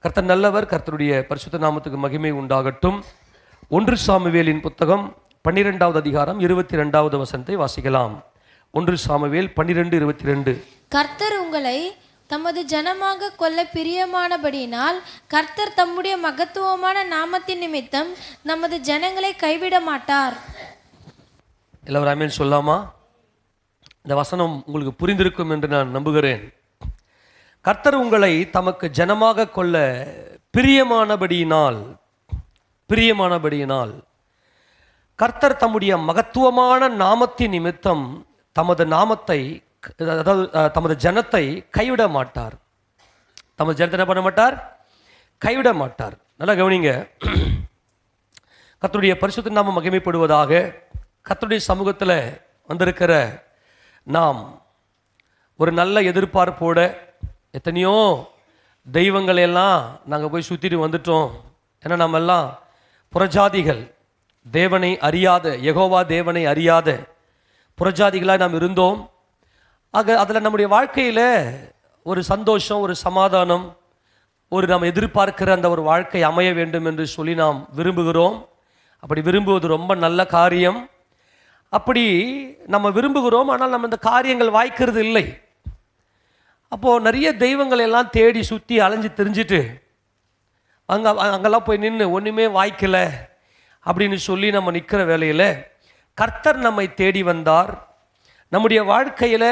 கர்த்தர் நல்லவர். கர்த்தருடைய பரிசுத்த நாமத்துக்கு மகிமை உண்டாகட்டும். 1 சாமுவேலின் புத்தகம் 12வது அதிகாரம் 22வது வசனத்தை வாசிக்கலாம். 1 சாமுவேல் 12:22. கர்த்தர் உங்களை தமது ஜனமாக கொள்ள பிரியமானபடியினால் கர்த்தர் தம்முடைய மகத்துவமான நாமத்தின் நிமித்தம் நமது ஜனங்களை கைவிட மாட்டார். எல்லாரும் ஆமென் சொல்லாமா? இந்த வசனம் உங்களுக்கு புரிந்திருக்கும் என்று நான் நம்புகிறேன். கர்த்தர் உங்களை தமக்கு ஜனமாக கொள்ள பிரியமானபடியினால் கர்த்தர் தம்முடைய மகத்துவமான நாமத்தின் நிமித்தம் தமது ஜனத்தை கைவிட மாட்டார். தமது ஜனத்தை என்ன பண்ண மாட்டார்? கைவிட மாட்டார். நல்லா கவனிங்க. கர்த்தருடைய பரிசுத்த நாமம் மகிமைப்படுவதாக. கர்த்தருடைய சமூகத்தில் வந்திருக்கிற நாம் ஒரு நல்ல எதிர்பார்ப்போட எத்தனையோ தெய்வங்களையெல்லாம் நாங்கள் போய் சுற்றிட்டு வந்துட்டோம். ஏன்னா நம்ம எல்லாம் புறஜாதிகள், தேவனை அறியாத, யெகோவா தேவனை அறியாத புறஜாதிகளாக நாம் இருந்தோம். அதில் நம்முடைய வாழ்க்கையில் ஒரு சந்தோஷம், ஒரு சமாதானம், நாம் எதிர்பார்க்கிற அந்த ஒரு வாழ்க்கை அமைய வேண்டும் என்று சொல்லி நாம் விரும்புகிறோம். அப்படி விரும்புவது ரொம்ப நல்ல காரியம். அப்படி நம்ம விரும்புகிறோம், ஆனால் நம்ம இந்த காரியங்கள் வாய்க்கிறது இல்லை. அப்போது நிறைய தெய்வங்களை எல்லாம் தேடி சுற்றி அலைஞ்சு தெரிஞ்சுட்டு அங்கெல்லாம் போய் நின்று ஒன்றுமே வாய்க்கலை அப்படின்னு சொல்லி நம்ம நிற்கிற வேலையில் கர்த்தர் நம்மை தேடி வந்தார். நம்முடைய வாழ்க்கையில்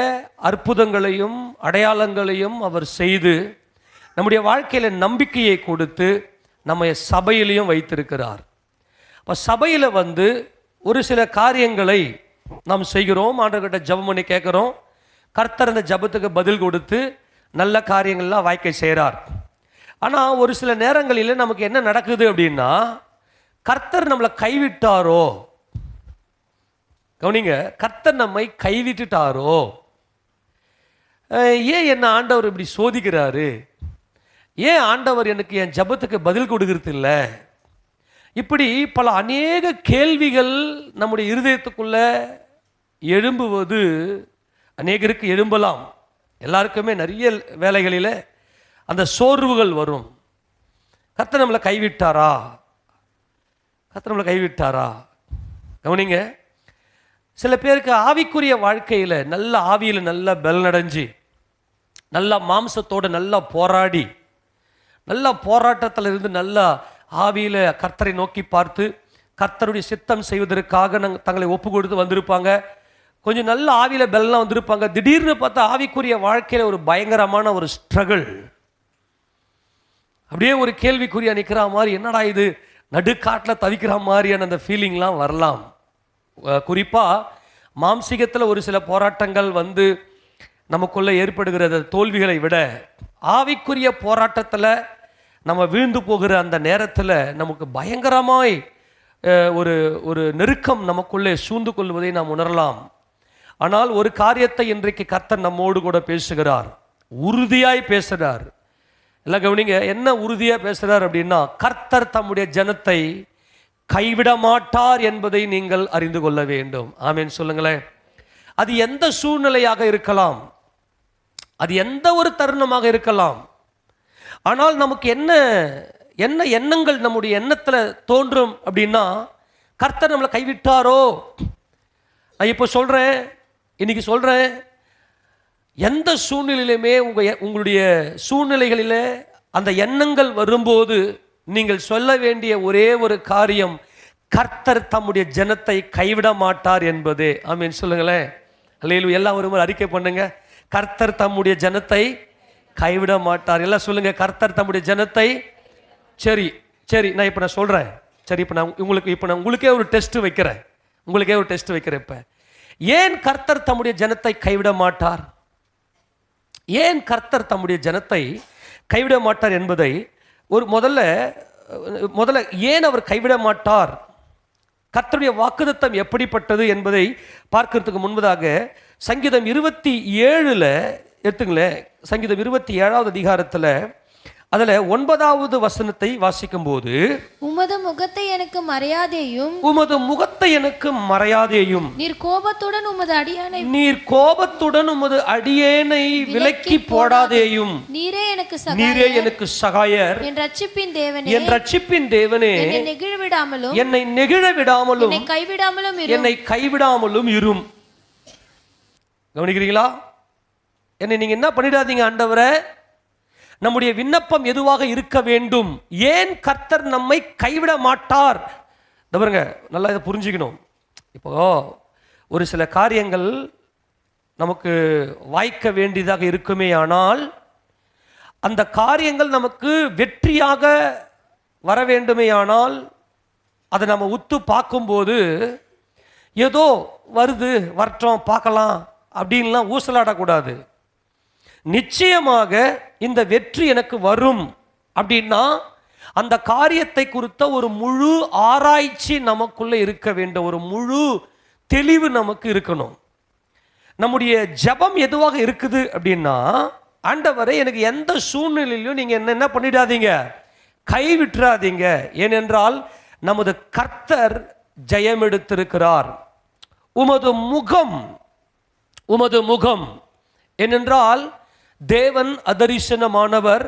அற்புதங்களையும் அடையாளங்களையும் அவர் செய்து நம்முடைய வாழ்க்கையில் நம்பிக்கையை கொடுத்து நம்ம சபையிலையும் வைத்திருக்கிறார். இப்போ சபையில் ஒரு சில காரியங்களை நாம் செய்கிறோம். ஆண்டவர்கிட்ட ஜெபம் பண்ணி கேட்குறோம். கர்த்தர் அந்த ஜெபத்துக்கு பதில் கொடுத்து நல்ல காரியங்கள்லாம் வாய்க்கை செய்கிறார். ஆனால் ஒரு சில நேரங்களில் நமக்கு என்ன நடக்குது அப்படின்னா, கர்த்தர் நம்மளை கைவிட்டாரோ, கவனிங்க, கர்த்தர் நம்மை கைவிட்டுட்டாரோ, ஏன் என்ன ஆண்டவர் இப்படி சோதிக்கிறாரு, ஏன் ஆண்டவர் எனக்கு என் ஜெபத்துக்கு பதில் கொடுக்கறது இல்லை, இப்படி பல அநேக கேள்விகள் நம்முடைய இருதயத்துக்குள்ள எழும்புவது அநேகருக்கு எழும்பலாம். எல்லாருக்குமே நிறைய வேலைகளில் அந்த சோர்வுகள் வரும். கர்த்தர் நம்மளை கைவிட்டாரா, கர்த்தர் நம்மளை கைவிட்டாரா? கவனிங்க, சில பேருக்கு ஆவிக்குரிய வாழ்க்கையில் நல்ல ஆவியில் நல்ல பலனடைஞ்சு நல்ல மாம்சத்தோடு நல்லா போராடி நல்ல போராட்டத்தில் இருந்து நல்லா ஆவியில் கர்த்தரை நோக்கி பார்த்து கர்த்தருடைய சித்தம் செய்வதற்காக தங்களை ஒப்பு கொடுத்து வந்திருப்பாங்க. கொஞ்சம் நல்ல ஆவியில் பெல்லாம் வந்திருப்பாங்க. திடீர்னு பார்த்தா ஆவிக்குரிய வாழ்க்கையில் ஒரு பயங்கரமான ஒரு ஸ்ட்ரகிள், அப்படியே ஒரு கேள்விக்குறியா நிற்கிற மாதிரி, என்னடா இது நடுக்காட்டில் தவிக்கிற மாதிரியான அந்த ஃபீலிங்லாம் வரலாம். குறிப்பாக மாம்சீகத்தில் ஒரு சில போராட்டங்கள் நமக்குள்ளே ஏற்படுகிற தோல்விகளை விட ஆவிக்குரிய போராட்டத்தில் நம்ம வீழ்ந்து போகிற அந்த நேரத்தில் நமக்கு பயங்கரமாய் ஒரு நெருக்கம் நமக்குள்ளே சூழ்ந்து கொள்வதை நாம் உணரலாம். ஆனால் ஒரு காரியத்தை இன்றைக்கு கர்த்தர் நம்மோடு கூட பேசுகிறார், உறுதியாய் பேசுகிறார். எல்லாம் கவனிங்க, என்ன உறுதியாக பேசுகிறார் அப்படின்னா, கர்த்தர் தம்முடைய ஜனத்தை கைவிட மாட்டார் என்பதை நீங்கள் அறிந்து கொள்ள வேண்டும். ஆமேன் சொல்லுங்களேன். அது எந்த சூழ்நிலையாக இருக்கலாம், அது எந்த ஒரு தருணமாக இருக்கலாம். ஆனால் நமக்கு என்ன எண்ணங்கள் நம்முடைய எண்ணத்தில் தோன்றும் அப்படின்னா, கர்த்தர் நம்மளை கைவிட்டாரோ. நான் இப்போ இன்னைக்கு சொல்கிறேன், எந்த சூழ்நிலையிலுமே உங்களுடைய சூழ்நிலைகளில் அந்த எண்ணங்கள் வரும்போது நீங்கள் சொல்ல வேண்டிய ஒரே ஒரு காரியம், கர்த்தர் தம்முடைய ஜனத்தை கைவிட மாட்டார் என்பதே. ஆமீன் சொல்லுங்களேன். அல்லேலூயா. எல்லாம் ஒரு முறை அறிக்கை பண்ணுங்க, கர்த்தர் தம்முடைய ஜனத்தை கைவிட மாட்டார். எல்லாம் சொல்லுங்க, கர்த்தர் தம்முடைய ஜனத்தை. சரி, நான் இப்போ சொல்கிறேன். சரி, இப்போ நான் உங்களுக்கே ஒரு டெஸ்ட் வைக்கிறேன். இப்போ ஏன் கர்த்தர் தம்முடைய ஜனத்தை கைவிட மாட்டார், ஏன் கர்த்தர் தம்முடைய ஜனத்தை கைவிட மாட்டார் என்பதை முதல்ல ஏன் அவர் கைவிட மாட்டார், கர்த்தருடைய வாக்குத்தத்தம் எப்படிப்பட்டது என்பதை பார்க்கிறதுக்கு முன்பதாக சங்கீதம் 27 எடுத்துங்களேன். சங்கீதம் 27வது அதிகாரத்தில் அதுல 9வது வசனத்தை வாசிக்கும் போது, உமது முகத்தை எனக்கு மறையாதேயும், உமது முகத்தை எனக்கு மறையாதேயும், நீர் கோபத்துடன் உமது அடியேனை விலக்கி போடாதேயும், நீரே எனக்கு சகாயர், என் ரட்சிப்பின் தேவனே, என்னை நெகிழ விடாமலும் என்னை கைவிடாமலும் இரும். கவனிக்கிறீங்களா? என்னை நீங்க என்ன பண்ணிடாதீங்க ஆண்டவரே. நம்முடைய விண்ணப்பம் எதுவாக இருக்க வேண்டும்? ஏன் கர்த்தர் நம்மை கைவிட மாட்டார்? பாருங்க, நல்லா இதை புரிஞ்சுக்கணும். இப்போ ஒரு சில காரியங்கள் நமக்கு வாய்க்க வேண்டியதாக இருக்குமே, ஆனால் அந்த காரியங்கள் நமக்கு வெற்றியாக வர வேண்டுமே, ஆனால் அதை நம்ம உத்து பார்க்கும்போது ஏதோ வருது வரட்டும் பார்க்கலாம் அப்படின்லாம் ஊசலாடக்கூடாது. நிச்சயமாக இந்த வெற்றி எனக்கு வரும் அப்படின்னா அந்த காரியத்தை குறித்த ஒரு முழு ஆராய்ச்சி நமக்குள்ள இருக்க வேண்டும். ஒரு முழு தெளிவு நமக்கு இருக்கணும். நம்முடைய ஜெபம் எதுவாக இருக்குது அப்படின்னா, ஆண்டவரே எனக்கு எந்த சூழ்நிலையிலும் நீங்க என்ன பண்ணிடாதீங்க, கைவிட்டுறாதீங்க. ஏனென்றால் நமது கர்த்தர் ஜெயம் எடுத்திருக்கிறார். உமது முகம் ஏனென்றால் தேவன் அதரிசனமானவர்.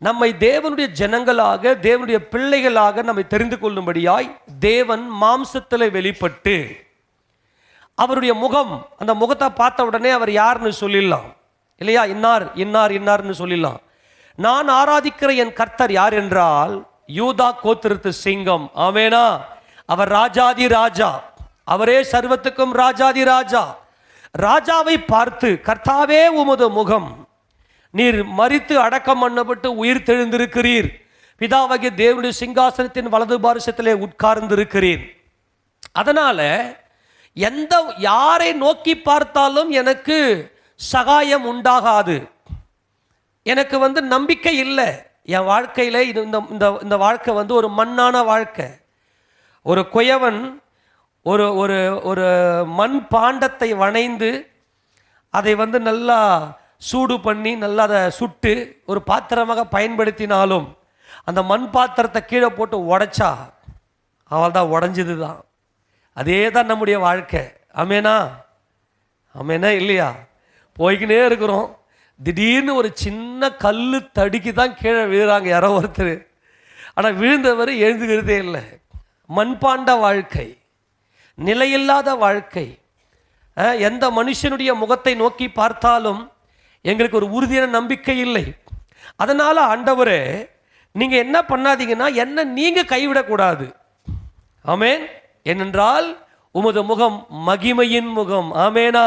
நம்மை தேவனுடைய ஜனங்களாக, தேவனுடைய பிள்ளைகளாக நம்மை தெரிந்து கொள்ளும்படியாய் தேவன் மாம்சத்தில் வெளிப்பட்டு அவருடைய முகம், அந்த முகத்தை பார்த்த உடனே அவர் யாருன்னு சொல்லிடலாம் இல்லையா? இன்னார்னு சொல்லிடலாம். நான் ஆராதிக்கிற என் கர்த்தர் யார் என்றால் யூதா கோத்திரத்து சிங்கம். ஆமெனா? அவர் ராஜாதி ராஜா, அவரே சர்வத்துக்கும் ராஜாதி ராஜா. ராஜாவை பார்த்து, கர்த்தாவே உமது முகம், நீர் மரித்து அடக்கம் பண்ணப்பட்டு உயிர் தெழுந்திருக்கிறீர், பிதாவாகிய தேவனுடைய சிங்காசனத்தின் வலது பாரிசத்திலே உட்கார்ந்திருக்கிறீர். அதனால யாரை நோக்கி பார்த்தாலும் எனக்கு சகாயம் உண்டாகாது. எனக்கு நம்பிக்கை இல்லை என் வாழ்க்கையில. இந்த வாழ்க்கை ஒரு மண்ணான வாழ்க்கை. ஒரு குயவன் ஒரு ஒரு ஒரு மண் பாண்டத்தை வணைந்து அதை நல்லா சூடு பண்ணி நல்லா அதை சுட்டு ஒரு பாத்திரமாக பயன்படுத்தினாலும் அந்த மண் பாத்திரத்தை கீழே போட்டு உடைச்சா அவள் தான் உடஞ்சது தான். அதே தான் நம்முடைய வாழ்க்கை. ஆமேனா? இல்லையா? போய்கினே இருக்கிறோம், திடீர்னு ஒரு சின்ன கல் தடுக்கி தான் கீழே விழுறாங்க யாரோ ஒருத்தர். ஆனால் விழுந்தவர் எழுந்துக்கிறதே இல்லை. மண்பாண்ட வாழ்க்கை, நிலையில்லாத வாழ்க்கை. எந்த மனுஷனுடைய முகத்தை நோக்கி பார்த்தாலும் எங்களுக்கு ஒரு உறுதியான நம்பிக்கை இல்லை. அதனால ஆண்டவரே, நீங்க என்ன பண்ணாதீங்கன்னா என்ன நீங்க கைவிடக்கூடாது. ஆமேன். ஏனென்றால் உமது முகம் மகிமையின் முகம். ஆமேனா?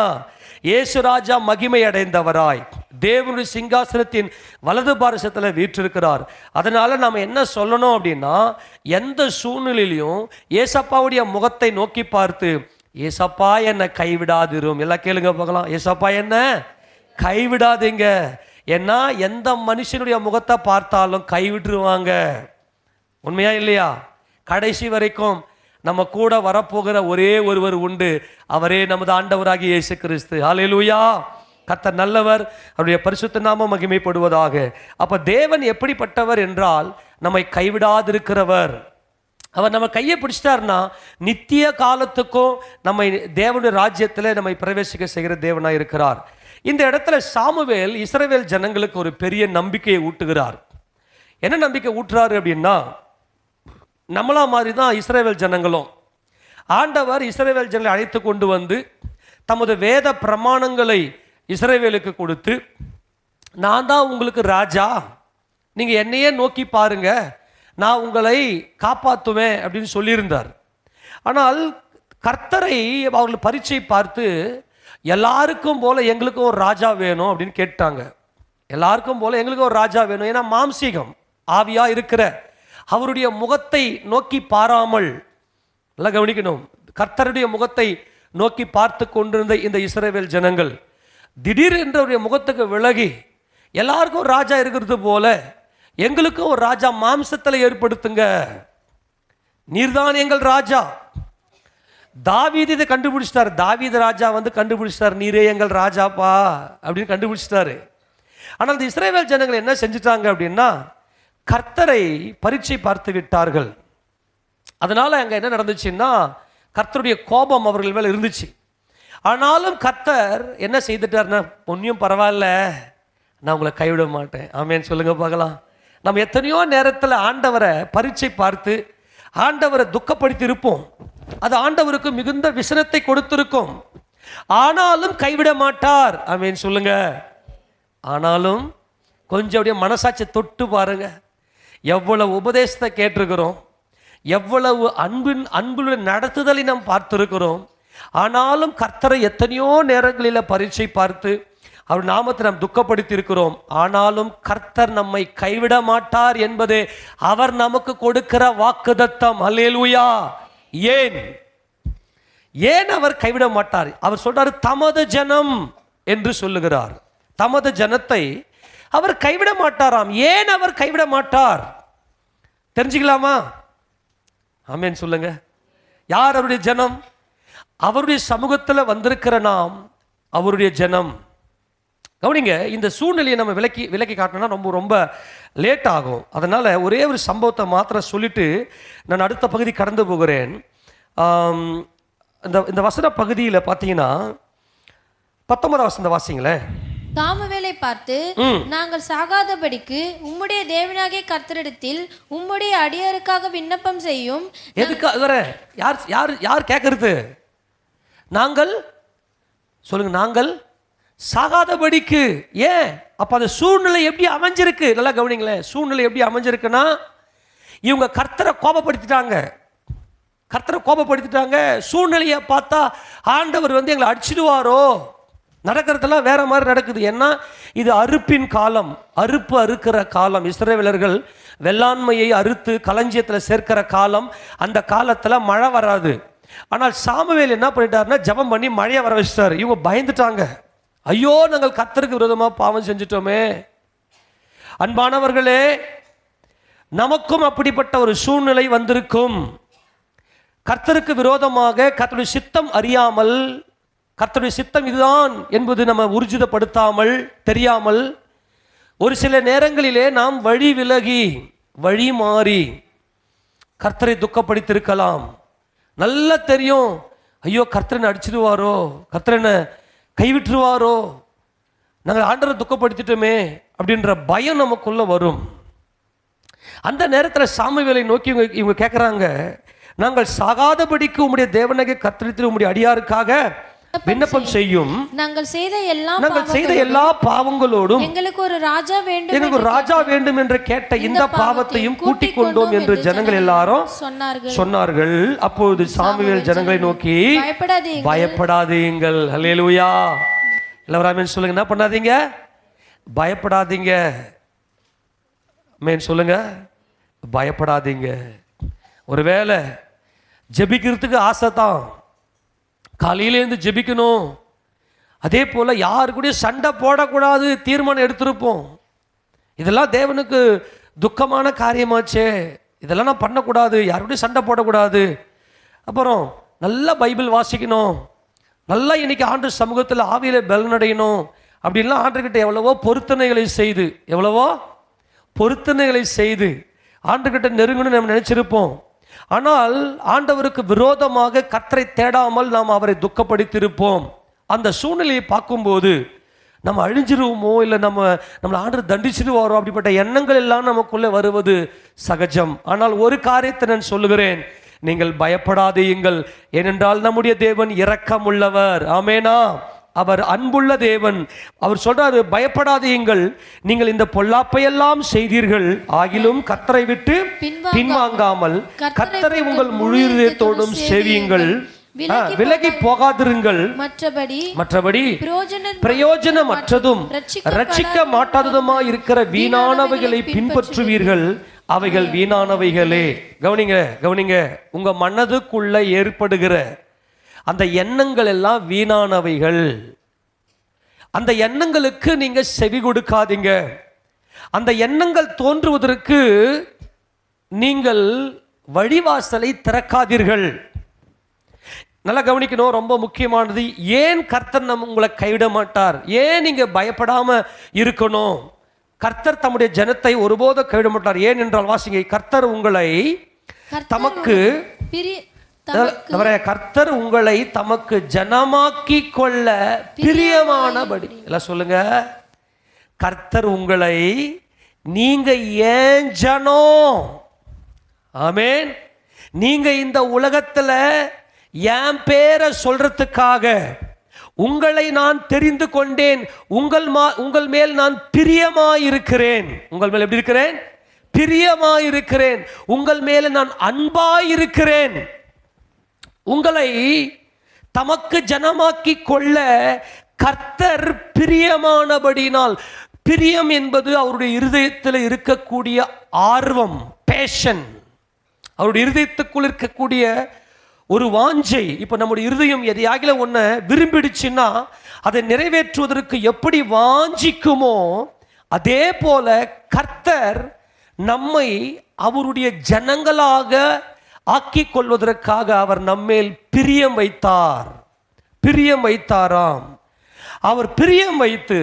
இயேசு ராஜா மகிமை அடைந்தவராய் தேவனுடைய சிங்காசனத்தின் வலது பாரிசத்தில் வீற்றிருக்கிறார். அதனால நாம என்ன சொல்லணும் அப்படின்னா, எந்த சூழ்நிலையிலும் ஏசப்பாவுடைய முகத்தை நோக்கி பார்த்து, ஏசப்பா என்ன கைவிடாதிரும். எல்லாம் கேளுங்க பார்க்கலாம். ஏசப்பா என்ன கைவிடாதீங்க. ஏன்னா எந்த மனுஷனுடைய முகத்தை பார்த்தாலும் கைவிட்டுருவாங்க. உண்மையா இல்லையா? கடைசி வரைக்கும் நம்ம கூட வரப்போகிற ஒரே ஒருவர் உண்டு, அவரே நமது ஆண்டவராகிய இயேசு கிறிஸ்து. ஹல்லேலூயா! கர்த்தர் நல்லவர், அவருடைய பரிசுத்த நாமம் மகிமைப்படுவதாக. அப்ப தேவன் எப்படிப்பட்டவர் என்றால் நம்மை கைவிடாதிருக்கிறவர். அவர் நம்ம கையை பிடிச்சிட்டார்னா நித்திய காலத்துக்கும் நம்மை தேவனுடைய ராஜ்யத்தில் நம்மை பிரவேசிக்க செய்கிற தேவனாய் இருக்கிறார். இந்த இடத்துல சாமுவேல் இஸ்ரவேல் ஜனங்களுக்கு ஒரு பெரிய நம்பிக்கையை ஊட்டுகிறார். என்ன நம்பிக்கை ஊட்டுறாரு அப்படின்னா, நம்மளா மாதிரி தான் இஸ்ரவேல் ஜனங்களும். ஆண்டவர் இஸ்ரவேல் ஜனங்களை அழைத்து கொண்டு வந்து தமது வேத பிரமாணங்களை இஸ்ரவேலுக்கு கொடுத்து, நான் தான் உங்களுக்கு ராஜா, நீங்கள் என்னையே நோக்கி பாருங்க, நான் உங்களை காப்பாற்றுவேன் அப்படின்னு சொல்லியிருந்தார். ஆனால் கர்த்தரை அவர்கள் பரீட்சை பார்த்து, எல்லாருக்கும் போல எங்களுக்கும் ஒரு ராஜா வேணும் அப்படின்னு கேட்டாங்க. எல்லாருக்கும் போல எங்களுக்கும் ஒரு ராஜா வேணும். ஏன்னா மாம்சீகம் ஆவியா இருக்கிற அவருடைய முகத்தை நோக்கி பாராமல், நல்லா கவனிக்கணும், கர்த்தருடைய முகத்தை நோக்கி பார்த்து கொண்டிருந்த இந்த இஸ்ரவேல் ஜனங்கள் திடீர் என்றவருடைய முகத்துக்கு விலகி, எல்லாருக்கும் ராஜா இருக்கிறது போல எங்களுக்கும் ஒரு ராஜா மாம்சத்தில் ஏற்படுத்துங்க, நீர்தான் எங்கள் ராஜா. தாவீது இதை கண்டுபிடிச்சிட்டார். தாவீது ராஜா கண்டுபிடிச்சிட்டார், நீரே எங்கள் ராஜாப்பா அப்படின்னு கண்டுபிடிச்சிட்டாரு. ஆனால் இந்த இஸ்ரவேல் ஜனங்கள் என்ன செஞ்சுட்டாங்க அப்படின்னா, கர்த்தரை பரீட்சை பார்த்து விட்டார்கள். அதனால அங்க என்ன நடந்துச்சுன்னா, கர்த்தருடைய கோபம் அவர்கள் மேல இருந்துச்சு. ஆனாலும் கர்த்தர் என்ன செய்துட்டார்னா, பொன்னியும் பரவாயில்ல, நான் உங்களை கைவிட மாட்டேன். ஆமேன்னு சொல்லுங்க பார்க்கலாம். நம்ம எத்தனையோ நேரத்தில் ஆண்டவரை பரீட்சை பார்த்து ஆண்டவரை துக்கப்படுத்தி இருப்போம். அது ஆண்டவருக்கு மிகுந்த விசனத்தை கொடுத்திருக்கும். ஆனாலும் கைவிட மாட்டார். ஆமேன்னு சொல்லுங்க. ஆனாலும் கொஞ்சம் அப்படியே மனசாட்சி தொட்டு பாருங்க. எவ்வளவு உபதேசத்தை கேட்டிருக்கிறோம், எவ்வளவு அன்புள்ள நடத்துதலை நாம் பார்த்திருக்கிறோம். ஆனாலும் கர்த்தரை எத்தனையோ நேரங்களில் பரீட்சை பார்த்து அவர் நாமத்தை நாம் துக்கப்படுத்தி இருக்கிறோம். ஆனாலும் கர்த்தர் நம்மை கைவிட மாட்டார் என்பதே அவர் நமக்கு கொடுக்கிற வாக்குத்தத்தம். அல்லேலூயா. ஏன் அவர் கைவிட மாட்டார்? அவர் சொல்றாரு, தமது ஜனம் என்று சொல்லுகிறார். தமது ஜனத்தை அவர் கைவிட மாட்டாராம். ஏன் அவர் கைவிட மாட்டார் தெரிஞ்சுக்கலாமா? ஆமேன் சொல்லுங்க. யார் அவருடைய ஜனம்? அவருடைய சமூகத்தில் வந்திருக்கிற நாம் அவருடைய ஜனம். கவனிங்க, இந்த சூழ்நிலையை நம்ம விலக்கி காட்டணும்னா ரொம்ப லேட் ஆகும். அதனால் ஒரே ஒரு சம்பவத்தை மாத்திரம் சொல்லிட்டு நான் அடுத்த பகுதி கடந்து போகிறேன். இந்த வசன பகுதியில் பார்த்தீங்கன்னா 19 வசனம் வாசிங்களேன். சாமுவேலை பார்த்து, நாங்கள் சாகாதபடிக்கு உம்முடைய தேவனாகிய கர்த்தரிடத்தில் உம்முடைய அடியாருக்காக விண்ணப்பம் செய்யும். எதுக்கு யார் கேட்கறது? நாங்கள் சொல்லுங்க, நாங்கள் சாகாதபடிக்கு. ஏன்? அப்ப அந்த சூழ்நிலை எப்படி அமைஞ்சிருக்கு? நல்லா கவனிங்களேன். சூழ்நிலை எப்படி அமைஞ்சிருக்குன்னா, இவங்க கர்த்தரை கோபப்படுத்திட்டாங்க. சூழ்நிலையை பார்த்தா ஆண்டவர் எங்களை அடிச்சிடுவாரோ, நடக்கிறதெல்லாம் வேற மாதிரி நடக்குது. ஏன்னா இது அறுப்பின் காலம், அறுக்கிற காலம். இஸ்ரவேலர்கள் வெள்ளாண்மையை அறுத்து களஞ்சியத்தில் சேர்க்கிற காலம். அந்த காலத்தில் மழை வராது. ஆனால் சாமுவேல் என்ன பண்ணிட்டாருன்னா, ஜெபம் பண்ணி மழையை வர வச்சிட்டாரு. இவங்க பயந்துட்டாங்க. ஐயோ, நாங்கள் கர்த்தருக்கு விரோதமாக பாவம் செஞ்சிட்டோமே. அன்பானவர்களே, நமக்கும் அப்படிப்பட்ட ஒரு சூழ்நிலை வந்திருக்கும். கர்த்தருக்கு விரோதமாக கர்த்தருடைய சித்தம் அறியாமல், கர்த்தருடைய சித்தம் இதுதான் என்பது நம்ம ஊர்ஜிதப்படுத்தாமல், தெரியாமல் ஒரு சில நேரங்களிலே நாம் வழி விலகி வழி மாறி கர்த்தரை துக்கப்படுத்தியிருக்கலாம். நல்லா தெரியும், ஐயோ கர்த்தரனை அடிச்சிடுவாரோ, கர்த்தரனை கைவிட்டுருவாரோ, நாங்கள் ஆண்டவரை துக்கப்படுத்திட்டோமே அப்படின்ற பயம் நமக்குள்ள வரும். அந்த நேரத்தில் சாமுவேலை நோக்கி இவங்க கேட்குறாங்க, நாங்கள் சாகாதபடிக்கு உம்முடைய தேவனாகிய கர்த்தரிடத்தில் உம்முடைய அடியாருக்காக விண்ணப்பம் செய்யும். நாங்கள் செய்த எல்லா பாவங்களோடும் எங்களுக்கு ஒரு ராஜா வேண்டும் என்று கேட்ட இந்த பாவத்தையும் கூட்டிக் கொண்டோம் என்று ஜனங்கள் எல்லாரும் சொன்னார்கள். அப்பொழுது சாமுவேல் ஜனங்களை நோக்கி, பயப்படாதீங்கள். அல்லேலூயா. எல்லாரும் ஆமென் சொல்லுங்க. என்ன பண்ணாதீங்க? பயப்படாதீங்க. ஆமென் சொல்லுங்க. பயப்படாதீங்க. ஒருவேளை ஜெபிக்கிறதுக்கு ஆசை தான், காலையிலேருந்து ஜெபிக்கணும், அதே போல் யாரு கூட சண்டை போடக்கூடாது தீர்மானம் எடுத்திருப்போம். இதெல்லாம் தேவனுக்கு துக்கமான காரியமாச்சே, இதெல்லாம் நான் பண்ணக்கூடாது, யாருடைய சண்டை போடக்கூடாது, அப்புறம் நல்லா பைபிள் வாசிக்கணும், நல்லா இன்னைக்கு ஆண்டு சமூகத்தில் ஆவியில் பலனடையணும் அப்படின்லாம் ஆண்டுகிட்ட எவ்வளவோ பொருத்தனைகளை செய்து ஆண்டுகிட்ட நெருங்கணும்னு நம்ம நினைச்சிருப்போம். ஆனால் ஆண்டவருக்கு விரோதமாக கர்த்தரை தேடாமல் நாம் அவரை துக்கப்படுத்தியிருப்போம். அந்த சூழ்நிலையை பார்க்கும்போது நம்ம அழிஞ்சிருவோமோ, இல்லை நம்மளை ஆண்டவர் தண்டிச்சிடுவாரோ, அப்படிப்பட்ட எண்ணங்கள் எல்லாம் நமக்குள்ளே வருவது சகஜம். ஆனால் ஒரு காரியத்தை நான் சொல்லுகிறேன், நீங்கள் பயப்படாதீங்கள். ஏனென்றால் நம்முடைய தேவன் இரக்கம் உள்ளவர். ஆமேனா? அவர் அன்புள்ள தேவன். அவர் சொல்றாரு, பயப்படாதீங்கள், நீங்கள் இந்த பொல்லாப்பையெல்லாம் செய்தீர்கள், ஆகிலும் கர்த்தரை விட்டு பின்வாங்காமல் கர்த்தரை உங்கள் முழு இதயத்தோடும் சேவியுங்கள், விலகி போகாதிருங்கள். மற்றபடி பிரயோஜனமற்றதும் ரட்சிக்க மாட்டாததுமாய் இருக்கிற வீணானவைகளை பின்பற்றுவீர்கள், அவைகள் வீணானவைகளே. கவனிங்க, உங்க மனதுக்குள்ள ஏற்படுகிற அந்த எண்ணங்கள் எல்லாம் வீணானவைகள். அந்த எண்ணங்களுக்கு நீங்க செவி கொடுக்காதீங்க. அந்த எண்ணங்கள் தோன்றுவதற்கு நீங்கள் வழிவாசலை திறக்காதீர்கள். நல்லா கவனிக்கணும், ரொம்ப முக்கியமானது. ஏன் கர்த்தர் உங்களை கைவிட மாட்டார்? ஏன் நீங்க பயப்படாம இருக்கணும்? கர்த்தர் தம்முடைய ஜனத்தை ஒருபோதும் கைவிட மாட்டார். ஏன் என்றால் வாசிங்க, கர்த்தர் உங்களை தமக்கு கர்த்தர் உங்களை தமக்கு ஜனமாக்கி கொள்ள பிரியமானபடி. எல்லாம் சொல்லுங்க, கர்த்தர் உங்களை, நீங்க ஏன் ஜனம்? ஆமென். நீங்க இந்த உலகத்துல என் பேரை சொல்றதுக்காக உங்களை நான் தெரிந்து கொண்டேன். உங்கள் மேல் நான் பிரியமாயிருக்கிறேன். உங்கள் மேல் எப்படி இருக்கிறேன்? பிரியமாயிருக்கிறேன். உங்கள் மேல நான் அன்பாயிருக்கிறேன். உங்களை தமக்கு ஜனமாக்கி கொள்ள கர்த்தர் பிரியமானபடினால். பிரியம் என்பது அவருடைய இருதயத்தில் இருக்கக்கூடிய ஆர்வம், பேஷன், அவருடைய இருதயத்துக்குள் இருக்கக்கூடிய ஒரு வாஞ்சை. இப்போ நம்முடைய இருதயம் எதையாகில ஒன்றை விரும்பிடுச்சுன்னா அதை நிறைவேற்றுவதற்கு எப்படி வாஞ்சிக்குமோ அதே போல கர்த்தர் நம்மை அவருடைய ஜனங்களாக ஆக்கி கொள்வதற்காக அவர் நம்மேல் பிரியம் வைத்தாராம். அவர் பிரியம் வைத்து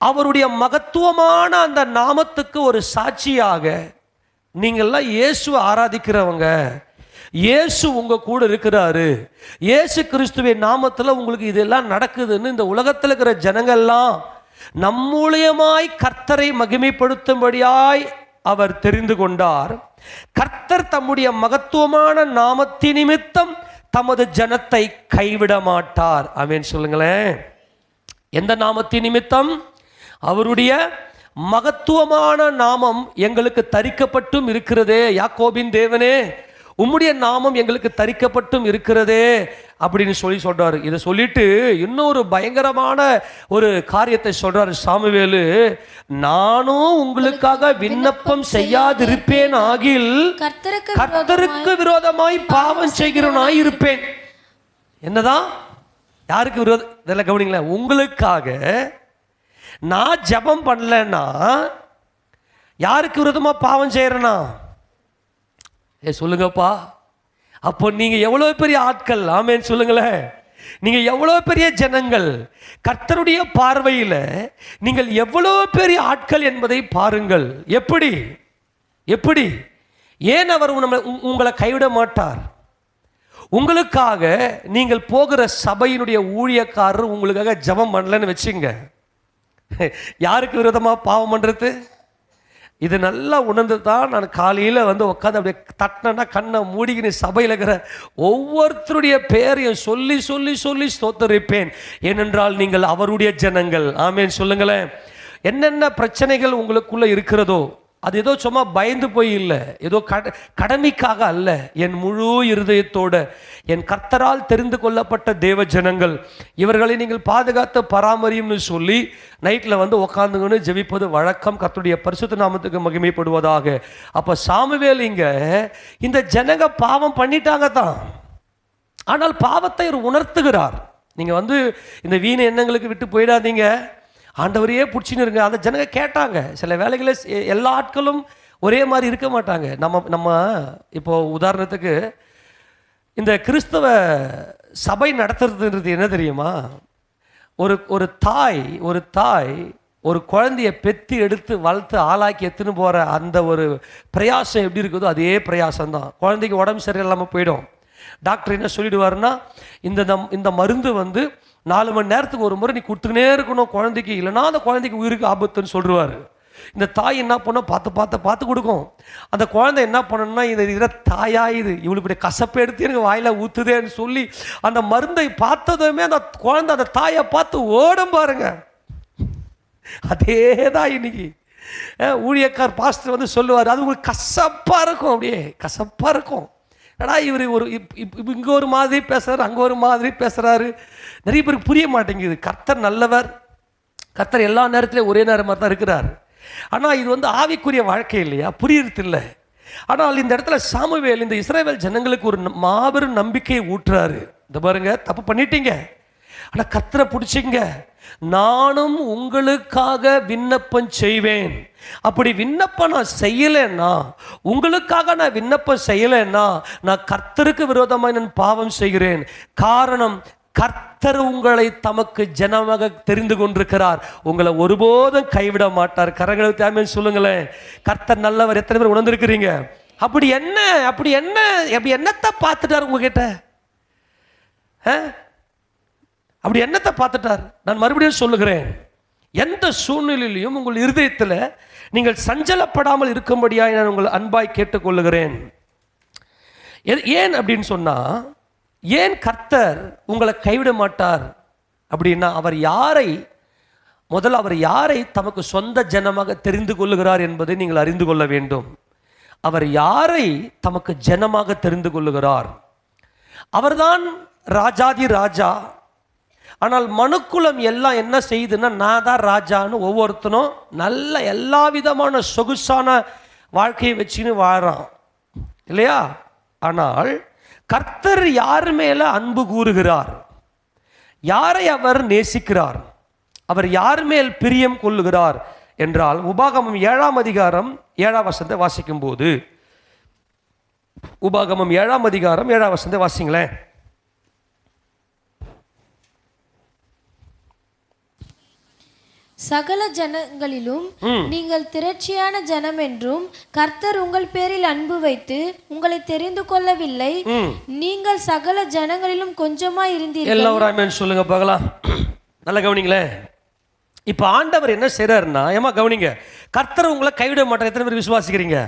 அவருடைய மகத்துவமான அந்த நாமத்துக்கு ஒரு சாட்சியாக, நீங்கள்லாம் இயேசுவை ஆராதிக்கிறவங்க, இயேசு உங்க கூட இருக்கிறாரு, இயேசு கிறிஸ்துவின் நாமத்தில் உங்களுக்கு இதெல்லாம் நடக்குதுன்னு இந்த உலகத்தில் இருக்கிற ஜனங்கள்லாம் நம் மூலியமாய் கர்த்தரை மகிமைப்படுத்தும்படியாய் அவர் தெரிந்து கொண்டார். கர்த்தர் தம்முடைய மகத்துவமான நாமத்தின் நிமித்தம் தமது ஜனத்தை கைவிட மாட்டார். ஆமென் சொல்லுங்களேன். எந்த நாமத்தின் நிமித்தம்? அவருடைய மகத்துவமான நாமம் எங்களுக்கு தரிக்கப்பட்டும் இருக்கிறதே. யாக்கோபின் தேவனே, உம்முடைய நாமம் எங்களுக்கு தரிக்கப்பட்டும் இருக்கிறதே அப்படின்னு சொல்றாரு. இதை சொல்லிட்டு இன்னொரு பயங்கரமான ஒரு காரியத்தை சொல்றாரு சாமுவேலு. நானும் உங்களுக்காக விண்ணப்பம் செய்யாதிருப்பேன் ஆகில் கர்த்தருக்கு விரோதமாய் பாவம் செய்கிறவனாய் இருப்பேன். என்னதான்? யாருக்கு விரோதம்? இதெல்லாம் கவனிங்களேன். உங்களுக்காக நான் ஜெபம் பண்ணலன்னா யாருக்கு விரோதமா பாவம் செய்யறேனா? சொல்லுங்கப்பா. அப்போ நீங்க எவ்வளவு பெரிய ஆட்கள். ஆமென் சொல்லுங்களேன். நீங்க எவ்வளவு பெரிய ஜனங்கள். கர்த்தருடைய பார்வையில் நீங்கள் எவ்வளவு பெரிய ஆட்கள் என்பதை பாருங்கள். எப்படி ஏன் அவர் உங்களை கைவிட மாட்டார்? உங்களுக்காக நீங்கள் போகிற சபையினுடைய ஊழியக்காரர் உங்களுக்காக ஜெபம் பண்ணலன்னு வச்சுங்க, யாருக்கு விரோதமா பாவம் பண்றது? இது நல்லா உணர்ந்து தான் நான் காலையில் உட்காந்து அப்படியே தட்டினா கண்ணை மூடிக்கின்னு சபையில் இருக்கிற ஒவ்வொருத்தருடைய பேரையும் சொல்லி சொல்லி சொல்லி ஸ்தோத்தரிப்பேன். ஏனென்றால் நீங்கள் அவருடைய ஜனங்கள். ஆமென் சொல்லுங்களேன். என்னென்ன பிரச்சனைகள் உங்களுக்குள்ள இருக்கிறதோ அது ஏதோ சும்மா பயந்து போய் இல்லை, ஏதோ கடமைக்காக அல்ல. என் முழு இருதயத்தோட என் கர்த்தரால் தெரிந்து கொள்ளப்பட்ட தேவ ஜனங்கள், இவர்களை நீங்கள் பாதுகாத்து பராமரியும்னு சொல்லி நைட்டில் உட்காந்துங்கன்னு ஜெபிப்பது வழக்கம். கர்த்தருடைய பரிசுத்த நாமத்துக்கு மகிமைப்படுவதாக. அப்போ சாமுவேல் இங்க இந்த ஜனங்க பாவம் பண்ணிட்டாங்க தான், ஆனால் பாவத்தை உணர்த்துகிறார். நீங்கள் இந்த வீண எண்ணங்களுக்கு விட்டு போயிடாதீங்க, ஆண்டவரையே பிடிச்சின்னு இருங்க. அந்த ஜனங்க கேட்டாங்க. சில வேலைகளில் எல்லா ஆட்களும் ஒரே மாதிரி இருக்க மாட்டாங்க. நம்ம இப்போ உதாரணத்துக்கு இந்த கிறிஸ்தவ சபை நடத்துறதுன்றது என்ன தெரியுமா? ஒரு தாய் ஒரு குழந்தைய பெத்து எடுத்து வளர்த்து ஆளாக்கி எடுத்துன்னு போகிற அந்த ஒரு பிரயாசம் எப்படி இருக்குதோ அதே பிரயாசம் தான். குழந்தைக்கு உடம்பு சரியில்லாமல் போயிடும். டாக்டர் என்ன சொல்லிடுவாருன்னா, இந்த மருந்து 4 மணி நேரத்துக்கு ஒரு முறை நீ கொடுத்துக்கினே இருக்கணும் குழந்தைக்கு, இல்லைனா அந்த குழந்தைக்கு உயிருக்கு ஆபத்துன்னு சொல்லிடுவார். இந்த தாய் என்ன பண்ணோம், பார்த்து கொடுக்கும். அந்த குழந்தை என்ன பண்ணணும்னா, இதில் தாயா இது இவளுக்கு இப்படி கசப்பை எடுத்து எனக்கு வாயில ஊற்றுதேன்னு சொல்லி அந்த மருந்தை பார்த்ததுமே அந்த குழந்தை அந்த தாயை பார்த்து ஓடும் பாருங்க. அதே தான் இன்னைக்கு ஊழியக்கார் பாஸ்டர் சொல்லுவார், அது உங்களுக்கு கசப்பாக இருக்கும், அப்படியே கசப்பாக இருக்கும். ஏடா இவர் இங்கே ஒரு மாதிரி பேசுகிறாரு, அங்கே ஒரு மாதிரி பேசுகிறாரு. நிறைய பேருக்கு புரிய மாட்டேங்குது. கர்த்தர் நல்லவர், கர்த்தர் எல்லா நேரத்திலையும் ஒரே நேரம் மாதிரி தான் இருக்கிறார். ஆனால் இது ஆவிக்குரிய வாழ்க்கை இல்லையா, புரியறது இல்லை. ஆனால் இந்த இடத்துல சாமுவேல் இந்த இஸ்ரவேல் ஜனங்களுக்கு ஒரு மாபெரும் நம்பிக்கையை ஊற்றுறாரு. இந்த பாருங்க, தப்பு பண்ணிட்டீங்க, ஆனால் கர்த்தரை பிடிச்சிங்க, நானும் உங்களுக்காக விண்ணப்பம் செய்வேன். அப்படி விண்ணப்பம் நான் செய்யலைன்னா, உங்களுக்காக நான் விண்ணப்பம் செய்யலைன்னா, நான் கர்த்தருக்கு விரோதமாக நான் பாவம் செய்கிறேன். காரணம், கர்த்தர் உங்களை தமக்கு ஜனமாக தெரிந்து கொண்டிருக்கிறார். உங்களை ஒருபோதும் கைவிட மாட்டார். கரங்களை ஆமென் சொல்லுங்களேன். கர்த்தர் நல்லவர். எத்தனை பேர் உணர்ந்திருக்கிறீங்க? அப்படி என்னத்தை பார்த்துட்டார் உங்ககிட்ட? அப்படி என்னத்தை பார்த்துட்டார்? நான் மறுபடியும் சொல்லுகிறேன், எந்த சூழ்நிலையிலும் உங்கள் இருதயத்தில் நீங்கள் சஞ்சலப்படாமல் இருக்கும்படியாக நான் உங்கள் அன்பாய் கேட்டுக்கொள்ளுகிறேன். ஏன் அப்படின்னு சொன்னா, ஏன் கர்த்தர் உங்களை கைவிட மாட்டார் அப்படின்னா, அவர் யாரை தமக்கு சொந்த ஜனமாக தெரிந்து கொள்ளுகிறார் என்பதை நீங்கள் அறிந்து கொள்ள வேண்டும். அவர் யாரை தமக்கு ஜனமாக தெரிந்து கொள்ளுகிறார்? அவர்தான் ராஜாதி ராஜா. ஆனால் மனுக்குலம் எல்லாம் என்ன செய்யுதுன்னா, நான் தான் ராஜான்னு ஒவ்வொருத்தனும் நல்ல எல்லா விதமான சொகுசான வாழ்க்கையை வச்சுன்னு வாழறான் இல்லையா? ஆனால் கர்த்தர் யார் மேல அன்பு கூறுகிறார்? யாரை அவர் நேசிக்கிறார்? அவர் யார் மேல் பிரியம் கொள்ளுகிறார் என்றால், உபாகமம் 7ஆம் அதிகாரம் 7ஆம் வசனத்தை வாசிக்கும் போது, உபாகமம் 7ஆம் அதிகாரம் 7ஆம் வசனத்தை வாசிங்களேன். சகல ஜனங்களிலும் நீங்கள் திரட்சியான ஜனம் என்றும் கர்த்தர் உங்கள் பேரில் அன்பு வைத்து உங்களை தெரிந்து கொள்ளவில்லை, நீங்கள் சகல ஜனங்களிலும் கொஞ்சமாய் இருந்தீர்கள். எல்லாரும் ஆமென் சொல்லுங்க பார்க்கலாம். நல்லா கவனிங்களேன். இப்ப ஆண்டவர் என்ன செய்றாருன்னா, ஏமா கவனிங்க, கர்த்தர் உங்களை கைவிட மாட்டார். எத்தனை பேர் விசுவாசிக்கிறீங்க?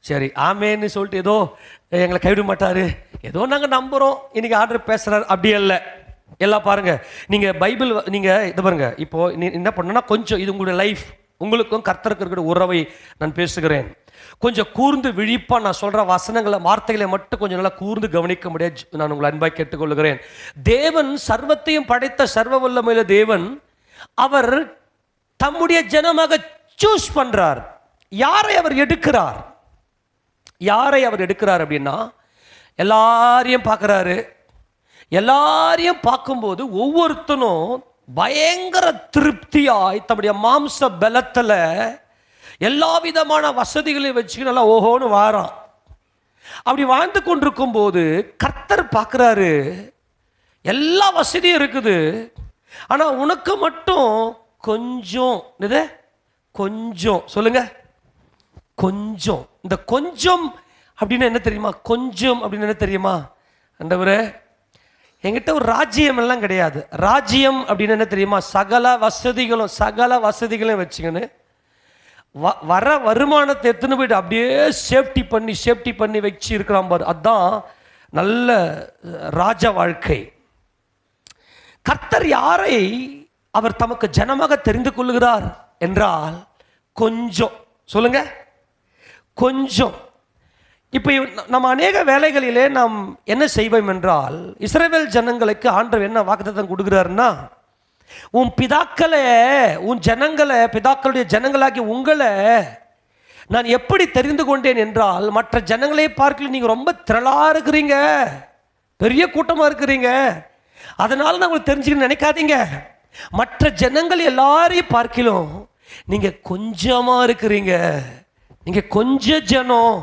சரி, ஆமேன்னு சொல்லிட்டு ஏதோ எங்களை கைவிட மாட்டாரு, ஏதோ நாங்கள் நம்புறோம், இன்னைக்கு ஆண்டவர் பேசுறாரு, அப்படி அல்ல. எல்லாம் பாருங்க, நீங்க பைபிள் நீங்க இதை பாருங்க. இப்போ என்ன பண்ணா, கொஞ்சம் இது உங்களுடைய லைஃப், உங்களுக்கும் கர்த்தருக்கு இருக்கிற உறவை நான் பேசுகிறேன். கொஞ்சம் கூர்ந்து விழிப்பா நான் சொல்ற வசனங்களை, வார்த்தைகளை மட்டும் கொஞ்சம் நல்லா கூர்ந்து கவனிக்க முடியாது. நான் உங்களை அன்பாய் கேட்டுக்கொள்கிறேன். தேவன் சர்வத்தையும் படைத்த சர்வ வல்லமையுள்ள தேவன், அவர் தம்முடைய ஜனமாக சூஸ் பண்றார். யாரை அவர் எடுக்கிறார்? யாரை அவர் எடுக்கிறார் அப்படின்னா, எல்லாரையும் பார்க்கிறாரு. எல்லாரையும் பார்க்கும்போது ஒவ்வொருத்தனும் பயங்கர திருப்தியாய் தம்முடைய மாம்ச பலத்தில் எல்லா விதமான வசதிகளையும் வச்சு நல்லா ஓஹோன்னு வாரான். அப்படி வாழ்ந்து கொண்டிருக்கும் போது கர்த்தர் பார்க்குறாரு, எல்லா வசதியும் இருக்குது, ஆனால் உனக்கு மட்டும் கொஞ்சம், இது கொஞ்சம் சொல்லுங்க, கொஞ்சம். இந்த கொஞ்சம் அப்படின்னு என்ன தெரியுமா? கொஞ்சம் அப்படின்னு என்ன தெரியுமா? ஆண்டவரே, என்கிட்ட ஒரு ராஜ்யம் எல்லாம் கிடையாது. ராஜ்யம் அப்படின்னு என்ன தெரியுமா? சகல வசதிகளும் வச்சுக்கன்னு வர வருமானத்தை எடுத்துன்னு போயிட்டு அப்படியே சேஃப்டி பண்ணி வச்சு இருக்கிறான் பாரு. அதுதான் நல்ல ராஜ வாழ்க்கை. கர்த்தர் யாரை அவர் தமக்கு ஜனமாக தெரிந்து கொள்ளுகிறார் என்றால், கொஞ்சம் சொல்லுங்க, கொஞ்சம். இப்போ நம்ம அநேக வேலைகளிலே நாம் என்ன செய்வோம் என்றால், இஸ்ரவேல் ஜனங்களுக்கு ஆண்டவர் என்ன வாக்குத்தத்தம் கொடுக்குறாருன்னா, உன் பிதாக்களை, உன் ஜனங்களை, பிதாக்களுடைய ஜனங்களாகி உங்களை நான் எப்படி தெரிந்து கொண்டேன் என்றால், மற்ற ஜனங்களை பார்க்கல நீங்கள் ரொம்ப திரளாக இருக்கிறீங்க, பெரிய கூட்டமாக இருக்கிறீங்க, அதனால நான் உங்களுக்கு தெரிஞ்சுக்கணும்னு நினைக்காதீங்க. மற்ற ஜனங்கள் எல்லாரையும் பார்க்கலாம் நீங்கள் கொஞ்சமாக இருக்கிறீங்க, நீங்கள் கொஞ்சம் ஜனம்,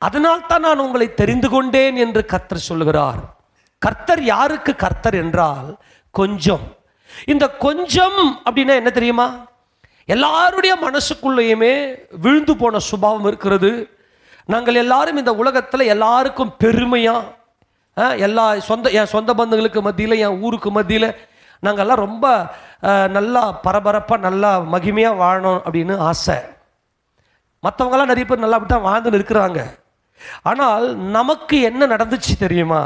அதனால்தான் நான் உங்களை தெரிந்து கொண்டேன் என்று கர்த்தர் சொல்லுகிறார். கர்த்தர் யாருக்கு கர்த்தர் என்றால் கொஞ்சம். இந்த கொஞ்சம் அப்படின்னா என்ன தெரியுமா? எல்லாருடைய மனசுக்குள்ளேயுமே விழுந்து போன சுபாவம் இருக்கிறது. நாங்கள் எல்லாரும் இந்த உலகத்தில் எல்லாருக்கும் பெருமையா, என் சொந்த பந்தங்களுக்கு மத்தியில், என் ஊருக்கு மத்தியில் நாங்கள்லாம் ரொம்ப நல்லா பரபரப்பாக நல்லா மகிமையாக வாழணும் அப்படின்னு ஆசை. மற்றவங்களாம் நிறைய பேர் நல்லா அப்படி தான் வாழ்ந்துன்னு இருக்கிறாங்க. ஆனால் நமக்கு என்ன நடந்துச்சு தெரியுமா?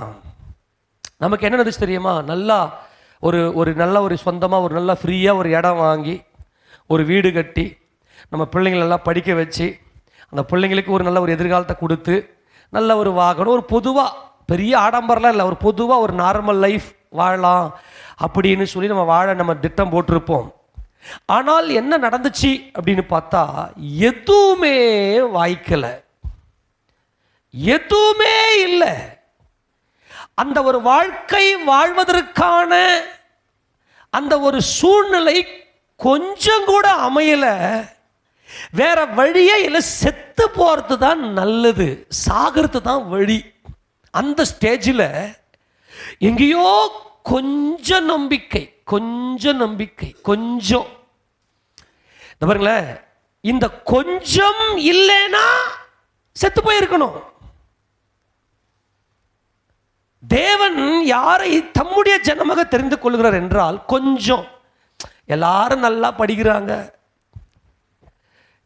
நமக்கு என்ன நடந்துச்சு தெரியுமா? நல்லா ஒரு நல்ல ஒரு சொந்தமாக ஒரு நல்லா ஃப்ரீயாக ஒரு இடம் வாங்கி ஒரு வீடு கட்டி நம்ம பிள்ளைங்களெல்லாம் படிக்க வச்சு அந்த பிள்ளைங்களுக்கு ஒரு நல்ல ஒரு எதிர்காலத்தை கொடுத்து நல்ல ஒரு வாகனம், ஒரு பொதுவாக பெரிய ஆடம்பரம்லாம் இல்லை, ஒரு பொதுவாக ஒரு நார்மல் லைஃப் வாழலாம் அப்படின்னு சொல்லி நம்ம திட்டம் போட்டிருப்போம். ஆனால் என்ன நடந்துச்சு அப்படின்னு பார்த்தா, எதுவுமே வாய்க்கலை, எதுவுமே இல்லை. அந்த ஒரு வாழ்க்கை வாழ்வதற்கான அந்த ஒரு சூழ்நிலை கொஞ்சம் கூட அமையல. வேற வழியே இல்லை, செத்து போறது தான் நல்லது, சாகிறது தான் வழி. அந்த ஸ்டேஜில் எங்கேயோ கொஞ்சம் நம்பிக்கை, கொஞ்சம் நம்பிக்கை, கொஞ்சம். இந்த பாருங்களேன், இந்த கொஞ்சம் இல்லைன்னா செத்து போயிருக்கணும். தேவன் யாரை தம்முடைய ஜனமாக தெரிந்து கொள்கிறார் என்றால் கொஞ்சம். எல்லாரும் நல்லா படிக்கிறாங்க,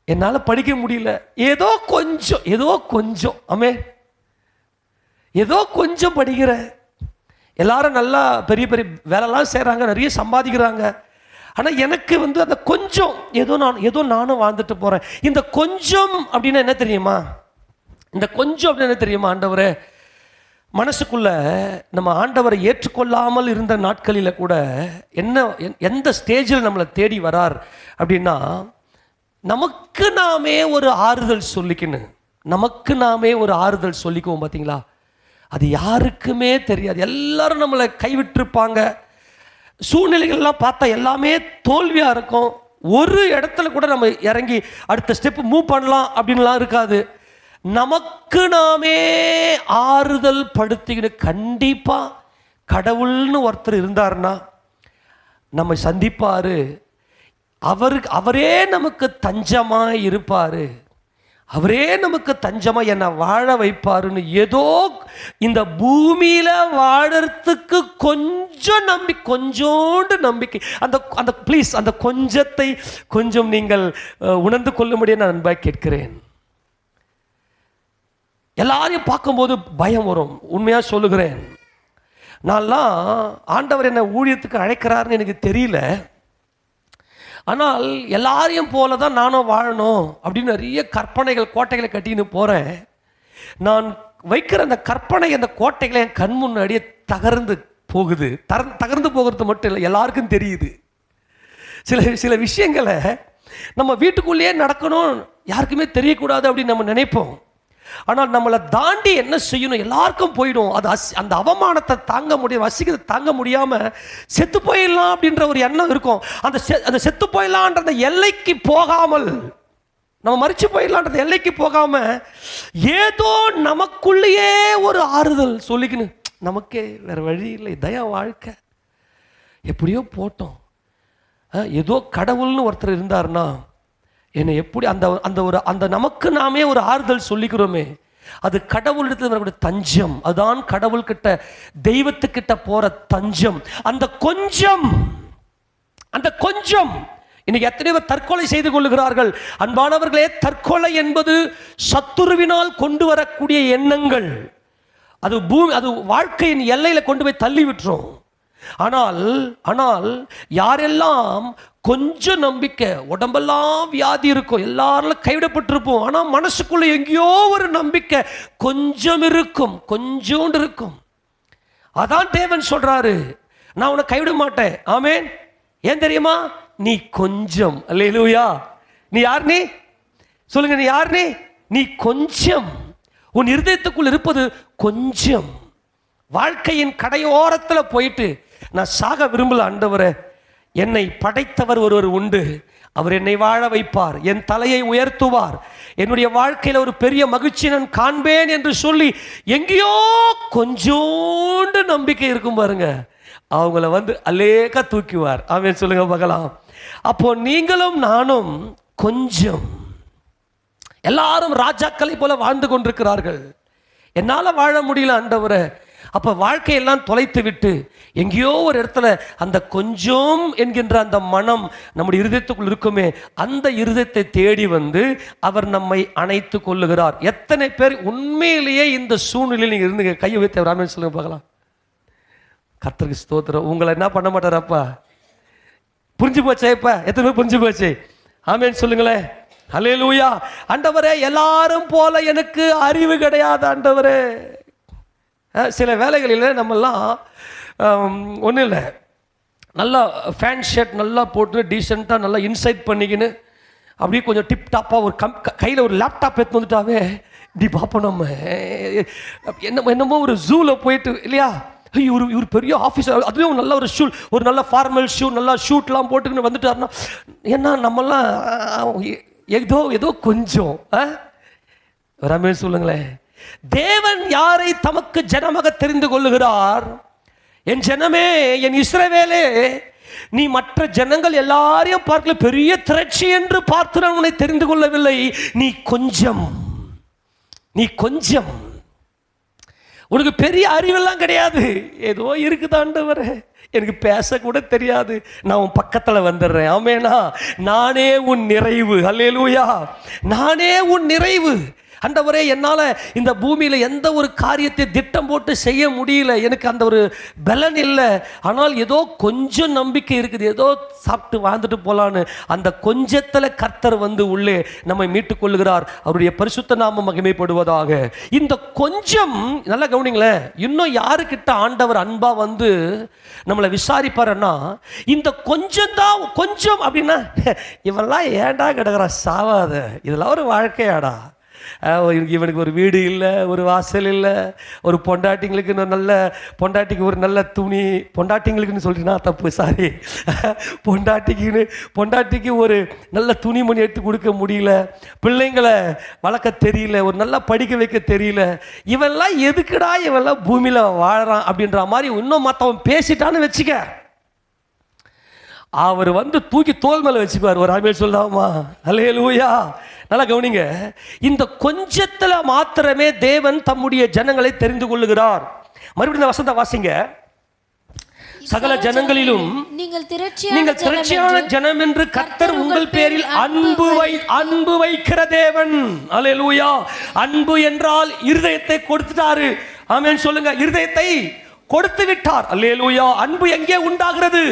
என்னால் படிக்க முடியல, ஏதோ கொஞ்சம், ஏதோ கொஞ்சம், ஆமே, ஏதோ கொஞ்சம் படிக்கிறேன். எல்லாரும் நல்லா பெரிய பெரிய வேலைலாம் செய்கிறாங்க, நிறைய சம்பாதிக்கிறாங்க. ஆனால் எனக்கு அந்த கொஞ்சம், ஏதோ நானும் வாழ்ந்துட்டு போகிறேன். இந்த கொஞ்சம் அப்படின்னா என்ன தெரியுமா? இந்த கொஞ்சம் அப்படின்னு என்ன தெரியுமா? ஆண்டவரே, மனசுக்குள்ள நம்ம ஆண்டவரை ஏற்றுக்கொள்ளாமல் இருந்த நாட்களில் கூட எந்த ஸ்டேஜில் நம்மளை தேடி வரார் அப்படின்னா, நமக்கு நாமே ஒரு ஆறுதல் சொல்லிக்கணும். நமக்கு நாமே ஒரு ஆறுதல் சொல்லிக்குவோம் பார்த்தீங்களா? அது யாருக்குமே தெரியாது. எல்லாரும் நம்மளை கைவிட்டிருப்பாங்க. சூழ்நிலைகள்லாம் பார்த்தா எல்லாமே தோல்வியாக இருக்கும். ஒரு இடத்துல கூட நம்ம இறங்கி அடுத்த ஸ்டெப் மூவ் பண்ணலாம் அப்படின்லாம் இருக்காது. நமக்கு நாமே ஆறுதல் படுத்திக்கிட்டு, கண்டிப்பாக கடவுள்னு ஒருத்தர் இருந்தார்னா நம்ம சந்திப்பார். அவரே நமக்கு தஞ்சமாக இருப்பார், அவரே நமக்கு தஞ்சமாக என்னை வாழ வைப்பாருன்னு ஏதோ இந்த பூமியில் வாழறதுக்கு கொஞ்சோண்டு நம்பிக்கை, அந்த ப்ளீஸ் அந்த கொஞ்சத்தை கொஞ்சம் நீங்கள் உணர்ந்து கொள்ளும்படியே நான் அன்பாக கேட்கிறேன். எல்லாரையும் பார்க்கும்போது பயம் வரும். உண்மையாக சொல்லுகிறேன், நான்லாம் ஆண்டவர் என்னை ஊழியத்துக்கு அழைக்கிறாருன்னு எனக்கு தெரியல. ஆனால் எல்லாரையும் போல தான் நானும் வாழணும் அப்படின்னு நிறைய கற்பனைகள், கோட்டைகளை கட்டின்னு போகிறேன். நான் வைக்கிற அந்த கற்பனை, அந்த கோட்டைகளை என் கண் முன்னாடியே தகர்ந்து போகுது. தகர்ந்து போகிறது மட்டும் இல்லை, எல்லாருக்கும் தெரியுது. சில விஷயங்களை நம்ம வீட்டுக்குள்ளேயே நடக்கணும், யாருக்குமே தெரியக்கூடாது அப்படின்னு நம்ம நினைப்போம். ஆனால் நம்மளை தாண்டி என்ன செய்யணும் எல்லாருக்கும் போயிடும். அது அந்த அவமானத்தை தாங்க முடியும், வசிக்கிறத தாங்க முடியாமல் செத்து போயிடலாம் அப்படின்ற ஒரு எண்ணம் இருக்கும். அந்த செத்து போயிடலான்ற அந்த எல்லைக்கு போகாமல், நம்ம மறிச்சு போயிடலான்ற எல்லைக்கு போகாமல் ஏதோ நமக்குள்ளேயே ஒரு ஆறுதல் சொல்லிக்கணும். நமக்கே வேறு வழி இல்லை, தயா வாழ்க்கை, எப்படியோ போட்டோம். ஏதோ கடவுள்னு ஒருத்தர் இருந்தார்னா என்னை எப்படி அந்த நமக்கு நாமே ஒரு ஆறுதல் சொல்லிக்கிறோமே, அது கடவுளிடத்தில் வரக்கூடிய தஞ்சம். அதுதான் கடவுள்கிட்ட, தெய்வத்துக்கிட்ட போற தஞ்சம். அந்த கொஞ்சம் இன்னைக்கு எத்தனை பேர் தற்கொலை செய்து கொள்ளுகிறார்கள். அன்பானவர்களே, தற்கொலை என்பது சத்துருவினால் கொண்டு வரக்கூடிய எண்ணங்கள். அது வாழ்க்கையின் எல்லையில கொண்டு போய் தள்ளி விட்டுரும். ஆனால் யாரெல்லாம் கொஞ்சம் நம்பிக்கை, உடம்பெல்லாம் வியாதி இருக்கும், எல்லாரும் கைவிடப்பட்டிருப்போம், ஆனால் மனசுக்குள்ள எங்கேயோ ஒரு நம்பிக்கை கொஞ்சம் இருக்கும், கொஞ்சோண்டு இருக்கும். அதான் தேவன் சொல்றாரு, நான் உன்னை கைவிட மாட்டேன். ஆமென். ஏன் தெரியுமா? நீ கொஞ்சம். அல்லேலூயா. நீ யார்? நீ சொல்லுங்க, நீ யார்? நீ கொஞ்சம். உன் இருதயத்துக்குள் இருப்பது கொஞ்சம். வாழ்க்கையின் கடையோரத்தில் போயிட்டு நான் சாக விரும்பல ஆண்டவரே, என்னை படைத்தவர் ஒருவர் உண்டு, அவர் என்னை வாழ வைப்பார், என் தலையை உயர்த்துவார், என்னுடைய வாழ்க்கையில் ஒரு பெரிய மகிழ்ச்சி நான் காண்பேன் என்று சொல்லி எங்கேயோ கொஞ்சோண்டு நம்பிக்கை இருக்கும் பாருங்க, அவங்கள அலேக்க தூக்குவார். ஆமென் சொல்லுங்க பார்க்கலாம். அப்போ நீங்களும் நானும் கொஞ்சம். எல்லாரும் ராஜாக்களை போல வாழ்ந்து கொண்டிருக்கிறார்கள். என்னால் வாழ முடியல ஆண்டவரே. அப்போ வாழ்க்கையெல்லாம் தொலைத்து விட்டு எங்கேயோ ஒரு இடத்துல அந்த கொஞ்சம் என்கின்ற அந்த மனம் நம்முடைய இருதயத்துக்குள் இருக்குமே, அந்த இருதயத்தை தேடி அவர் நம்மை அணைத்து கொள்ளுகிறார். எத்தனை பேர் உண்மையிலேயே இந்த சூழ்நிலையில் நீங்கள் இருந்து கையை வைத்து ராமன் சொல்லுங்க பார்க்கலாம். கர்த்தருக்கு ஸ்தோத்திரம். உங்களை என்ன பண்ண மாட்டாரப்பா? புரிஞ்சு போச்சே? இப்ப எத்தனை பேர் புரிஞ்சு போச்சு? ஆமென் சொல்லுங்களேன். அல்லேலூயா. ஆண்டவரே, எல்லாரும் போல எனக்கு அறிவு கிடையாது ஆண்டவரே. சில வேலைகளில் நம்மெல்லாம் ஒன்றும் இல்லை, நல்லா ஃபேன் ஷர்ட் நல்லா போட்டு டீசெண்டாக நல்லா இன்சைட் பண்ணிக்கின்னு அப்படியே கொஞ்சம் டிப்டாப்பாக ஒரு கையில் ஒரு லேப்டாப் எடுத்து வந்துட்டாவே இப்படி பார்ப்போம். நம்ம என்னமோ ஒரு ஜூவில் போயிட்டு இல்லையா, இவர் பெரிய ஆஃபீஸர், அதுவே நல்ல ஒரு ஷூ, ஒரு நல்ல ஃபார்மல் ஷூ, நல்லா ஷூட்லாம் போட்டுக்கின்னு வந்துட்டாருன்னா, ஏன்னா நம்மெல்லாம் ஏதோ கொஞ்சம் வராமே சொல்லுங்களேன். தேவன் யாரை தமக்கு ஜனமாக தெரிந்து கொள்ளுகிறார், என் ஜனமே, என் இஸ்ரவேலே, நீ மற்ற ஜனங்கள் எல்லாரையும் பார்க்கல, பெரிய திரட்சி என்று பார்த்து நான் உன்னை தெரிந்து கொள்ளவில்லை. நீ கொஞ்சம், உனக்கு பெரிய அறிவெல்லாம் கிடையாது, ஏதோ இருக்குதாண்டவரே, எனக்கு பேசக்கூட தெரியாது, நான் உன் பக்கத்தில் வந்துடுறேன். ஆமேனா, நானே உன் நிறைவு. அல்லேலூயா, நானே உன் நிறைவு. ஆண்டவரே, என்னால் இந்த பூமியில் எந்த ஒரு காரியத்தை திட்டம் போட்டு செய்ய முடியல, எனக்கு அந்த ஒரு பலன் இல்லை. ஆனால் ஏதோ கொஞ்சம் நம்பிக்கை இருக்குது, ஏதோ சாப்பிட்டு வாழ்ந்துட்டு போகலான்னு அந்த கொஞ்சத்தில் கர்த்தர் வந்து உள்ளே நம்மை மீட்டுக் கொள்ளுகிறார். அவருடைய பரிசுத்த நாமம் மகிமைப்படுவதாக. இந்த கொஞ்சம் நல்லா கவனிங்களேன், இன்னும் யாருக்கிட்ட ஆண்டவர் அன்பா வந்து நம்மளை விசாரிப்பாருன்னா, இந்த கொஞ்சம் தான். கொஞ்சம் அப்படின்னா, இவெல்லாம் ஏண்டா கிடக்குறா சாவாத, இதெல்லாம் ஒரு வாழ்க்கையாடா, இவனுக்கு ஒரு வீடு இல்லை, ஒரு வாசல் இல்லை, ஒரு பொண்டாட்டிங்களுக்கு நல்ல பொண்டாட்டிக்கு ஒரு நல்ல துணி, பொண்டாட்டிங்களுக்குன்னு சொல்லிட்டுனா தப்பு, சாரி, பொண்டாட்டிக்கு ஒரு நல்ல துணிமணி எடுத்து கொடுக்க முடியல, பிள்ளைங்களை வளர்க்க தெரியல, ஒரு நல்லா படிக்க வைக்க தெரியல, இவெல்லாம் எதுக்குடா இவெல்லாம் பூமியில் வாழறான் அப்படின்ற மாதிரி இன்னும் மற்றவன் பேசிட்டான்னு வச்சுக்க, அவர் வந்து தூக்கி தோல் மேலே வச்சுக்குவார். ஒரு ஆமென் சொல்லாமா? அல்லேலூயா. நல்லா கவனிங்க, இந்த கொஞ்சத்தில் மாத்திரமே தேவன் தம்முடைய ஜனங்களை தெரிந்து கொள்ளுகிறார். மறுபடியும் இந்த வசனத்தை வாசிங்க. சகல ஜனங்களிலும் நீங்கள் திரட்சியான ஜனம் என்று கர்த்தர் உங்கள் பேரில் அன்பு வைக்கிற தேவன். அல்லேலூயா. அன்பு என்றால் இருதயத்தை கொடுத்துட்டாரு. ஆமென் சொல்லுங்க. இருதயத்தை கொடுத்து விட்டார். அல்லேலூயா. அன்பு எங்கே உண்டாகிறது?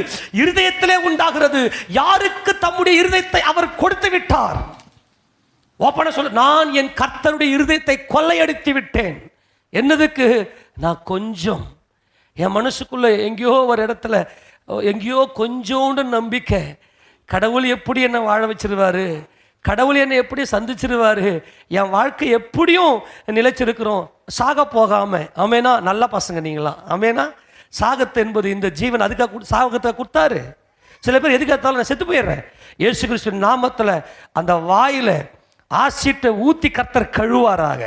இருதயத்திலே உண்டாகிறது. யாருக்கு? தம்முடைய இருதயத்தை அவர் கொடுத்து விட்டார். ஓப்பனா சொல்ல, நான் என் கர்த்தருடைய இருதயத்தை கொள்ளையடித்து விட்டேன். என்னதுக்கு? நான் கொஞ்சம் என் மனசுக்குள்ள எங்கேயோ ஒரு இடத்துல எங்கேயோ கொஞ்சோண்டு நம்பிக்கை, கடவுள் எப்படி என்னை வாழ வச்சிருவாரு, கடவுள் என்னை எப்படி சந்திச்சிருவாரு, என் வாழ்க்கை எப்படியும் நிலைச்சிருக்கிறோம், சாக போகாம. ஆமேனா? நல்ல பசங்க நீங்களாம். ஆமேனா? சாகத்து என்பது இந்த ஜீவன் அதுக்காக சாகத்தை கொடுத்தாரு. சில பேர் எதுக்காத்தாலும் நான் செத்து போயிடுறேன், இயேசு கிறிஸ்துவின் நாமத்தில் அந்த வாயில ஆசிட்டை ஊற்றி கர்த்தர் கழுவாராக.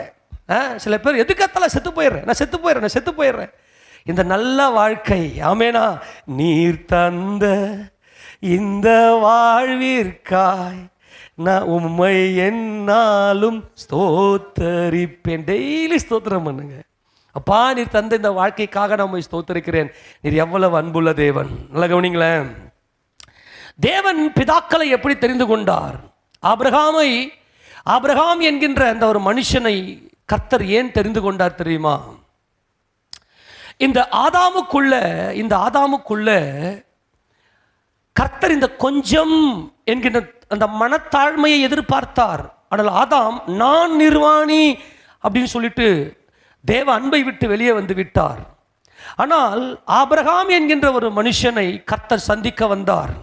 சில பேர் எதுக்காத்தாலும் செத்து போயிடுறேன். இந்த நல்ல வாழ்க்கை, ஆமேனா, நீர் தந்த இந்த வாழ்விற்காய் நான் உம்மை என்னாலும் ஸ்தோத்தரிப்பேன். டெய்லி ஸ்தோத்திரம் பண்ணுங்க. அப்பா, நீர் தந்த இந்த வாழ்க்கைக்காக நான் உம்மை ஸ்தோத்தரிக்கிறேன். நீர் எவ்வளவு அன்புள்ள தேவன். நல்லா கவனிங்களேன். தேவன் பிதாக்களை எப்படி தெரிந்து கொண்டார்? ஆபிரகாம் என்கின்ற அந்த ஒரு மனுஷனை கர்த்தர் ஏன் தெரிந்து கொண்டார் தெரியுமா? இந்த ஆதாமுக்குள்ள கர்த்தர் இந்த கொஞ்சம் என்கின்ற அந்த மனத்தாழ்மையை எதிர்பார்த்தார். ஆனால் ஆதாம் நான் நிர்வாணி அப்படின்னு சொல்லிட்டு தேவ அன்பை விட்டு வெளியே வந்து விட்டார். ஆனால் ஆபிரகாம் என்கின்ற ஒரு மனுஷனை கர்த்தர் சந்திக்க வந்தார்.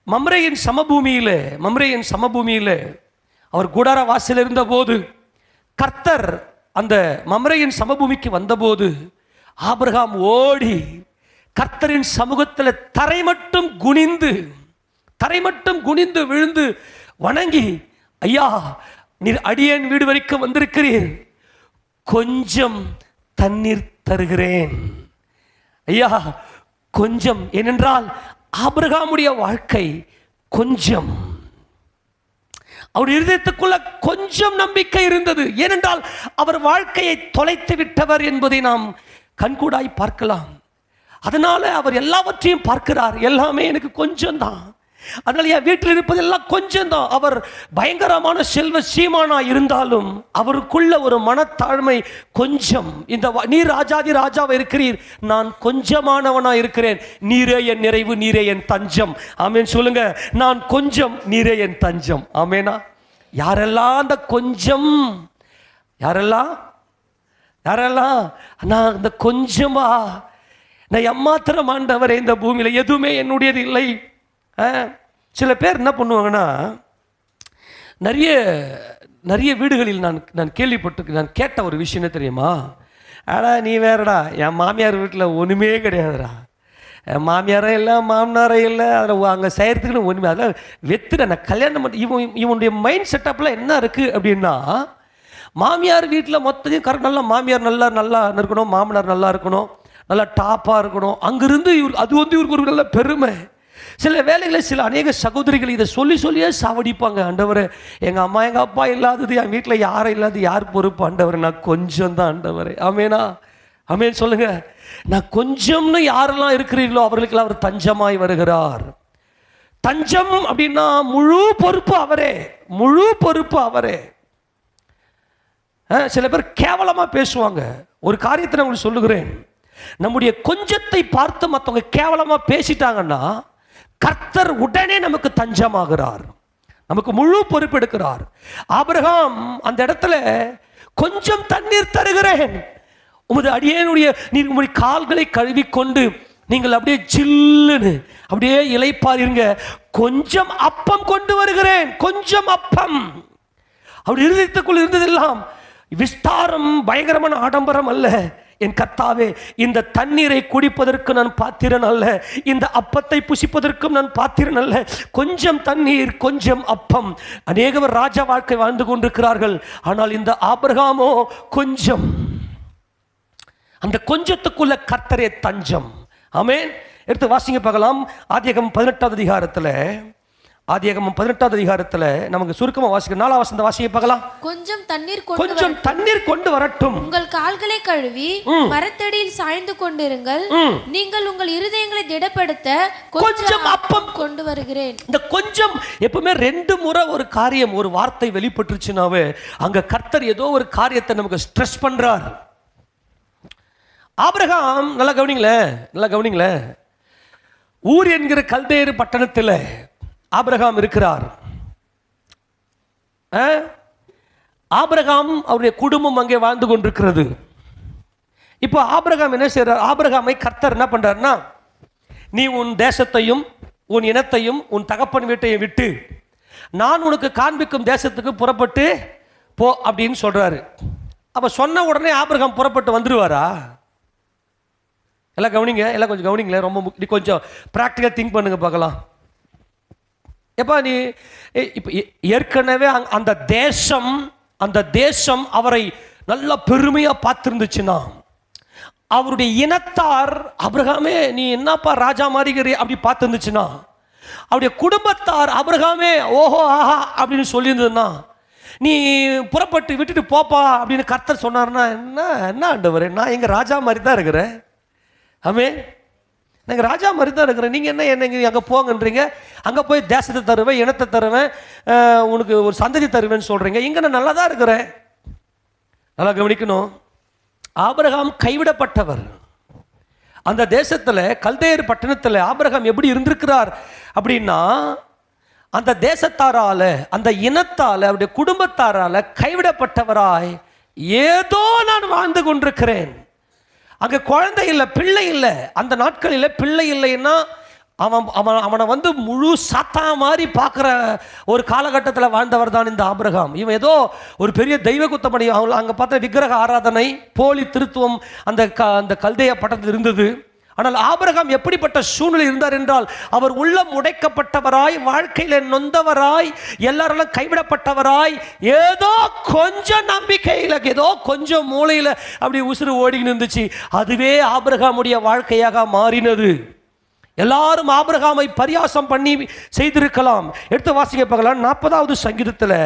மம்ரேயின் சமபூமியிலே அவர் கூடார வாசல் இருந்த போது, கர்த்தர் அந்த மம்ரேயின் சமபூமிக்கு வந்தபோது ஆபிரகாம் ஓடி கர்த்தரின் சமூகத்தில் தரை மட்டும் குனிந்து விழுந்து வணங்கி, ஐயா, நீர் அடியேன் வீடு வரைக்கும் வந்திருக்கிறீர், கொஞ்சம் தண்ணீர் தருகிறேன் ஐயா, கொஞ்சம். ஏனென்றால் ஆபிரகாமுடைய வாழ்க்கை கொஞ்சம், அவர் இருதயத்துக்குள்ள கொஞ்சம் நம்பிக்கை இருந்தது. ஏனென்றால் அவர் வாழ்க்கையை தொலைத்து விட்டவர் என்பதை நாம் கண்கூடாய் பார்க்கலாம். அதனால அவர் எல்லாவற்றையும் பார்க்கிறார். எல்லாமே எனக்கு கொஞ்சம் தான், அதனால என் வீட்டில் இருப்பது எல்லாம் கொஞ்சம் தான். அவர் பயங்கரமான செல்வ சீமானா இருந்தாலும் அவருக்குள்ள ஒரு மனத்தாழ்மை கொஞ்சம். இந்த நீர் ராஜாதி ராஜாவை இருக்கிறீர், நான் கொஞ்சமானவனா இருக்கிறேன், நீரே என் நிறைவு, நீரே என் தஞ்சம். ஆமேன் சொல்லுங்க. நான் கொஞ்சம், நீரே என் தஞ்சம். ஆமேனா? யாரெல்லாம் அந்த கொஞ்சம், யாரெல்லாம் நான் அந்த கொஞ்சமா, நான் எம்மாத்திரம் ஆண்டவரே, இந்த பூமியில எதுவுமே என்னுடையது இல்லை. சில பேர் என்ன பண்ணுவாங்கன்னா, நிறைய வீடுகளில் நான் கேட்ட ஒரு விஷயம் என்ன தெரியுமா? நீ வேறடா, என் மாமியார் வீட்டில் ஒன்றுமே கிடையாதுடா, என் மாமியாரும் இல்லை மாமனாரும் இல்லை, அதில் அங்கே செய்கிறதுக்குன்னு ஒன்றுமே, அதில் வெத்துட நான் கல்யாணம் பண்ணி இவனுடைய மைண்ட் செட்டப்பில் என்ன இருக்குது அப்படின்னா, மாமியார் வீட்டில் மொத்தத்தையும் கரெக்ட், நல்லா மாமியார் நல்லா இருக்கணும், மாமனார் நல்லா இருக்கணும், நல்லா டாப்பாக இருக்கணும். அங்கிருந்து இவர் அது வந்து இவருக்கு ஒரு நல்ல பெருமை. சில வேலைகளில் சில அநேக சகோதரிகள் இதை சொல்லியே சாவடிப்பாங்க. ஆண்டவரே, எங்கள் அம்மா எங்கள் அப்பா இல்லாதது, என் வீட்டில் யாரும் இல்லாது, யார் பொறுப்பு ஆண்டவரே? நான் கொஞ்சம் தான் ஆண்டவரே. ஆமேனா? ஆமேன் சொல்லுங்க. நான் கொஞ்சம்னு யாரெல்லாம் இருக்கிறீர்களோ அவர்களுக்கெல்லாம் அவர் தஞ்சமாய் வருகிறார். தஞ்சம் அப்படின்னா முழு பொறுப்பு அவரே, முழு பொறுப்பு அவரே. சில பேர் கேவலமாக பேசுவாங்க. ஒரு காரியத்தை நான் உங்களுக்கு சொல்லுகிறேன். நம்முடைய கொஞ்சத்தை பார்த்து மற்றவங்க கேவலமாக பேசிட்டாங்கன்னா கர்த்தர் உடனே நமக்கு தஞ்சமாகிறார், நமக்கு முழு பொறுப்பு எடுக்கிறார். ஆபிரகாம் அந்த இடத்துல கொஞ்சம் தண்ணீர் தருகிறேன், உமது அடியேனுடைய நீர் உங்களுடைய கால்களை கழுவிக்கொண்டு நீங்கள் அப்படியே ஜில்லுன்னு அப்படியே இளைப்பாருங்க, கொஞ்சம் அப்பம் கொண்டு வருகிறேன், கொஞ்சம் அப்பம். அப்படி இருதயத்துக்குள் இருந்ததெல்லாம் விஸ்தாரம், பயங்கரமான ஆடம்பரம் அல்ல. என் கர்த்தாவே, இந்த தண்ணீரை குடிப்பதற்கு நான் பாத்திரன் அல்ல, இந்த அப்பத்தை புசிப்பதற்கும் நான் பாத்திரன் அல்ல. கொஞ்சம் தண்ணீர், கொஞ்சம் அப்பம். அநேகவர் ராஜா வாழ்க்கை வாழ்ந்து கொண்டிருக்கிறார்கள். ஆனால் இந்த ஆபிரகாமோ கொஞ்சம். அந்த கொஞ்சத்துக்குள்ள கர்த்தரே தஞ்சம். ஆமென். எடுத்து வாசிங்க பார்க்கலாம். ஆதியாகமம் 18வது அதிகாரத்தில், ஆதியாகமம் 18வது அதிகாரத்தில் நமக்கு சுருக்கமாக வாசிக்க 4ஆம் வசனத்தை வாசிக்க பார்க்கலாம். கொஞ்சம் தண்ணீர் கொண்டு வரட்டும், உங்கள் கால்களை கழுவி மரத்தடியில் சாய்ந்து கொண்டிருங்கள், நீங்கள் உங்கள் இருதயங்களை திடப்படுத்த கொஞ்சம் அப்பம் கொண்டு வருகிறேன். இந்த கொஞ்சம் எப்பவுமே 2 முறை ஒரு காரியம், ஒரு வார்த்தை வெளிப்பட்டுருச்சுனாவே அங்க கர்த்தர் ஏதோ ஒரு காரியத்தை நமக்கு ஸ்ட்ரெஸ் பண்றார். ஆபிரகாம் நல்லா கவனிங்களேன், நல்லா கவனிங்களேன். ஊர் என்கிற கல்தேரு பட்டணத்தில் ஆபிரகாம் இருக்கிறார். ஆபிரகாம் அவருடைய குடும்பம் அங்கே வாழ்ந்து கொண்டிருக்கிறது. இப்போ ஆபிரகாம் என்ன செய்யறார்? ஆபிரகாமை கர்த்தர் என்ன பண்றாருன்னா, நீ உன் தேசத்தையும் உன் இனத்தையும் உன் தகப்பன் வீட்டையும் விட்டு நான் உனக்கு காண்பிக்கும் தேசத்துக்கு புறப்பட்டு போ அப்படின்னு சொல்றாரு. அப்ப சொன்ன உடனே ஆபிரகாம் புறப்பட்டு வந்துருவாரா? எல்லாம் கவனிங்க, எல்லாம் கொஞ்சம் கவனிங்களேன். ரொம்ப கொஞ்சம் ப்ராக்டிக்கல் திங்க் பண்ணுங்க பார்க்கலாம். எப்பா நீ இப்போ ஏற்கனவே அந்த தேசம் அவரை நல்ல பெருமையாக பார்த்துருந்துச்சுன்னா, அவருடைய இனத்தார் ஆபிரகாமே நீ என்னப்பா ராஜா மாதிரிகிறே அப்படி பார்த்துருந்துச்சுன்னா, அவருடைய குடும்பத்தார் ஆபிரகாமே ஓஹோ ஆஹா அப்படின்னு சொல்லியிருந்ததுன்னா, நீ புறப்பட்டு விட்டுட்டு போப்பா அப்படின்னு கர்த்தர் சொன்னார்னா என்ன ஆண்டவரே, நான் எங்கள் ராஜா மாதிரி தான் இருக்கிறேன். ஆமே, நாங்கள் ராஜா மாதிரி தான் இருக்கிறேன், நீங்கள் என்ன அங்கே போங்கன்றீங்க, அங்கே போய் தேசத்தை தருவேன், இனத்தை தருவேன், உனக்கு ஒரு சந்ததி தருவேன்னு சொல்கிறீங்க, இங்கே நான் நல்லா தான் இருக்கிறேன். நல்லா கவனிக்கணும். ஆபிரகாம் கைவிடப்பட்டவர். அந்த தேசத்தில் கல்தேர் பட்டணத்தில் ஆபிரகாம் எப்படி இருந்திருக்கிறார் அப்படின்னா, அந்த தேசத்தாரால, அந்த இனத்தால், அவருடைய குடும்பத்தாரால கைவிடப்பட்டவராய் ஏதோ நான் வாழ்ந்து கொண்டிருக்கிறேன். அங்கே குழந்தை இல்லை, பிள்ளை இல்லை. அந்த நாட்களில் பிள்ளை இல்லைன்னா அவனை வந்து முழு சாத்தா மாதிரி பார்க்குற ஒரு காலகட்டத்தில் வாழ்ந்தவர் தான் இந்த ஆபிரகாம். இவன் ஏதோ ஒரு பெரிய தெய்வ குத்தமணி. அங்கே பார்த்த விக்கிரக ஆராதனை, போலி திருத்துவம் அந்த கல்தேய பட்டத்தில் இருந்தது. ஆனால் ஆபிரகாம் எப்படிப்பட்ட சூழ்நிலை இருந்தார் என்றால், அவர் உள்ளம் உடைக்கப்பட்டவராய், வாழ்க்கையில் நொந்தவராய், எல்லாரெல்லாம் கைவிடப்பட்டவராய், ஏதோ கொஞ்சம் நம்பிக்கையில், ஏதோ கொஞ்சம் மூளையில் அப்படி உசுறு ஓடின்னு இருந்துச்சு. அதுவே ஆபிரகாமுடைய வாழ்க்கையாக மாறினது. எல்லாரும் ஆபிரகாமை பரியாசம் பண்ணி செய்திருக்கலாம். எடுத்து வாசிக்க பார்க்கலாம். 40வது சங்கீதத்தில்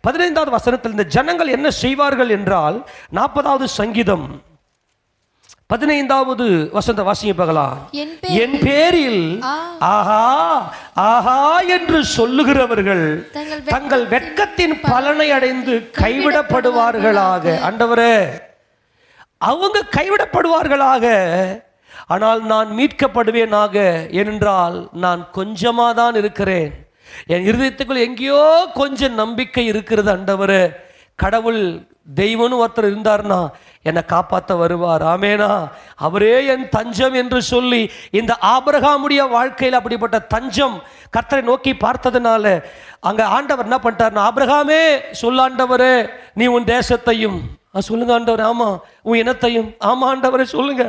15வது வசனத்தில் இந்த ஜனங்கள் என்ன செய்வார்கள் என்றால், 40வது சங்கீதம் 15வது வசனத்தை வாசிக்க பார்க்கலாம். என் பேரில் ஆஹா ஆஹா என்று சொல்லுகிறவர்கள் தங்கள் வெட்கத்தின் பலனை அடைந்து கைவிடப்படுவார்களாக. ஆண்டவரே, அவங்க கைவிடப்படுவார்களாக, ஆனால் நான் மீட்கப்படுவேனாக. ஏனென்றால் நான் கொஞ்சமாக தான் இருக்கிறேன். என் இருதயத்துக்குள் எங்கேயோ கொஞ்சம் நம்பிக்கை இருக்கிறது. ஆண்டவரே, கடவுள் தெய்வம்னு ஒருத்தர் இருந்தார்னா என்னை காப்பாற்ற வருவார். ஆமேனா? அவரே என் தஞ்சம் என்று சொல்லி இந்த ஆபிரகாமுடைய வாழ்க்கையில் அப்படிப்பட்ட தஞ்சம் கர்த்தரை நோக்கி பார்த்ததுனால அங்கே ஆண்டவர் என்ன பண்ணிட்டார்னா, ஆபிரகாமே சொல்லாண்டவரே, நீ உன் தேசத்தையும் சொல்லுங்க ஆண்டவர், ஆமா உன் இனத்தையும், ஆமா ஆண்டவரை சொல்லுங்க,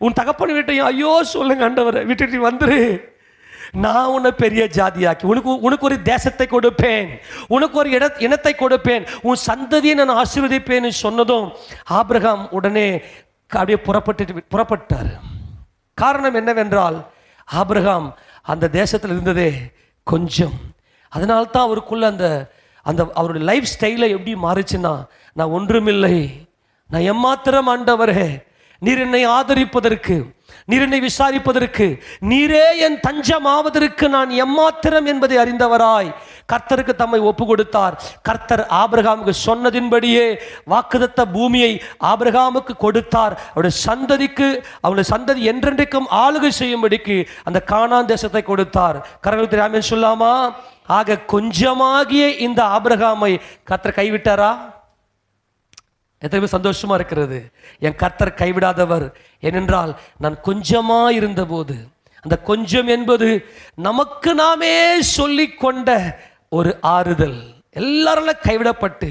உன் தகப்பன் வீட்டையும் ஐயோ சொல்லுங்க ஆண்டவரை, விட்டுட்டு வந்துரு, நான் உன்னை பெரிய ஜாதியாக்கி உனக்கு ஒரு தேசத்தை கொடுப்பேன், உனக்கு ஒரு இனத்தை கொடுப்பேன், உன் சந்ததியை நான் ஆசீர்வதிப்பேன்னு சொன்னதும் ஆபிரகாம் உடனே அப்படியே புறப்பட்டார். காரணம் என்னவென்றால் ஆபிரகாம் அந்த தேசத்தில் இருந்ததே கொஞ்சம். அதனால்தான் அவருக்குள்ள அந்த அந்த அவருடைய லைஃப் ஸ்டைலை எப்படி மாறுச்சுன்னா, நான் ஒன்றுமில்லை, நான் எம்மாத்திரம் ஆண்டவரே, நீர் என்னை ஆதரிப்பதற்கு, நீர் என்னை விசாரிப்பதற்கு, நீரே என் தஞ்சமாவதற்கு நான் எம்மாத்திரம் என்பதை அறிந்தவராய் கர்த்தருக்கு தம்மை ஒப்பு கொடுத்தார். கர்த்தர் ஆபிரகாமுக்கு சொன்னதின்படியே வாக்குதத்த பூமியை ஆபிரகாமுக்கு கொடுத்தார். அவருடைய சந்ததிக்கு, அவருடைய சந்ததி என்றென்றைக்கும் ஆளுகை செய்யும்படிக்கு அந்த கானான் தேசத்தை கொடுத்தார். கரங்களுக்கு ஆமென் சொல்லாமா? ஆக கொஞ்சமாகிய இந்த ஆபிரகாமை கர்த்தர் கைவிட்டாரா? எத்தனை பேர் சந்தோஷமா இருக்கிறது? என் கர்த்தர் கைவிடாதவர். ஏனென்றால் நான் கொஞ்சமா இருந்தபோது, அந்த கொஞ்சம் என்பது நமக்கு நாமே சொல்லிக் கொண்ட ஒரு ஆறுதல். எல்லாரால கைவிடப்பட்டு,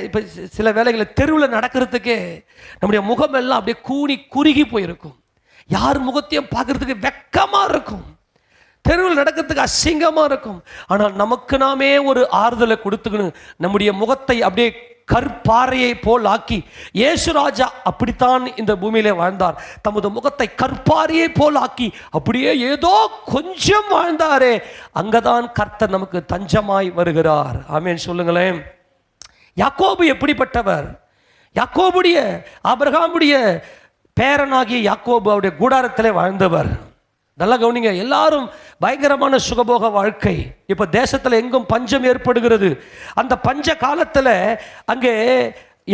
இப்போ சில வேளைகளில் தெருவில் நடக்கிறதுக்கே நம்முடைய முகம் எல்லாம் அப்படியே கூனி குறுகி போயிருக்கும். யார் முகத்தையும் பார்க்கறதுக்கு வெக்கமா இருக்கும், தெருவில் நடக்கிறதுக்கு அசிங்கமா இருக்கும். ஆனால் நமக்கு நாமே ஒரு ஆறுதலை கொடுத்துக்கணும். நம்முடைய முகத்தை அப்படியே கற்பாறையை போல் ஆக்கி, இயேசுராஜா அப்படித்தான் இந்த பூமியிலே வாழ்ந்தார். தமது முகத்தை கற்பாறையை போல் ஆக்கி அப்படியே ஏதோ கொஞ்சம் வாழ்ந்தாரே, அங்கதான் கர்த்தர் நமக்கு தஞ்சமாய் வருகிறார். ஆமென் சொல்லுங்களேன். யாக்கோபு எப்படிப்பட்டவர்? யாக்கோபுடைய, ஆபிரகாமுடைய பேரனாகிய யாக்கோபு அவருடைய கூடாரத்திலே வாழ்ந்தவர். நல்லா கவனிங்க. எல்லாரும் பயங்கரமான சுகபோக வாழ்க்கை. இப்போ தேசத்தில் எங்கும் பஞ்சம் ஏற்படுகிறது. அந்த பஞ்ச காலத்தில் அங்கே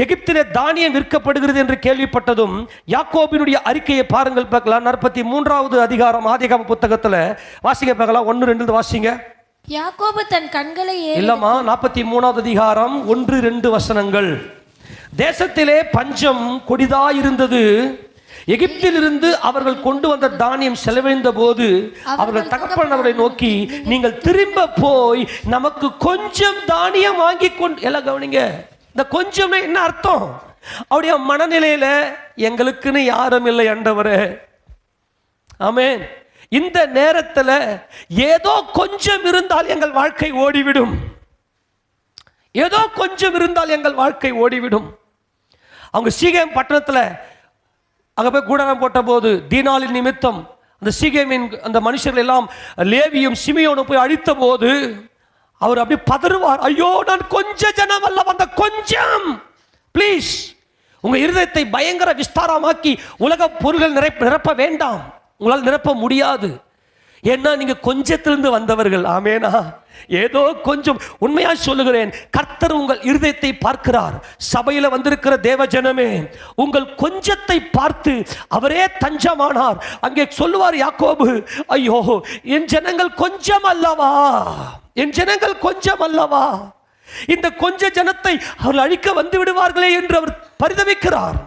எகிப்திலே தானியம் விற்கப்படுகிறது என்று கேள்விப்பட்டதும் யாக்கோபினுடைய அறிக்கையை பாருங்கள் பார்க்கலாம். 43வது அதிகாரம் ஆதியாகம புத்தகத்தில் வாசிங்க பார்க்கலாம். 1-2 வாசிங்க. யாக்கோபு தன் கண்களை இல்லம்மா, 43வது அதிகாரம் 1-2 வசனங்கள். தேசத்திலே பஞ்சம் கொடிதாயிருந்தது. எகிப்திலிருந்து அவர்கள் கொண்டு வந்த தானியம் செலவழிந்த போது அவர்கள் தகப்பன் அவரை நோக்கி, நீங்கள் திரும்ப போய் நமக்கு கொஞ்சம் தானியம் வாங்கி கொண்டு. எல்லாம் கவனிங்க. இந்த கொஞ்சம் என்ன அர்த்தம்? அவருடைய மனநிலையில எங்களுக்குன்னு யாரும் இல்லை ஆண்டவரே. ஆமென். இந்த நேரத்தில் ஏதோ கொஞ்சம் இருந்தால் எங்கள் வாழ்க்கை ஓடிவிடும். ஏதோ கொஞ்சம் இருந்தால் எங்கள் வாழ்க்கை ஓடிவிடும். அவங்க சீகேம் பட்டணத்தில் அங்கே போய் கூடாரம் போட்ட போது தீனாலின் நிமித்தம் அந்த சீகேமின் அந்த மனுஷர்கள் எல்லாம் லேவியும் சிமியோனும் போய் அழித்த போது அவர் அப்படி பதறுவார். ஐயோ, நான் கொஞ்ச ஜனம் அல்ல, அந்த கொஞ்சம். ப்ளீஸ், உங்க இருதயத்தை பயங்கர விஸ்தாரமாக்கி உலக பொருள்கள் நிரப்ப வேண்டாம். உங்களால் நிரப்ப முடியாது. ஏன்னா நீங்க கொஞ்சத்திலிருந்து வந்தவர்கள். ஆமேனா? ஏதோ கொஞ்சம். உண்மையா சொல்லுகிறேன், கர்த்தர் உங்கள் இருதயத்தை பார்க்கிறார். சபையில வந்திருக்கிற தேவ ஜனமே, உங்கள் கொஞ்சத்தை பார்த்து அவரே தஞ்சமானார். அங்கே சொல்லுவார் யாக்கோபு, ஐயோ என் ஜனங்கள் கொஞ்சம் அல்லவா, என் ஜனங்கள் கொஞ்சம் அல்லவா, இந்த கொஞ்ச ஜனத்தை அவர்கள் அழிக்க வந்து விடுவார்களே என்று அவர் பரிதவிக்கிறார்.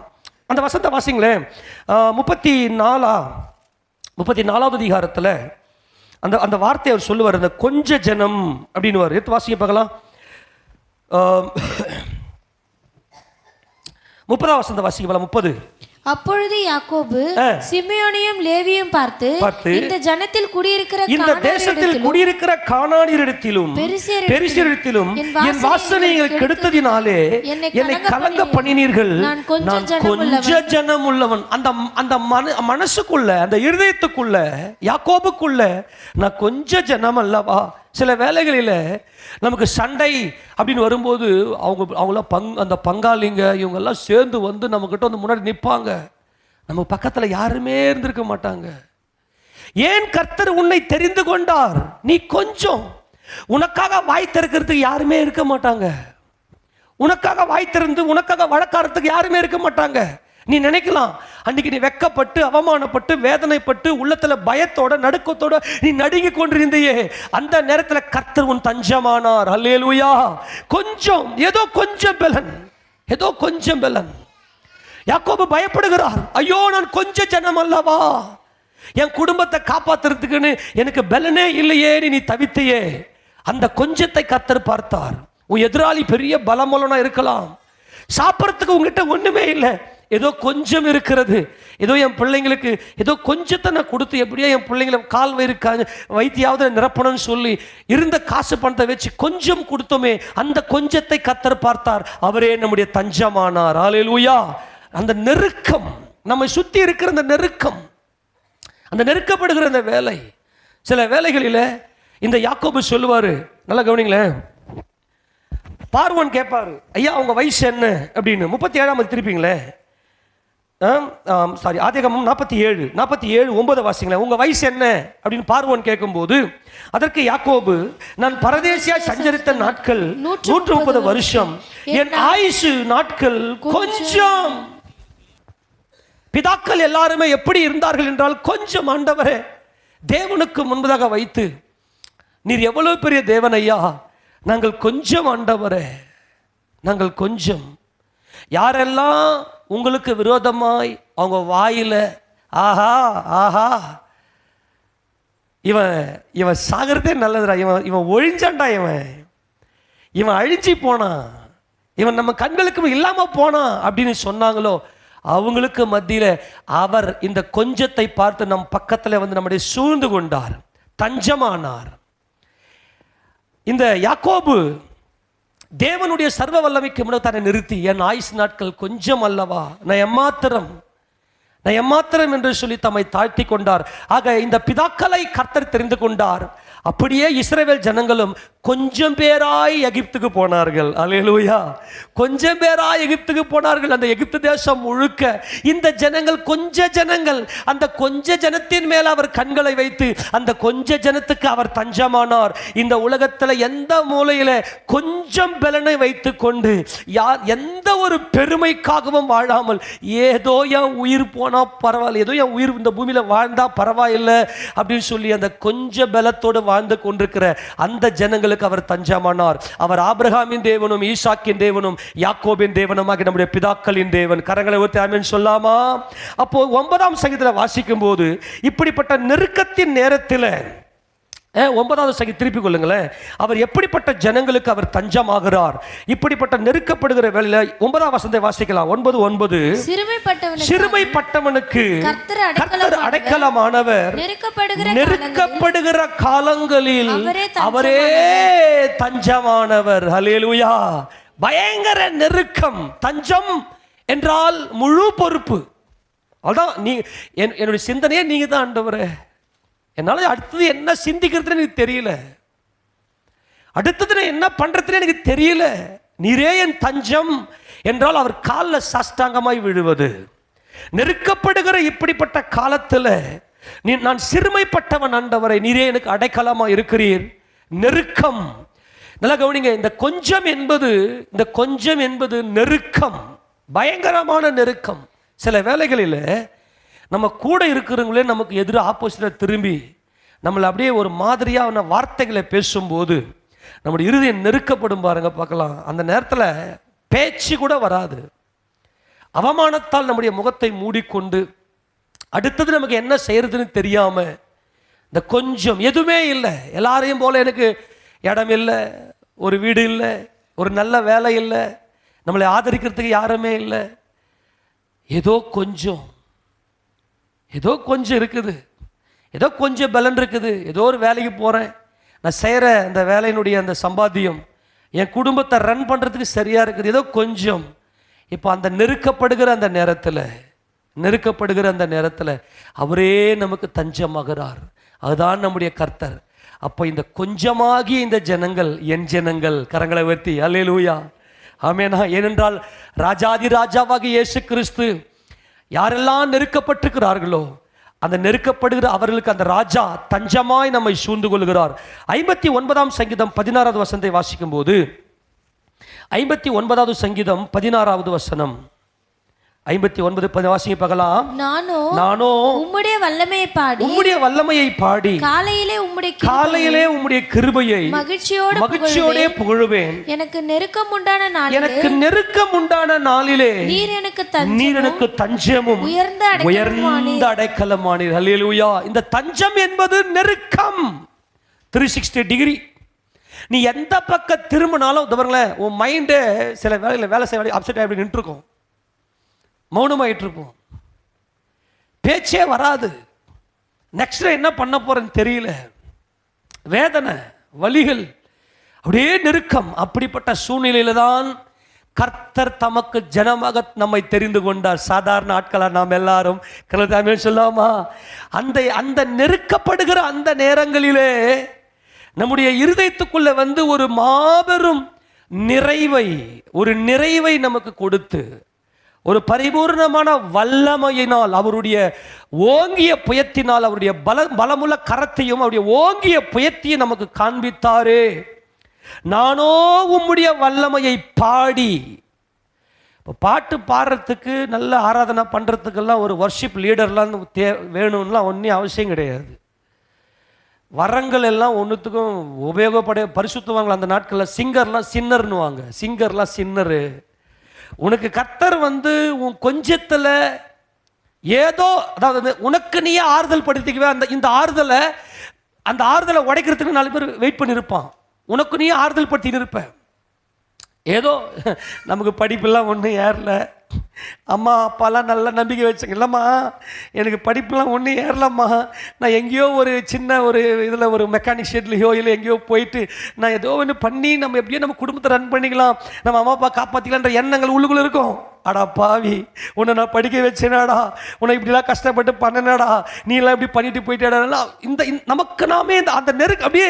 அந்த வசனத்தை வாசிங்களேன். 34வது அதிகாரத்தில் அந்த அந்த வார்த்தையை அவர் சொல்லுவார். அந்த கொஞ்ச ஜனம் அப்படின்னு எடுத்து வாசிக்க பார்க்கலாம். 30வது வசனத்தை வாசிக்க பார்க்கலாம். 30. அப்பொழுது யாக்கோபு சிமியோனையும் லேவியும் பார்த்து, இந்த ஜனத்தில் குடியிருக்கிற, இந்த தேசத்தில் குடியிருக்கிற கானானியரிடத்திலும் பெரிசியரிடத்திலும் என் வாசனையை கெடுத்ததினாலே என்னை கலங்க பண்ணினீர்கள். நான் கொஞ்ச ஜனம் உள்ளவன். அந்த மனசுக்குள்ள, அந்த இருதயத்துக்குள்ள, யாக்கோபுக்குள்ள நான் கொஞ்ச ஜனம் அல்லவா. சில வேளைகளில் நமக்கு சண்டை அப்படின்னு வரும்போது அவங்களாம் அந்த பங்காளிங்க இவங்கெல்லாம் சேர்ந்து வந்து நம்மக்கிட்ட வந்து முன்னாடி நிற்பாங்க. நம்ம பக்கத்தில் யாருமே இருந்திருக்க மாட்டாங்க. ஏன்? கர்த்தர் உன்னை தெரிந்து கொண்டார். நீ கொஞ்சம். உனக்காக வாய் திறக்கிறதுக்கு யாருமே இருக்க மாட்டாங்க. உனக்காக வாய் திறந்து உனக்காக வழக்காரத்துக்கு யாருமே இருக்க மாட்டாங்க. நீ நினைக்கலாம், அன்னைக்கு நீ வெக்கப்பட்டு அவமானப்பட்டு வேதனைப்பட்டு உள்ளத்துல பயத்தோட நடுக்கத்தோட நீ நடுங்கி கொண்டிருந்தையே, அந்த நேரத்தில் கர்த்தர் உன் தஞ்சமானார். அல்லேலூயா. கொஞ்சம், ஏதோ கொஞ்சம் பலன், ஏதோ கொஞ்சம் பலன். யாக்கோபு பயப்படுகிறார். ஐயோ, நான் கொஞ்ச ஜனம் அல்லவா, என் குடும்பத்தை காப்பாத்துறதுக்குன்னு எனக்கு பலனே இல்லையே, நீ தவித்தையே. அந்த கொஞ்சத்தை கர்த்தர் பார்த்தார். உன் எதிராளி பெரிய பலமலனா இருக்கலாம், சாப்பிட்றதுக்கு உங்ககிட்ட ஒண்ணுமே இல்லை, ஏதோ கொஞ்சம் இருக்கிறது. ஏதோ என் பிள்ளைங்களுக்கு ஏதோ கொஞ்சத்தை நான் கொடுத்து எப்படியோ என் பிள்ளைங்களை கால் வைத்தியாவது நிரப்பணும்னு சொல்லி இருந்த காசு பணத்தை வச்சு கொஞ்சம் கொடுத்தோமே, அந்த கொஞ்சத்தை கர்த்தர் பார்த்தார். அவரே நம்முடைய தஞ்சமானார். அல்லேலூயா. அந்த நெருக்கம், நம்மை சுத்தி இருக்கிற அந்த நெருக்கம், அந்த நெருக்கப்படுகிற அந்த வேலை. சில வேலைகளில் இந்த யாக்கோபு சொல்லுவார், நல்லா கவனிங்களேன். பார்வோன் கேட்பாரு, ஐயா உங்க வயசு என்ன அப்படின்னு. 37 திருப்பிங்களே, சாரி, ஆதியாகமம் 47:9 வாசிங்களேன். உங்க வயசு என்ன அப்படின்னு பார்வோன் கேட்கும்போது, அதற்கு யாக்கோபு, நான் பரதேசியா சஞ்சரித்த நாட்கள் 130 வருஷம், என் ஆயுசு நாட்கள் கொஞ்சம். பிதாக்கள் எல்லாருமே எப்படி இருந்தார்கள் என்றால் கொஞ்சம். ஆண்டவரே, தேவனுக்கு முன்பதாக வைத்து, நீர் எவ்வளவு பெரிய தேவன் ஐயா, நாங்கள் கொஞ்சம் ஆண்டவரே, நாங்கள் கொஞ்சம். யாரெல்லாம் உங்களுக்கு விரோதமாய் அவங்க வாயில ஆஹா ஆஹா இவன் சாகிறதே நல்லதுடா, இவன் ஒழிஞ்சான்டா, இவன் அழிஞ்சி போனான், இவன் நம்ம கண்களுக்கு இல்லாம போனான் அப்படின்னு சொன்னாங்களோ, அவங்களுக்கு மத்தியில அவர் இந்த கொஞ்சத்தை பார்த்து நம் பக்கத்தில் வந்து நம்முடைய சூழ்ந்து கொண்டார், தஞ்சமானார். இந்த யாக்கோபு தேவனுடைய சர்வ வல்லமைக்கு முன்னாடி தன்னை நிறுத்தி, என் ஆயுசு நாட்கள் கொஞ்சம் அல்லவா, நான் எம்மாத்திரம் என்று சொல்லி தம்மை தாழ்த்தி கொண்டார். ஆக இந்த பிதாக்களை கர்த்தர் தெரிந்து கொண்டார். அப்படியே இஸ்ரவேல் ஜனங்களும் கொஞ்சம் பேராய் எகிப்துக்கு போனார்கள். அல்லேலூயா. கொஞ்சம் பேராய் எகிப்துக்கு போனார்கள். அந்த எகிப்து தேசம் முழுக்க இந்த ஜனங்கள் கொஞ்ச ஜனங்கள். அந்த கொஞ்ச ஜனத்தின் மேல் அவர் கண்களை வைத்து அந்த கொஞ்ச ஜனத்துக்கு அவர் தஞ்சமானார். இந்த உலகத்தில் எந்த மூலையில கொஞ்சம் பலனை வைத்து கொண்டு யார் எந்த ஒரு பெருமைக்காகவும் வாழாமல், ஏதோ என் உயிர் போனா பரவாயில்ல, ஏதோ என் உயிர் இந்த பூமியில வாழ்ந்தா பரவாயில்லை அப்படின்னு சொல்லி அந்த கொஞ்ச பலத்தோடு வாழ்ந்து கொண்டிருக்கிற அந்த ஜனங்களுக்கு அவர் தஞ்சமானார். அவர் ஆபிரகாமின் தேவனும் ஈசாக்கின் தேவனும் யாக்கோபின் தேவனுமாக நம்முடைய பிதாக்களின் தேவன். கரங்களை உயர்த்தி ஆமென் சொல்லாமா? அப்போ 9ஆம் சங்கீதத்தில் வாசிக்கும் போது இப்படிப்பட்ட நெருக்கத்தின் நேரத்தில் 9வது சங்கீதம் திருப்பிக் கொள்ளுங்களேன். அவர் எப்படிப்பட்ட ஜனங்களுக்கு அவர் தஞ்சமாகிறார். இப்படிப்பட்ட நெருக்கப்படுகிற வேளையில் 9ஆம் வசனத்தை வாசிக்கலாம். 9:9 சிறுமைப்பட்டவனுக்கு கர்த்தர் அடைக்கலமானவர், நெருக்கப்படுகிற காலங்களில் அவரே தஞ்சமானவர். ஹல்லேலூயா. பயங்கர நெருக்கம். தஞ்சம் என்றால் முழு பொறுப்பு. அதான் நீ என்னுடைய சிந்தனையே நீங்க தான் ஆண்டவரே. என்னால் அடுத்தது என்ன சிந்திக்கிறதுன்னு எனக்கு தெரியல, அடுத்தது என்ன பண்றதுன்னு எனக்கு தெரியல, நீரே என் தஞ்சம் என்றால் அவர் காலில் சாஷ்டாங்கமாய் விழுவது. நெருக்கப்படுகிற இப்படிப்பட்ட காலத்தில் நான் சிறுமைப்பட்டவன் ஆண்டவரை, நீரே எனக்கு அடைக்கலமா இருக்கிறீர். நெருக்கம். நல்லா கவனிங்க. இந்த கொஞ்சம் என்பது நெருக்கம், பயங்கரமான நெருக்கம். சில வேளைகளில் நம்ம கூட இருக்கிறவங்களே நமக்கு எதிராக ஆப்போசிட்டாக திரும்பி நம்மளை அப்படியே ஒரு மாதிரியான வார்த்தைகளை பேசும்போது நம்முடைய இருதயம் நெருக்கப்படும் பாருங்க, பார்க்கலாம். அந்த நேரத்தில் பேச்சு கூட வராது. அவமானத்தால் நம்முடைய முகத்தை மூடிக்கொண்டு அடுத்தது நமக்கு என்ன செய்யறதுன்னு தெரியாம, இந்த கொஞ்சம் எதுவுமே இல்லை, எல்லாரையும் போல எனக்கு இடம் இல்லை, ஒரு வீடு இல்லை, ஒரு நல்ல வேலை இல்லை, நம்மளை ஆதரிக்கிறதுக்கு யாருமே இல்லை, ஏதோ கொஞ்சம் இருக்குது, ஏதோ கொஞ்சம் பலன் இருக்குது, ஏதோ ஒரு வேலைக்கு போகிறேன், நான் செய்கிற அந்த வேலையினுடைய அந்த சம்பாத்தியம் என் குடும்பத்தை ரன் பண்ணுறதுக்கு சரியாக இருக்குது, ஏதோ கொஞ்சம். இப்போ அந்த நெருக்கப்படுகிற அந்த நேரத்தில் அவரே நமக்கு தஞ்சமாகிறார். அதுதான் நம்முடைய கர்த்தர். அப்போ இந்த கொஞ்சமாகிய இந்த ஜனங்கள் என் ஜனங்கள். கரங்களை உயர்த்தி அல்லேலூயா ஆமென். ஏனென்றால் ராஜாதி ராஜாவாகிய இயேசு கிறிஸ்து யாரெல்லாம் நெருக்கப்பட்டிருக்கிறார்களோ அந்த நெருக்கப்படுகிற அவர்களுக்கு அந்த ராஜா தஞ்சமாய் நம்மை சூழ்ந்து கொள்கிறார். 59ஆம் சங்கீதம் 16வது வசனத்தை வாசிக்கும் போது, 59வது சங்கீதம் 16வது வசனம், 59 வாசிங்க பார்க்கலாம். நானோ உம்முடைய வல்லமையை பாடி காலையிலே உம்முடைய கிருபையை மகிழ்ச்சியோடே புகழுவேன். எனக்கு நெருக்கம் உண்டான நாளிலே நீர் எனக்கு தஞ்சமும் உயர்ந்த அடைக்கலமானீர். ஹல்லேலூயா. இந்த தஞ்சம் என்பது நெருக்கம். 360 டிகிரி நீ எந்த பக்கம் திரும்பினாலும் பாருங்களேன், உன் மைண்டு சில வேலை செய்ய அப்செட் ஆகி நின்று இருக்கும், மௌனமாயிட்டு இருப்போம், பேச்சே வராது, நெக்ஸ்ட் என்ன பண்ண போறேன்னு தெரியல, வேதனை வலிகள், அப்படியே நெருக்கம். அப்படிப்பட்ட சூழ்நிலையில தான் கர்த்தர் தமக்கு ஜனமாக நம்மை தெரிந்து கொண்டார். சாதாரண ஆட்களா நாம் எல்லாரும் சொல்லாமா? அந்த நெருக்கப்படுகிற அந்த நேரங்களிலே நம்முடைய இருதயத்துக்குள்ள வந்து ஒரு மாபெரும் நிறைவை நமக்கு கொடுத்து, ஒரு பரிபூர்ணமான வல்லமையினால், அவருடைய ஓங்கிய புயத்தினால், அவருடைய பலமுள்ள கரத்தையும் அவருடைய ஓங்கிய புயத்தையும் நமக்கு காண்பித்தாரே. நானோ உம்முடைய வல்லமையை பாடி. இப்போ பாட்டு பாடுறதுக்கு, நல்ல ஆராதனை பண்ணுறதுக்கெல்லாம் ஒரு வர்ஷிப் லீடர்லாம் வேணும்லாம் ஒன்றும் அவசியம் கிடையாது. வரங்கள் எல்லாம் ஒன்றுத்துக்கும் உபயோகப்பட பரிசுத்தவாங்க. அந்த நாட்களில் சிங்கர்லாம் சின்னரு. உனக்கு கர்த்தர் வந்து உன் கொஞ்சத்தில் ஏதோ, அதாவது உனக்கு நீயே ஆறுதல் படுத்திக்கவே, அந்த ஆறுதலை உடைக்கிறதுக்கு 4 பேர் வெயிட் பண்ணியிருப்பான். உனக்கு நீ ஆறுதல் படுத்தின்னு இருப்ப. ஏதோ நமக்கு படிப்பெல்லாம் ஒன்றும் ஏறல, அம்மா அப்பாலாம் நல்லா நம்பிக்கை வச்சாங்க. இல்லைம்மா எனக்கு படிப்புலாம் ஒன்றும் ஏறலம்மா, நான் எங்கேயோ ஒரு சின்ன ஒரு இதில் ஒரு மெக்கானிக் ஷெட்லையோ இல்லை எங்கேயோ போயிட்டு நான் ஏதோ ஒன்று பண்ணி நம்ம எப்படியோ நம்ம குடும்பத்தை ரன் பண்ணிக்கலாம், நம்ம அம்மா அப்பா காப்பாற்றிக்கலான்ற எண்ணங்கள் உள்ளுக்குள்ளே இருக்கும். அடா பாவி, உன்னை நான் படிக்க வச்சேனாடா, உன்னை இப்படிலாம் கஷ்டப்பட்டு பண்ணனாடா, நீ எல்லாம் இப்படி பண்ணிட்டு போயிட்டாடா. இந்த நமக்கு நாமே அந்த நெருக்கு அப்படியே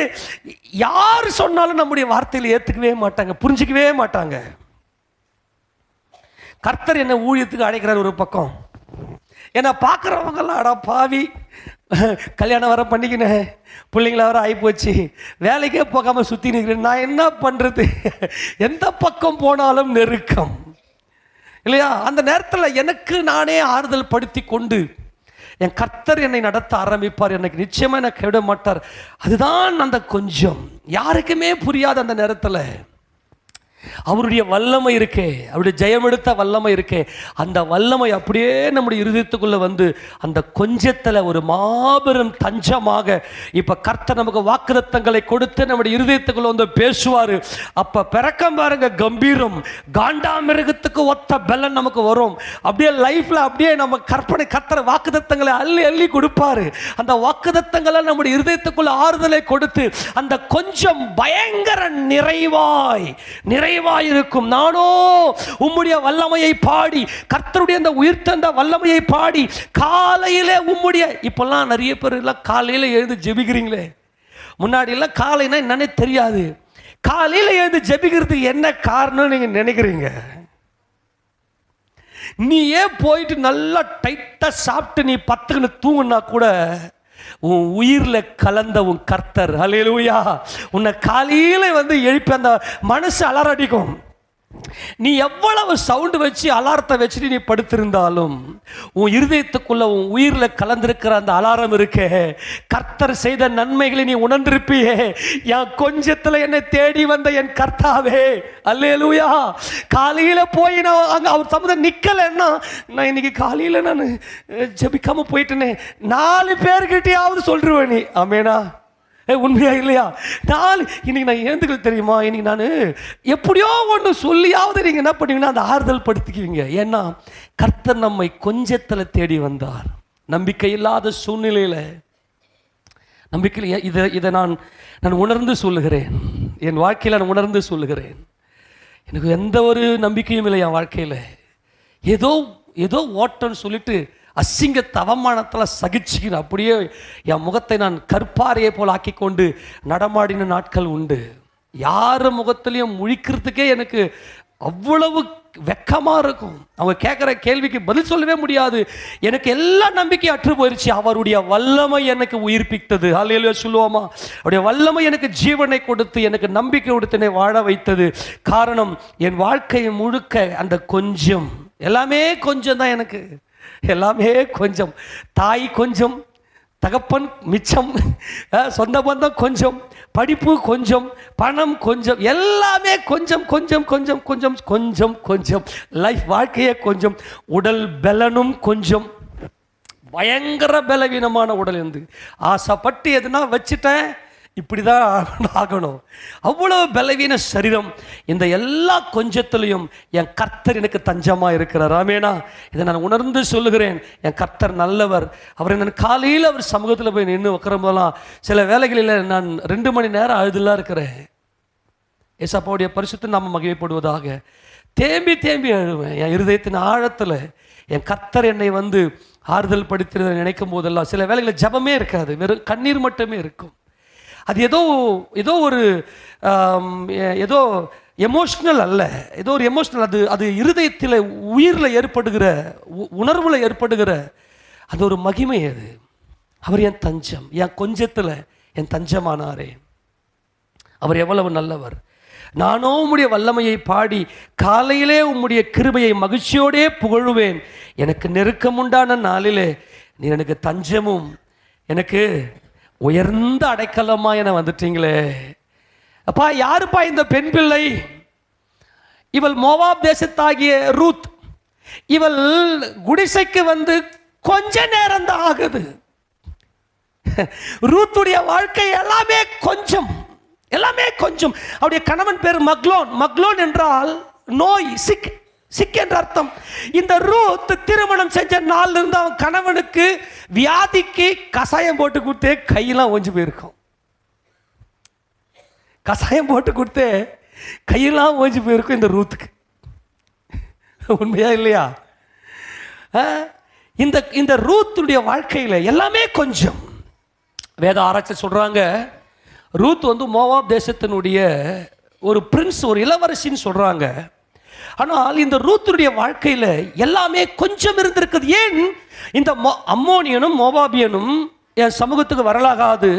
யார் சொன்னாலும் நம்முடைய வார்த்தையில் ஏற்றுக்கவே மாட்டாங்க, புரிஞ்சிக்கவே மாட்டாங்க. கர்த்தர் என்ன ஊழியத்துக்கு அழைக்கிறார் ஒரு பக்கம். ஏன்னா பார்க்குறவங்கெல்லாம் அடா பாவி, கல்யாணம் வர பண்ணிக்கினேன், பிள்ளைங்கள வர ஆகிப்போச்சு, வேலைக்கே போகாமல் சுற்றி நிற்கிறேன், நான் என்ன பண்ணுறது? எந்த பக்கம் போனாலும் நெருக்கம் இல்லையா? அந்த நேரத்தில் எனக்கு நானே ஆறுதல் படுத்தி கொண்டு என் கர்த்தர் என்னை நடத்த ஆரம்பிப்பார், எனக்கு நிச்சயமாக என்னை கைவிட மாட்டார். அதுதான் அந்த கொஞ்சம் யாருக்குமே புரியாத அந்த நேரத்தில் அவருடைய வல்லமை இருக்கே, அவருடைய ஜெயமெடுத்த வல்லமை இருக்கே, அந்த வல்லமை அப்படியே நம்முடைய இருதயத்துக்குள்ள வந்து அந்த கொஞ்சத்தில் ஒரு மாபெரும் தஞ்சமாக, இப்ப கர்த்தர் நமக்கு வாக்குத்தத்தங்களை கொடுத்து நம்முடைய இருதயத்துக்குள்ள வந்து பேசுவாரு. அப்ப பிறக்கம் பாருங்க, கம்பீரம், காண்டாமிருகத்துக்கு ஒத்த பலன் நமக்கு வரும். அப்படியே லைஃப்ல அப்படியே நம்ம கற்பனை கர்த்தர் வாக்குத்தத்தங்களை அள்ளி அள்ளி கொடுப்பாரு. அந்த வாக்குத்தத்தங்களை நம்முடைய இருதயத்துக்குள்ள ஆறுதலை கொடுத்து அந்த கொஞ்சம் பயங்கர நிறைவாயிருக்கும். நானோ உம்முடைய வல்லமையை பாடி, கர்த்தருடைய அந்த உயிர்த்தெழுந்த வல்லமையை பாடி, காலையிலே உம்முடைய, இப்பெல்லாம் நிறைய பேர் எல்லாம் காலையில எழுந்து ஜெபிக்கிறீங்களே, முன்னாடி எல்லாம் காலைனா என்னன்னே தெரியாது. காலையில எழுந்து ஜெபிக்கிறதுக்கு என்ன காரணம் நீங்க நினைக்கிறீங்க? நீ ஏன் போயிட்டு நல்லா டைட்டா சாப்பிட்டு நீ பத்துக்குன்னு தூங்குனா கூட உன் உயிர்ல கலந்த உன் கர்த்தர், ஹல்லேலூயா, உன்னை காலையில வந்து எழுப்பி அந்த மனசு அலறடிக்கும். நீ எவ்வளவு சவுண்டு வச்சு அலாரத்தை வச்சுட்டு நீ படுத்திருந்தாலும் உன் இருதயத்துக்குள்ள உன் உயிர்ல கலந்திருக்கிற அந்த அலாரம் இருக்கே, கர்த்தர் செய்த நன்மைகளை நீ உணர்ந்திருப்பியே. என் கொஞ்சத்துல என்னை தேடி வந்த என் கர்த்தாவே, அல்லேலூயா. காலையில போய் நான் அங்க அவர் சம்மந்தம் நிக்கலன்னா, நான் இன்னைக்கு காலையில நான் ஜெபிக்காம போயிட்டேனே 4 பேர்கிட்டயாவது சொல்றேன் நீ, ஆமேனா? உண்மையா இல்லையா? இன்னைக்கு நான் ஏந்துக்கள் தெரியுமா, இன்னைக்கு நான் எப்படியோ ஒன்று சொல்லியாவது நீங்க என்ன பண்ணுவீங்கன்னா அந்த ஆறுதல் படுத்திக்குவீங்க. ஏன்னா கர்த்தர் நம்மை கொஞ்சத்துல தேடி வந்தார். நம்பிக்கை இல்லாத சூழ்நிலையில, நம்பிக்கையில் இதை நான் உணர்ந்து சொல்லுகிறேன், என் வாழ்க்கையில் நான் உணர்ந்து சொல்லுகிறேன். எனக்கு எந்த ஒரு நம்பிக்கையும் இல்லை என் வாழ்க்கையில். ஏதோ ஓட்டம்னு சொல்லிட்டு அசிங்க அவமானத்தில் சகிச்சுக்கின்னு அப்படியே என் முகத்தை நான் கற்பாறையை போல் ஆக்கி கொண்டு நடமாடின நாட்கள் உண்டு. யார் முகத்திலையும் முழிக்கிறதுக்கே எனக்கு அவ்வளவு வெக்கமாக இருக்கும். அவங்க கேட்குற கேள்விக்கு பதில் சொல்லவே முடியாது. எனக்கு எல்லா நம்பிக்கையும் அற்று போயிடுச்சு. அவருடைய வல்லமை எனக்கு உயிர்ப்பித்தது. அல்லேலூயா சொல்லுவோமா? அவருடைய வல்லமை எனக்கு ஜீவனை கொடுத்து எனக்கு நம்பிக்கை கொடுத்து என்னை வாழ வைத்தது. காரணம், என் வாழ்க்கையை முழுக்க அந்த கொஞ்சம், எல்லாமே கொஞ்சம் தான் எனக்கு, எல்லாமே கொஞ்சம். தாய் கொஞ்சம், தகப்பன் மிச்சம், சொந்த பந்தம் கொஞ்சம், படிப்பு கொஞ்சம், பணம் கொஞ்சம், எல்லாமே கொஞ்சம் கொஞ்சம் கொஞ்சம் கொஞ்சம் கொஞ்சம் கொஞ்சம். லைஃப் வாழ்க்கையே கொஞ்சம். உடல் பலனும் கொஞ்சம், பயங்கர பலவீனமான உடல் இருந்து ஆசைப்பட்டு எதுனா வச்சுட்டேன், இப்படிதான் ஆகணும், அவ்வளவு பலவீன சரீரம். இந்த எல்லா கொஞ்சத்திலையும் என் கர்த்தர் எனக்கு தஞ்சமா இருக்கிறார். ஆமேனா? இதை நான் உணர்ந்து சொல்லுகிறேன். என் கர்த்தர் நல்லவர். அவரை நான் காலையில் அவர் சமூகத்தில் போய் நின்று உட்கார போதெல்லாம் சில வேலைகளில் நான் 2 மணி நேரம் அழுதுலாம் இருக்கிறேன். ஏசப்பாவுடைய பரிசுத்த நாமம் மகிமைப்படுவதாக. தேம்பி தேம்பி அழுவேன். என் இருதயத்தின் ஆழத்தில் என் கர்த்தர் என்னை வந்து ஆறுதல் படுத்துறதை நினைக்கும் போதெல்லாம் சில வேளைகளில் ஜபமே இருக்காது, வெறும் கண்ணீர் மட்டுமே இருக்கும். அது ஏதோ ஒரு ஏதோ எமோஷ்னல் அல்ல, ஏதோ ஒரு எமோஷ்னல், அது இருதயத்தில் உயிரில் ஏற்படுகிற உணர்வில் ஏற்படுகிற அது ஒரு மகிமை. அது அவர் என் தஞ்சம், என் கொஞ்சத்தில் என் தஞ்சமானாரே. அவர் எவ்வளவு நல்லவர். நானோ உம்முடைய வல்லமையை பாடி காலையிலே உம்முடைய கிருபையை மகிழ்ச்சியோடே புகழுவேன். எனக்கு நெருக்கமுண்டான நாளிலே நீ எனக்கு தஞ்சமும் எனக்கு உயர்ந்த அடைக்கலமா என வந்துட்டீங்களே. அப்பா, யாருப்பா இந்த பெண் பிள்ளை? இவள் மோவாப் தேசத்தாகிய ரூத். இவள் குடிசைக்கு வந்து கொஞ்ச நேரம் தான் ஆகுது. ரூத்துடைய வாழ்க்கை எல்லாமே கொஞ்சம். அவருடைய கணவன் பேர் மக்லோன். மக்லோன் என்றால் நோய், சிக் என்ற அர்த்தம். இந்த ரூத் திருமணம் செஞ்ச நாள்ல இருந்து அவன் கணவனுக்கு வியாதிக்கு கசாயம் போட்டு கொடுத்தே கையெல்லாம் ஓஞ்சு போயிருக்கும். கசாயம் போட்டு கொடுத்தே கையெல்லாம் ஓஞ்சு போயிருக்கும் இந்த ரூத்துக்கு. உண்மையா இல்லையா? இந்த ரூத்துடைய வாழ்க்கையில் எல்லாமே கொஞ்சம். வேத ஆராய்ச்சி சொல்றாங்க, ரூத் வந்து மோவாப் தேசத்தினுடைய ஒரு பிரின்ஸ், ஒரு இளவரசின்னு சொல்றாங்க. ஆனால் இந்த ரூத்துடைய வாழ்க்கையில் எல்லாமே கொஞ்சம் இருந்திருக்குது. ஏன்? இந்த அம்மோனியனும் மோவாபியனும் என் சமூகத்துக்கு வரலாகாது,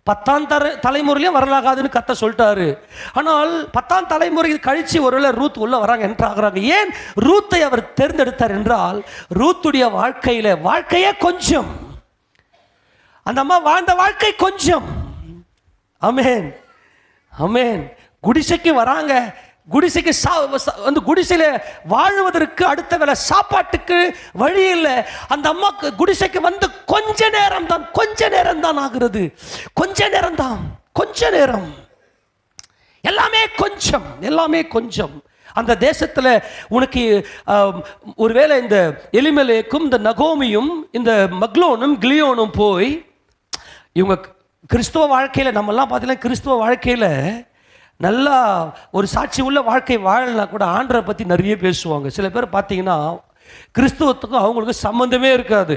10ஆம் தலைமுறையிலையும் வரலாகாதுன்னு கத்த சொல்லிட்டாரு. ஆனால் 10ஆம் தலைமுறை கழிச்சு ஒருவேளை ரூத் உள்ள வராங்க என்றாகிறாங்க. ஏன் ரூத்தை அவர் தேர்ந்தெடுத்தார் என்றால், ரூத்துடைய வாழ்க்கையே கொஞ்சம். அந்த அம்மா வாழ்ந்த வாழ்க்கை கொஞ்சம். ஆமென், ஆமென். குடிசைக்கு வராங்க. குடிசைக்கு வந்து குடிசையில வாழ்வதற்கு அடுத்த வேளை சாப்பாட்டுக்கு வழி இல்லை. அந்த அம்மாக்கு குடிசைக்கு வந்து கொஞ்ச நேரம் தான் ஆகிறது. கொஞ்ச நேரம். எல்லாமே கொஞ்சம். அந்த தேசத்துல உனக்கு ஒருவேளை இந்த எலிமெலேக்கும் இந்த நகோமியும் இந்த மக்லோனும் கிலியோனும் போய் இவங்க கிறிஸ்துவ வாழ்க்கையில், நம்மெல்லாம் பார்த்தீங்கன்னா கிறிஸ்துவ வாழ்க்கையில் நல்லா ஒரு சாட்சி உள்ள வாழ்க்கை வாழலாம் கூட ஆண்டரை பற்றி நிறைய பேசுவாங்க. சில பேர் பார்த்தீங்கன்னா கிறிஸ்துவத்துக்கும் அவங்களுக்கு சம்மந்தமே இருக்காது,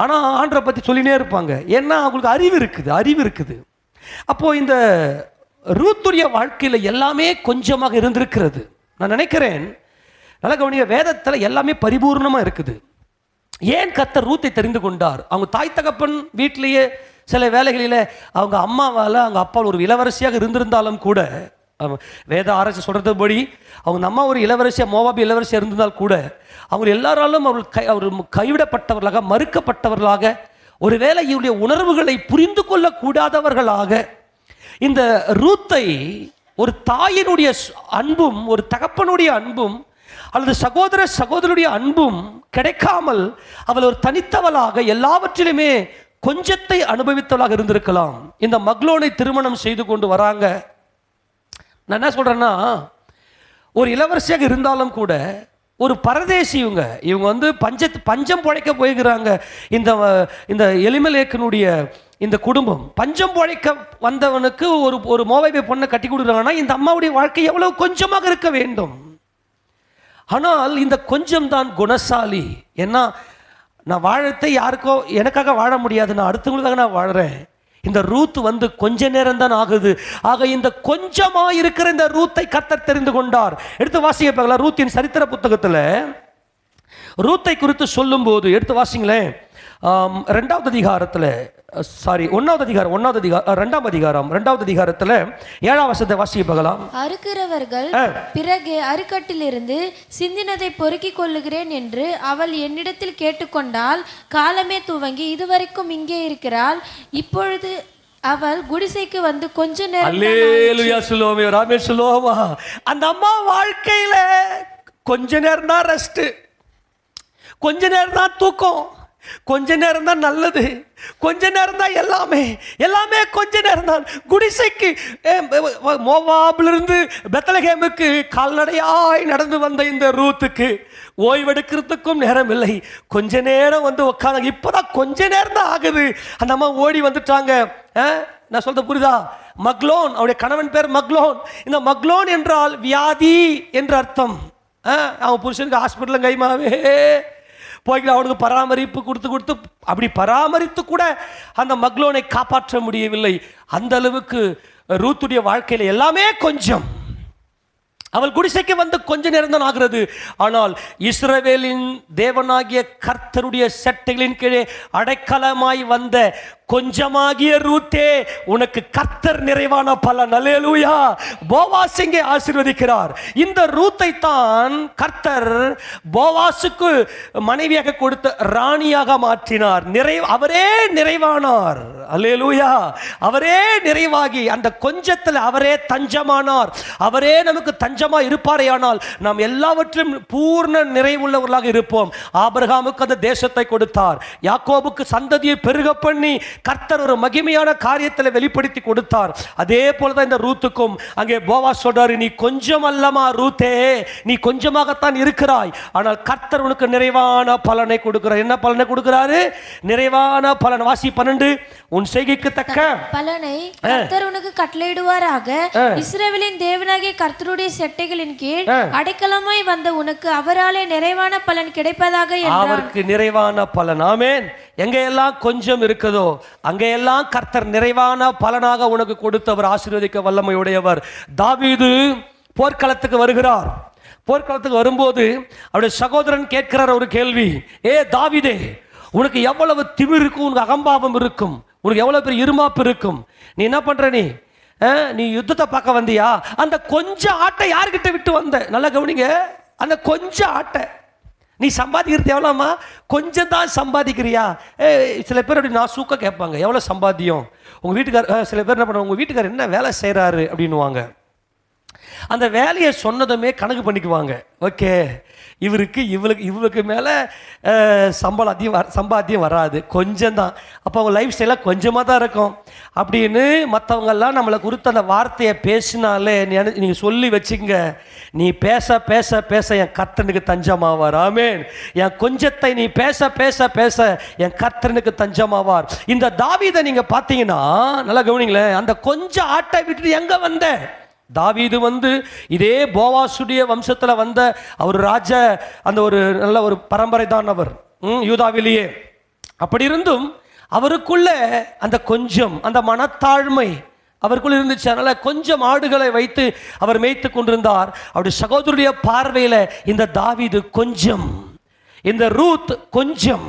ஆனால் ஆண்டரை பற்றி சொல்லினே இருப்பாங்க. ஏன்னா அவங்களுக்கு அறிவு இருக்குது. அப்போது இந்த ரூத்துடைய வாழ்க்கையில் எல்லாமே கொஞ்சமாக இருந்திருக்கிறது. நான் நினைக்கிறேன், நல்ல கவனிங்க, வேதத்தில் எல்லாமே பரிபூர்ணமாக இருக்குது. ஏன் கர்த்தர் ரூத்தை தெரிந்து கொண்டார்? அவங்க தாய் தகப்பன் வீட்டிலேயே சில வேலைகளில் அவங்க அம்மாவால் அவங்க அப்பா ஒரு இளவரசியாக இருந்திருந்தாலும் கூட, வேத ஆராய்ச்சி சொல்கிறதுபடி அவங்க அம்மா ஒரு இளவரசியாக, மோவாபி இளவரசியாக இருந்திருந்தால் கூட, அவங்க எல்லாராலும் அவர் கைவிடப்பட்டவர்களாக, மறுக்கப்பட்டவர்களாக, ஒருவேளை இவருடைய உணர்வுகளை புரிந்து கொள்ளக்கூடாதவர்களாக இந்த ரூத்தை ஒரு தாயினுடைய அன்பும் ஒரு தகப்பனுடைய அன்பும் அல்லது சகோதரனுடைய அன்பும் கிடைக்காமல் அவள் ஒரு தனித்தவளாக எல்லாவற்றிலுமே கொஞ்சத்தை அனுபவித்தவளாக இருந்திருக்கலாம். இந்த மக்லோனை திருமணம் செய்து கொண்டு வராங்க. நான் என்ன சொல்றேன்னா, ஒரு இளவரசியாக இருந்தாலும் கூட ஒரு பரதேசி. இவங்க வந்து பஞ்சம் பிழைக்க போய்கிறாங்க. இந்த எலிமெலேக்கினுடைய இந்த குடும்பம் பஞ்சம் பிழைக்க வந்தவனுக்கு ஒரு மோவாபிய பொண்ணை கட்டி கொடுக்குறாங்கன்னா இந்த அம்மாவுடைய வாழ்க்கை எவ்வளவு கொஞ்சமாக இருக்க வேண்டும். ஆனால் இந்த கொஞ்சம் தான் குணசாலி. ஏன்னா நான் வாழத்தை யாருக்கோ எனக்காக வாழ முடியாது, நான் அடுத்தவங்களுக்காக நான் வாழறேன். இந்த ரூத் வந்து கொஞ்ச நேரம் தான் ஆகுது. ஆக இந்த கொஞ்சமா இருக்கிற இந்த ரூத்தை கர்த்தர் தெரிந்து கொண்டார். எடுத்து வாசிங்க பார்க்கலாம். ரூத்தின் சரித்திர புத்தகத்தில் ரூத்தை குறித்து சொல்லும் போது எடுத்து வாசிங்களேன். 2வது அதிகாரத்தில் 2வது அதிகாரத்தில் 7ஆம் வசனத்தை வாசிக்க பார்க்கலாம். அறுக்கிறவர்கள் பிறகு அறுக்கட்டிலிருந்து சிந்தினதை பொறுக்கிக் கொள்ளுகிறேன் என்று அவள் என்னிடத்தில் கேட்டுக்கொண்டால் காலமே துவங்கி இதுவரைக்கும் இங்கே இருக்கிறாள். இப்பொழுது அவள் குடிசைக்கு வந்து கொஞ்ச நேரம். அல்லேலூயா சொல்லுவோமே, ராமே சொல்லுவோமா. அந்த அம்மா வாழ்க்கையில கொஞ்ச நேரம் தான் ரெஸ்ட், கொஞ்ச நேரம் தான் தூக்கம், கொஞ்ச நேரம் தான் நல்லது, கொஞ்ச நேரம் தான் எல்லாமே கொஞ்ச நேரம் தான். குடிசைக்கு மோவாபிலிருந்து பெத்லகேமுக்கு கால்நடையாய் நடந்து வந்த இந்த ரூத்துக்கு ஓய்வெடுக்கிறதுக்கும் நேரம் இல்லை. கொஞ்ச நேரம் வந்து உட்காந்து இப்போதான் கொஞ்ச நேரம் தான் ஆகுது. அந்த அம்மா ஓடி வந்துட்டாங்க. நான் சொல்றது புரியுதா? மக்லோன், அவருடைய கணவன் பேர் மக்லோன். இந்த மக்லோன் என்றால் வியாதி என்ற அர்த்தம். அவன் புருஷனுக்கு ஹாஸ்பிட்டலில் கைமாவே போய்ட்டு அவனுக்கு பராமரிப்பு கொடுத்து அப்படி பராமரித்து கூட அந்த மக்லோனை காப்பாற்ற முடியவில்லை. அந்த அளவுக்கு ரூத்துடைய வாழ்க்கையில் எல்லாமே கொஞ்சம். அவள் குடிசைக்கு வந்து கொஞ்ச நேரம் தான் ஆகிறது. ஆனால் இஸ்ரவேலின் தேவனாகிய கர்த்தருடைய சட்டைகளின் கீழே அடைக்கலமாய் வந்த கொஞ்சமாகிய ரூத்தே, உனக்கு கர்த்தர் நிறைவான பலன். அல்லேலூயா. போவாஸ் இங்கே ஆசீர்வதிக்கிறார். இந்த ரூத்தை தான் கர்த்தர் போவாசுக்கு மனைவியாக கொடுத்த ராணியாக மாற்றினார். அவரே நிறைவானார். அல்லேலூயா. அவரே நிறைவாகி அந்த கொஞ்சத்தில் அவரே தஞ்சமானார். அவரே நமக்கு தஞ்சமா இருப்பாரே, ஆனால் நாம் எல்லாவற்றும் பூர்ண நிறைவுள்ளவர்களாக இருப்போம். ஆபிரகாமுக்கு அந்த தேசத்தை கொடுத்தார். யாக்கோபுக்கு சந்ததியை பெருக பண்ணி கர்த்தர் ஒரு மகிமையான காரியத்தில் வெளிப்படுத்தி கொடுத்தார். அதே போலதான் இந்த ரூத்துக்கும் அங்கே போவாஸ் சொல்றாரு, நீ கொஞ்சம் அல்லமா ரூத்தே, நீ கொஞ்சமாகத்தான் இருக்கிறாய், ஆனால் கர்த்தர் உனக்கு நிறைவான பலனை கொடுக்கிறார். என்ன பலனை கொடுக்கிறாரு? நிறைவான பலன். வாசி 12. உன் செய்கைக்கு தக்க பலனை கர்த்தர் உனக்கு கட்டளையிடுவாராக. இஸ்ரவேலின் தேவனாகிய கர்த்தருடைய செட்டைகளின் கீழ் அடைக்கலமாய் வந்த உனக்கு அவராலே நிறைவான பலன் கிடைப்பதாக என்றார். அவருக்கு நிறைவான பலன். ஆமென். எங்கெல்லாம் கொஞ்சம் இருக்குதோ அங்கெல்லாம் கர்த்தர் நிறைவான பலனாக உனக்கு கொடுத்தவர், ஆசீர்வதிக்க வல்லமையுடையவர். தாவீது போர்க்களத்துக்கு வருகிறார். போர்க்களத்துக்கு வரும்போது அவருடைய சகோதரன் கேட்கிறார் ஒரு கேள்வி. தாவீதே, உனக்கு எவ்வளவு திமிர் இருக்கும், உனக்கு அகம்பாவம் இருக்கும், உனக்கு எவ்வளவு பெரிய இருமாப்பு இருக்கும், நீ என்ன பண்ற? நீ யுத்தத்தை பார்க்க வந்தியா? அந்த கொஞ்சம் ஆட்டை யார்கிட்ட விட்டு வந்த? நல்லா கவனிங்க. அந்த கொஞ்சம் ஆட்டை நீ சம்பாதிக்கிறது எவ்வளோம்மா? கொஞ்சம் தான் சம்பாதிக்கிறியா? சில பேர் அப்படி நான் சூக்க கேட்பாங்க, எவ்வளோ சம்பாத்தியம் உங்கள் வீட்டுக்கார்? சில பேர் என்ன பண்ணுவாங்க, உங்கள் வீட்டுக்கார் என்ன வேலை செய்கிறாரு அப்படின்னுவாங்க. அந்த வேலையை சொன்னதுமே கணக்கு பண்ணிக்குவாங்க. ஓகே, இவளுக்கு மேலே சம்பாத்தியம் வராது, கொஞ்சம் தான். அப்போ அவங்க லைஃப் ஸ்டைலாக கொஞ்சமாக தான் இருக்கும் அப்படின்னு மற்றவங்கெல்லாம் நம்மளை குறித்து அந்த வார்த்தையை பேசினாலே நீங்கள் சொல்லி வச்சுங்க, நீ பேச பேச பேச என் கர்த்தனுக்கு தஞ்சமாவார். ஆமென். என் கொஞ்சத்தை நீ பேச பேச பேச என் கர்த்தனுக்கு தஞ்சமாவார். இந்த தாவீதை நீங்கள் பார்த்தீங்கன்னா நல்லா கவனிங்களேன். அந்த கொஞ்சம் ஆட்டை விட்டுட்டு எங்கே வந்த? தாவீது வந்து இதே போவாசுடைய வம்சத்தில் வந்த அவர் ராஜ, அந்த ஒரு நல்ல ஒரு பரம்பரை தான் அவர், யூதாவிலேயே. அப்படி இருந்தும் அவருக்குள்ள அந்த கொஞ்சம், அந்த மனத்தாழ்மை அவருக்குள்ள இருந்துச்சு. அதனால கொஞ்சம் ஆடுகளை வைத்து அவர் மேய்த்து கொண்டிருந்தார். அவருடைய சகோதரருடைய பார்வையில் இந்த தாவீது கொஞ்சம், இந்த ரூத் கொஞ்சம்,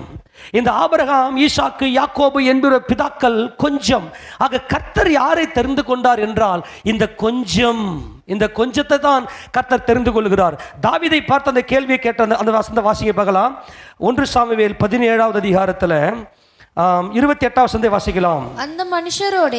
இந்த ஆபிரகாம், ஈசாக்கு, யாக்கோபு என்கிற பிதாக்கள் கொஞ்சம். ஆக கர்த்தர் யாரை தெரிந்து கொண்டார் என்றால் இந்த கொஞ்சம், இந்த கொஞ்சத்தை தான் கர்த்தர் தெரிந்து கொள்கிறார். தாவீதை பார்த்து அந்த கேள்வியை கேட்ட அந்த வசந்த வாசியை பார்க்கலாம். 1 சாமுவேல் 17வது அதிகாரத்தில் 28வது வசனத்தை வாசிக்கலாம். அந்த மனுஷரோட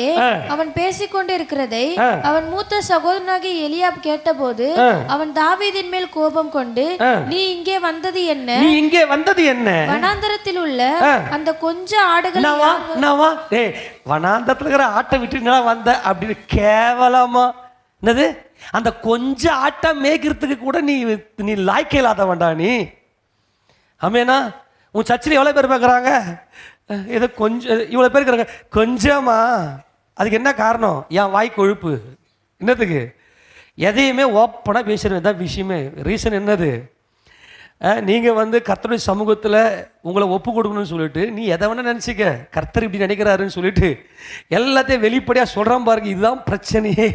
அவன் பேசிக்கொண்டு இருக்கிறதை அவன் மூத்த சகோதரனாகிய எலியாப் கேட்டபோது அவன் தாவீதின் மேல் கோபம் கொண்டு, நீ இங்கே வந்தது என்ன? நீ இங்கே வந்தது என்ன? வனாந்தரத்தில் உள்ள அந்த கொஞ்ச ஆடுகள். வனாந்தரத்தில் இருக்கிற ஆட்டை விட்டு வந்த அப்படின்னு கேவலமா என்னது? அந்த கொஞ்ச ஆட்டை மேய்க்கிறதுக்கு கூட நீ லாய்க்க இல்லாதவன்டா நீ. ஆமேனா? உன் சர்ச்சில் எவ்வளோ பேர் பார்க்குறாங்க? ஏதோ கொஞ்சம் இவ்வளோ பேர் இருக்கிறாங்க. கொஞ்சமா? அதுக்கு என்ன காரணம்? என் வாய் கொழுப்பு. என்னத்துக்கு? எதையுமே ஓப்பனாக பேசுகிறது தான் விஷயமே. ரீசன் என்னது? நீங்கள் வந்து கர்த்தருடைய சமூகத்தில் உங்களை ஒப்பு கொடுக்கணும்னு சொல்லிட்டு நீ எதை வேணா நினச்சிக்க, கர்த்தர் இப்படி நினைக்கிறாருன்னு சொல்லிட்டு எல்லாத்தையும் வெளிப்படையாக சொல்கிறான் பாருங்க. இதுதான் பிரச்சனையே.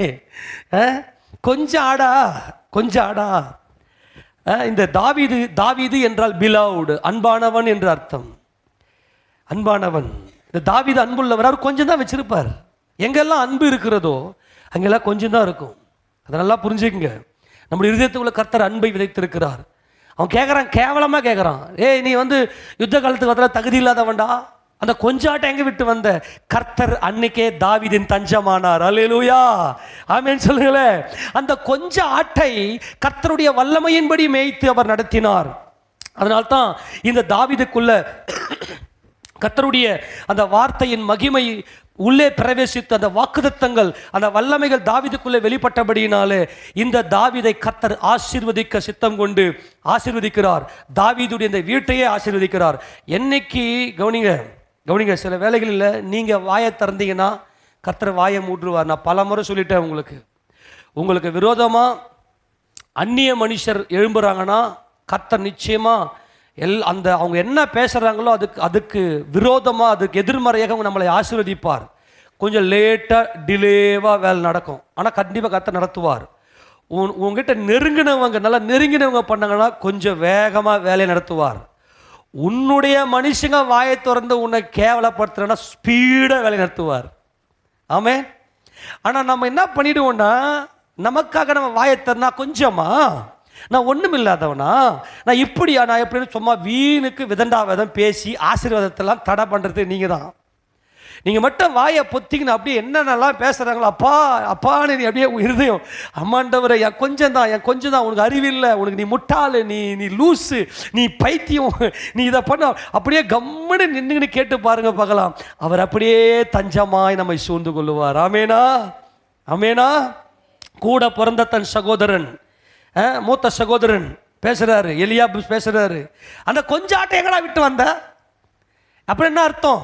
கொஞ்சம் ஆடா, கொஞ்சம் ஆடா. இந்த தாவீது என்றால் பிலவுட், அன்பானவன் என்று அர்த்தம். அன்பானவன். இந்த தாவீது அன்புள்ளவர். அவர் கொஞ்சம் தான் வச்சிருப்பார். எங்கெல்லாம் அன்பு இருக்கிறதோ அங்கெல்லாம் கொஞ்சம் தான் இருக்கும். அதை நல்லா புரிஞ்சுக்குங்க. நம்முடைய இருதயத்துக்குள்ள கர்த்தர் அன்பை விதைத்திருக்கிறார். அவன் கேட்குறான், கேவலமாக கேட்குறான், நீ வந்து யுத்த காலத்துக்கு அதில் தகுதி இல்லாதவன்டா. அந்த கொஞ்சாட்டை எங்கே விட்டு வந்த? கர்த்தர் அன்னைக்கே தாவீதின் தஞ்சமானார். அல்லேலூயா, ஆமென் சொல்லுங்களேன். அந்த கொஞ்ச ஆட்டை கர்த்தருடைய வல்லமையின்படி மேய்த்து அவர் நடத்தினார். அதனால்தான் இந்த தாவீதுக்குள்ள கர்த்தருடைய அந்த வார்த்தையின் மகிமை உள்ளே பிரவேசித்து அந்த வாக்குத்தத்தங்கள், அந்த வல்லமைகள் தாவீதுக்குள்ளே வெளிப்பட்டபடியினாலே இந்த தாவீதை கர்த்தர் ஆசீர்வதிக்க சித்தம் கொண்டு ஆசீர்வதிக்கிறார். தாவீதுடைய இந்த வீட்டையே ஆசீர்வதிக்கிறார். என்னைக்கு கவனிங்க, சில வேளைகளில் நீங்கள் வாயை திறந்தீங்கன்னா கர்த்தர் வாயை மூட்டுருவார். நான் பல முறை சொல்லிட்டேன் உங்களுக்கு விரோதமாக அந்நிய மனுஷர் எழும்புறாங்கன்னா கர்த்தர் நிச்சயமா அந்த அவங்க என்ன பேசுகிறாங்களோ அதுக்கு விரோதமாக அதுக்கு எதிர்மறையாக அவங்க நம்மளை ஆசீர்வதிப்பார். கொஞ்சம் லேட்டாக டிலேவாக வேலை நடக்கும், ஆனால் கண்டிப்பாக கர்த்தர் நடத்துவார். உங்ககிட்ட நெருங்கினவங்க நல்லா நெருங்கினவங்க பண்ணாங்கன்னா கொஞ்சம் வேகமாக வேலையை நடத்துவார். உன்னுடைய மனுஷங்க வாயை திறந்து உன்னை கேவலப்படுத்துறேன்னா ஸ்பீடாக வேலையை நடத்துவார். ஆமே. ஆனால் நம்ம என்ன பண்ணிடுவோம்னா, நமக்காக நம்ம வாயை திறனா கொஞ்சமா நான் ஒன்றும் இல்லாதவனா, நான் இப்படியா, நான் எப்படின்னு சும்மா வீணுக்கு விதண்டாவதம் பேசி ஆசீர்வாதத்தெல்லாம் தடை பண்ணுறது நீங்கள் தான். நீங்கள் மட்டும் வாயை பொத்திக்கின்னு அப்படியே என்னென்னலாம் பேசுகிறாங்களோ அப்பா அப்பான்னு நீ அப்படியே இருதயம், அம்மாண்டவரை என் கொஞ்சம் தான் உனக்கு அறிவில்லை, உனக்கு நீ முட்டாளு, நீ லூஸு, நீ பைத்தியம், நீ இதை பண்ண அப்படியே கம்முன்னு நின்றுன்னு கேட்டு பாருங்க பார்க்கலாம். அவர் அப்படியே தஞ்சமாய் நம்மை சூழ்ந்து கொள்ளுவார். ஆமேனா ஆமேனா. கூட பிறந்த தன் சகோதரன், மூத்த சகோதரன் பேசுறாரு, எலியா பேசுறாரு, அந்த கொஞ்ச ஆட்டை எங்கடா விட்டு வந்த? அப்படி என்ன அர்த்தம்?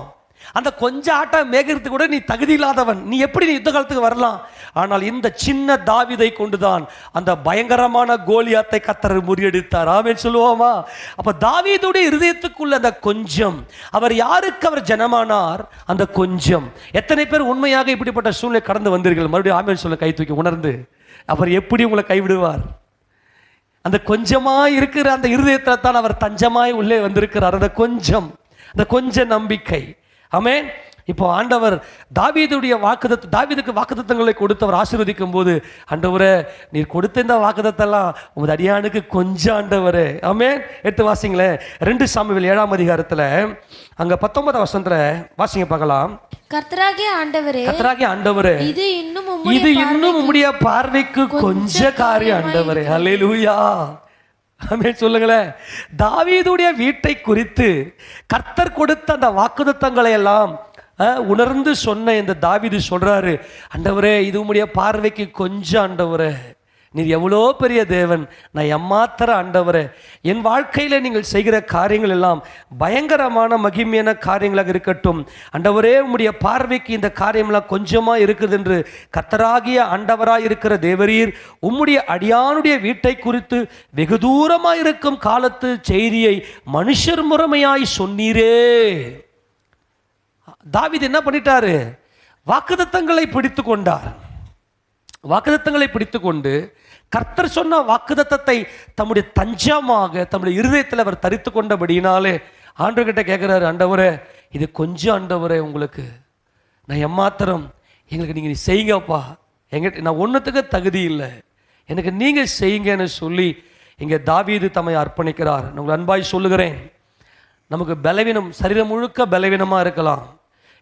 அந்த கொஞ்ச ஆட்டை மேய்க்கிறதுக்கு கூட நீ தகுதி இல்லாதவன், நீ எப்படி நீ யுத்த காலத்துக்கு வரலாம்? ஆனால் இந்த சின்ன தாவீதை கொண்டுதான் அந்த பயங்கரமான கோலியாத்தை கர்த்தர் முறியடித்தார். ஆமென் சொல்லுவோமா? அப்ப தாவீதுடைய இருதயத்துக்குள்ள அந்த கொஞ்சம், அவர் யாருக்கு அவர் ஜனமானார், அந்த கொஞ்சம். எத்தனை பேர் உண்மையாக இப்படிப்பட்ட சூழ்நிலை கடந்து வந்தீர்கள்? மறுபடியும் ஆமென் சொல்ல கை தூக்கி உணர்ந்து, அவர் எப்படி உங்களை கைவிடுவார்? அந்த கொஞ்சமாய் இருக்கிற அந்த இருதயத்தில் தான் அவர் தஞ்சமாய் உள்ளே வந்திருக்கிறார். அந்த கொஞ்சம், அந்த கொஞ்ச நம்பிக்கை. ஆமென். இப்போ ஆண்டவர் தாவீதுக்கு வாக்குத்தத்தங்களை கொடுத்து அவர் ஆசீர்வதிக்கும் போது, ஆண்டவரே நீர் கொடுத்த இந்த வாக்குத்தத்தெல்லாம் உமது அடியானுக்கு கொஞ்சம் ஆண்டவரே. ஆமென். எடுத்து வாசிங்களேன். 2 சாமுவேல் 7ஆம் அதிகாரத்தில் அங்க 19ஆம் வசனத்துல வாசிங்க பார்க்கலாம். கர்த்தராகிய ஆண்டவரே, இது இன்னும் உம்முடைய பார்வைக்கு கொஞ்ச காரியம் ஆண்டவரே. ஹல்லேலூயா. ஆமென் சொல்லுங்களேன். தாவீதுடைய வீட்டை குறித்து கர்த்தர் கொடுத்த அந்த வாக்குத்தத்தங்களை எல்லாம் உணர்ந்து சொன்ன இந்த தாவீது சொல்றாரு, ஆண்டவரே இது உம்முடைய பார்வைக்கு கொஞ்சம் ஆண்டவரே, நீர் எவ்வளோ பெரிய தேவன், நான் எம்மாத்திர ஆண்டவரே, என் வாழ்க்கையில் நீங்கள் செய்கிற காரியங்கள் எல்லாம் பயங்கரமான மகிமையான காரியங்களாக இருக்கட்டும் ஆண்டவரே, உம்முடைய பார்வைக்கு இந்த காரியம்லாம் கொஞ்சமாக இருக்குது என்று கர்த்தராகிய ஆண்டவராக இருக்கிற தேவரீர் உம்முடைய அடியானுடைய வீட்டை குறித்து வெகு தூரமாக இருக்கும் காலத்து செய்தியை மனுஷர் முறைமையாய் சொன்னீரே. தாவீது என்ன பண்ணிட்டாரு? வாக்குத்தத்தங்களை பிடித்து கொண்டார். வாக்குத்தத்தங்களை பிடித்து கொண்டு கர்த்தர் சொன்ன வாக்குத்தத்தத்தை தம்முடைய தஞ்சமாக தம்முடைய இருதயத்தில் அவர் தரித்து கொண்டபடியினாலே ஆண்டவர்கிட்ட கேட்குறாரு, ஆண்டவரே இது கொஞ்சம் ஆண்டவரே, உங்களுக்கு நான் எம்மாத்திரம், எங்களுக்கு நீங்கள் செய்யுங்கப்பா, எங்கிட்ட நான் ஒன்றுத்துக்கு தகுதி இல்லை, எனக்கு நீங்கள் செய்யுங்கன்னு சொல்லி இங்கே தாவீது தம்மை அர்ப்பணிக்கிறார். நான் உங்களை அன்பாய் சொல்லுகிறேன், நமக்கு பலவீனம், சரீரம் முழுக்க பலவீனமாக இருக்கலாம்,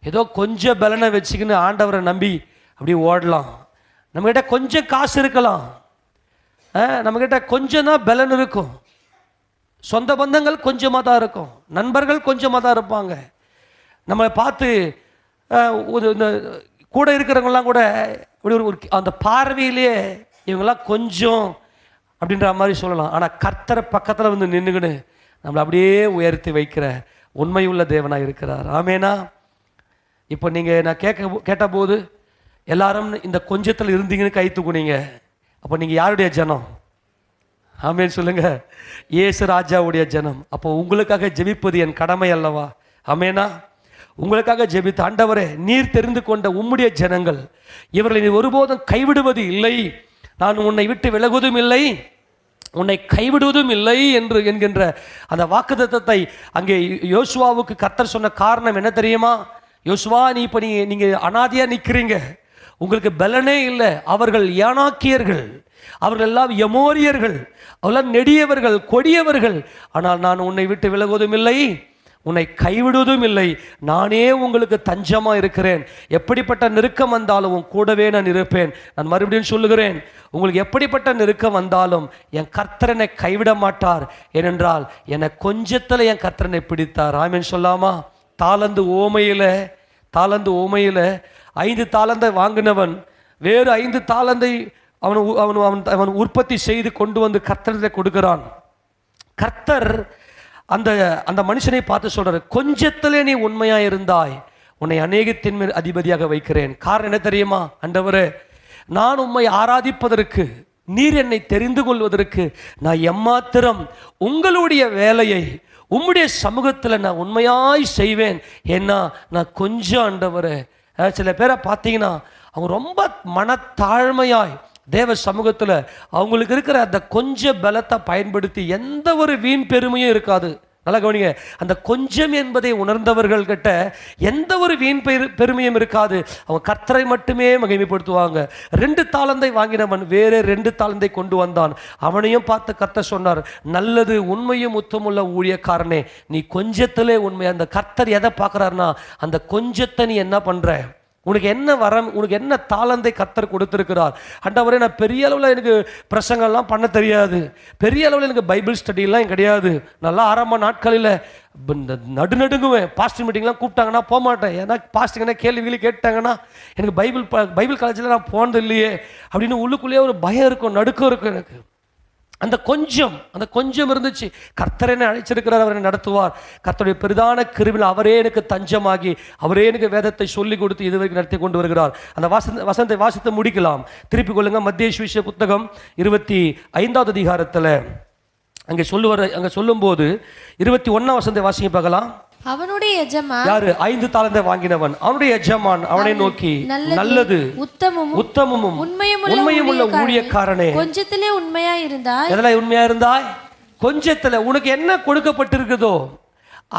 ஏதோ கொஞ்சம் பலனை வச்சுக்கின்னு ஆண்டவரை நம்பி அப்படி ஓடலாம். நம்மகிட்ட கொஞ்சம் காசு இருக்கலாம், நம்மக்கிட்ட கொஞ்சம் தான் பலன் இருக்கும், சொந்த பந்தங்கள் கொஞ்சமாக தான் இருக்கும், நண்பர்கள் கொஞ்சமாக தான் இருப்பாங்க. நம்மளை பார்த்து இந்த கூட இருக்கிறவங்களாம் கூட இப்படி ஒரு அந்த பார்வையிலேயே இவங்கெல்லாம் கொஞ்சம் அப்படின்ற மாதிரி சொல்லலாம். ஆனால் கர்த்தரை பக்கத்தில் வந்து நின்றுக்கின்னு நம்மளை அப்படியே உயர்த்தி வைக்கிற உண்மையுள்ள தேவனாக இருக்கிறார். ஆமேனா. இப்போ நீங்கள் நான் கேட்டபோது எல்லாரும் இந்த கொஞ்சத்தில் இருந்தீங்கன்னு கை தூக்குனீங்க. அப்போ நீங்கள் யாருடைய ஜனம்? ஆமேன் சொல்லுங்க. இயேசு ராஜாவுடைய ஜனம். அப்போ உங்களுக்காக ஜெபிப்பது என் கடமை அல்லவா? ஆமேனா. உங்களுக்காக ஜெபித்து, ஆண்டவரே நீர் தெரிந்து கொண்ட உம்முடைய ஜனங்கள், இவர்களை நீ ஒருபோதும் கைவிடுவது இல்லை, நான் உன்னை விட்டு விலகுவதும் இல்லை, உன்னை கைவிடுவதும் இல்லை என்று என்கின்ற அந்த வாக்குத்தத்தத்தை அங்கே யோசுவாவுக்கு கர்த்தர் சொன்ன காரணம் என்ன தெரியுமா? யோசுவா, நீ இப்போ நீங்கள் அனாதியாக நிற்கிறீங்க, உங்களுக்கு பலனே இல்லை, அவர்கள் ஏனாக்கியர்கள், அவர்கள் எல்லாம் எமோரியர்கள், அவர்கள் நெடியவர்கள், கொடியவர்கள், ஆனால் நான் உன்னை விட்டு விலகுவதும் இல்லை, உன்னை கைவிடுவதும் இல்லை, நானே உங்களுக்கு தஞ்சமாக இருக்கிறேன், எப்படிப்பட்ட நெருக்கம் வந்தாலும் உன் கூடவே நான் இருப்பேன். நான் மறுபடியும் சொல்லுகிறேன், உங்களுக்கு எப்படிப்பட்ட நெருக்கம் வந்தாலும் என் கர்த்தரனை கைவிட மாட்டார். ஏனென்றால் என்னை கொஞ்சத்தில் என் கர்த்தரனை பிடித்தார். ஆமென் சொல்லாமா? தாளந்து ஓமையில் 5 தாளந்தை வாங்கினவன் வேறு 5 தாளந்தை அவன் உற்பத்தி செய்து கொண்டு வந்து கர்த்தரை கொடுக்கிறான். கர்த்தர் அந்த மனுஷனை பார்த்து சொல்றாரு, கொஞ்சத்திலே நீ உண்மையாக இருந்தாய், உன்னை அநேகத்தின் மேல் அதிபதியாக வைக்கிறேன். காரணம் என்ன தெரியுமா? ஆண்டவரே, நான் உம்மை ஆராதிப்பதற்கு நீர் என்னை தெரிந்து கொள்வதற்கு நான் எம்மாத்திரம் உங்களுடைய வேலையை உம்முடைய சமூகத்தில் நான் உண்மையாய் செய்வேன். ஏன்னா நான் கொஞ்சம் ஆண்டவரே. சில பேரை பார்த்தீங்கன்னா அவங்க ரொம்ப மனத்தாழ்மையாய் தேவ சமூகத்தில் அவங்களுக்கு இருக்கிற அந்த கொஞ்சம் பலத்தை பயன்படுத்தி எந்த ஒரு வீண் பெருமையும் இருக்காது. நல்லா கவனிங்க, அந்த கொஞ்சம் என்பதை உணர்ந்தவர்கள் கிட்ட எந்த ஒரு வீண் பெருமையும் இருக்காது. அவங்க கர்த்தரை மட்டுமே மகிமைப்படுத்துவாங்க. 2 தாலந்தை வாங்கினவன் வேற 2 தாலந்தை கொண்டு வந்தான். அவனையும் பார்த்து கர்த்தர் சொன்னார், நல்லது உண்மையும் உத்தமுள்ள ஊழியக்காரனே, நீ கொஞ்சத்திலே உண்மை. அந்த கர்த்தர் எதை பார்க்குறாருன்னா, அந்த கொஞ்சத்தை நீ என்ன பண்ற, உனக்கு என்ன வரம், உனக்கு என்ன தாளந்தை கர்த்தர் கொடுத்துருக்கிறார். ஆண்டவரே, நான் பெரிய அளவில் எனக்கு பிரசங்கம்லாம் பண்ண தெரியாது, பெரிய அளவில் எனக்கு பைபிள் ஸ்டடிலாம் கிடையாது, நல்லா ஆரம்ப நாட்களில் நடுநடுங்குவேன். பாஸ்டர் மீட்டிங்லாம் கூப்பிட்டாங்கன்னா போக மாட்டேன். ஏன்னா பாஸ்டர்ங்கன்னா கேள்விகளை கேட்டாங்கன்னா எனக்கு பைபிள் காலேஜில் நான் போனது இல்லையே அப்படின்னு உள்ளுக்குள்ளேயே ஒரு பயம் இருக்கும், நடுக்கம் இருக்கும் எனக்கு. அந்த கொஞ்சம் இருந்துச்சு. கர்த்தர் என்னை அழைச்சிருக்கிறார், அவரை நடத்துவார். கர்த்தருடைய பெரிதான கிருபையில் அவரே எனக்கு தஞ்சமாகி அவரே எனக்கு வேதத்தை சொல்லிக் கொடுத்து இதுவரைக்கும் நடத்தி கொண்டு வருகிறார். அந்த வசனத்தை வாசித்து முடிக்கலாம். திருப்பிக் கொள்ளுங்க. மத்தேயு சுவிசேஷ புத்தகம் 25வது அதிகாரத்தில் அங்கே சொல்லும்போது 21ஆம் வசனத்தை வாசிங்க பார்க்கலாம். அவனுடைய எஜமான், யாரு? 5 தாலந்தை வாங்கினவன். அவனுடைய எஜமான் அவனை நோக்கி, நல்லது உத்தமமும் உண்மையும் உள்ள ஊழியக்காரனே, கொஞ்சத்திலே உண்மையா இருந்தாய். எதுல உண்மையா இருந்தாய்? கொஞ்சத்துல. உனக்கு என்ன கொடுக்கப்பட்டிருக்குதோ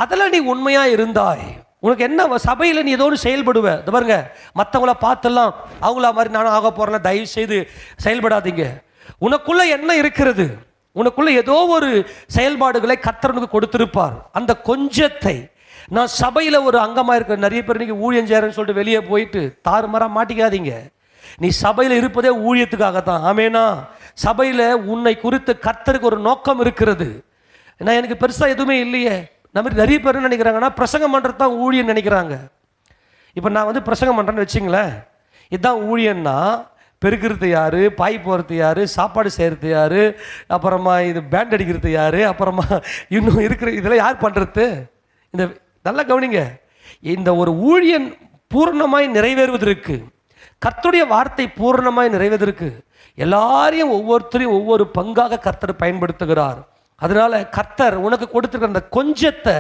அதுல நீ உண்மையா இருந்தாய். உனக்கு என்ன சபையில் நீ ஏதோ ஒன்று செயல்படுவ. இது பாருங்க, மற்றவங்கள பார்த்தெல்லாம் அவங்கள மாதிரி நானும் ஆக போறேன் தயவு செய்து செயல்படாதீங்க. உனக்குள்ள என்ன இருக்கிறது, உனக்குள்ள ஏதோ ஒரு செயல்பாடுகளை கர்த்தருக்கு கொடுத்திருப்பார். அந்த கொஞ்சத்தை நான் சபையில் ஒரு அங்கமாக இருக்கிற நிறைய பேர் இன்னைக்கு ஊழியம் செய்யறேன்னு சொல்லிட்டு வெளியே போயிட்டு தாறுமாறா மாட்டிக்காதீங்க. நீ சபையில் இருப்பதே ஊழியத்துக்காகத்தான். ஆமேனா? சபையில் உன்னை குறித்து கர்த்தருக்கு ஒரு நோக்கம் இருக்கிறது. ஏன்னா எனக்கு பெருசாக எதுவுமே இல்லையே. நம்ம நிறைய பேர் நினைக்கிறாங்கன்னா பிரசங்கம் பண்ணுறது தான் ஊழியம் நினைக்கிறாங்க. இப்போ நான் பிரசங்கம் பண்ணுறேன்னு வச்சுங்களேன், இதுதான் ஊழியன்னா பெருக்கிறது யாரு, பாய் போகிறது யாரு, சாப்பாடு செய்கிறது யாரு, அப்புறமா இது பேண்ட் அடிக்கிறது யாரு, அப்புறமா இன்னும் இருக்கிற இதெல்லாம் யார் பண்ணுறது? இந்த நல்லா கவனிங்க, இந்த ஒரு ஊழியன் பூர்ணமாய் நிறைவேறுவதற்கு, கர்த்தருடைய வார்த்தை பூர்ணமாய் நிறைவேறுவதற்கு எல்லாரையும் ஒவ்வொருத்தரையும் ஒவ்வொரு பங்காக கர்த்தர் பயன்படுத்துகிறார். அதனால கர்த்தர் உனக்கு கொடுத்துருக்கிற அந்த கொஞ்சத்தை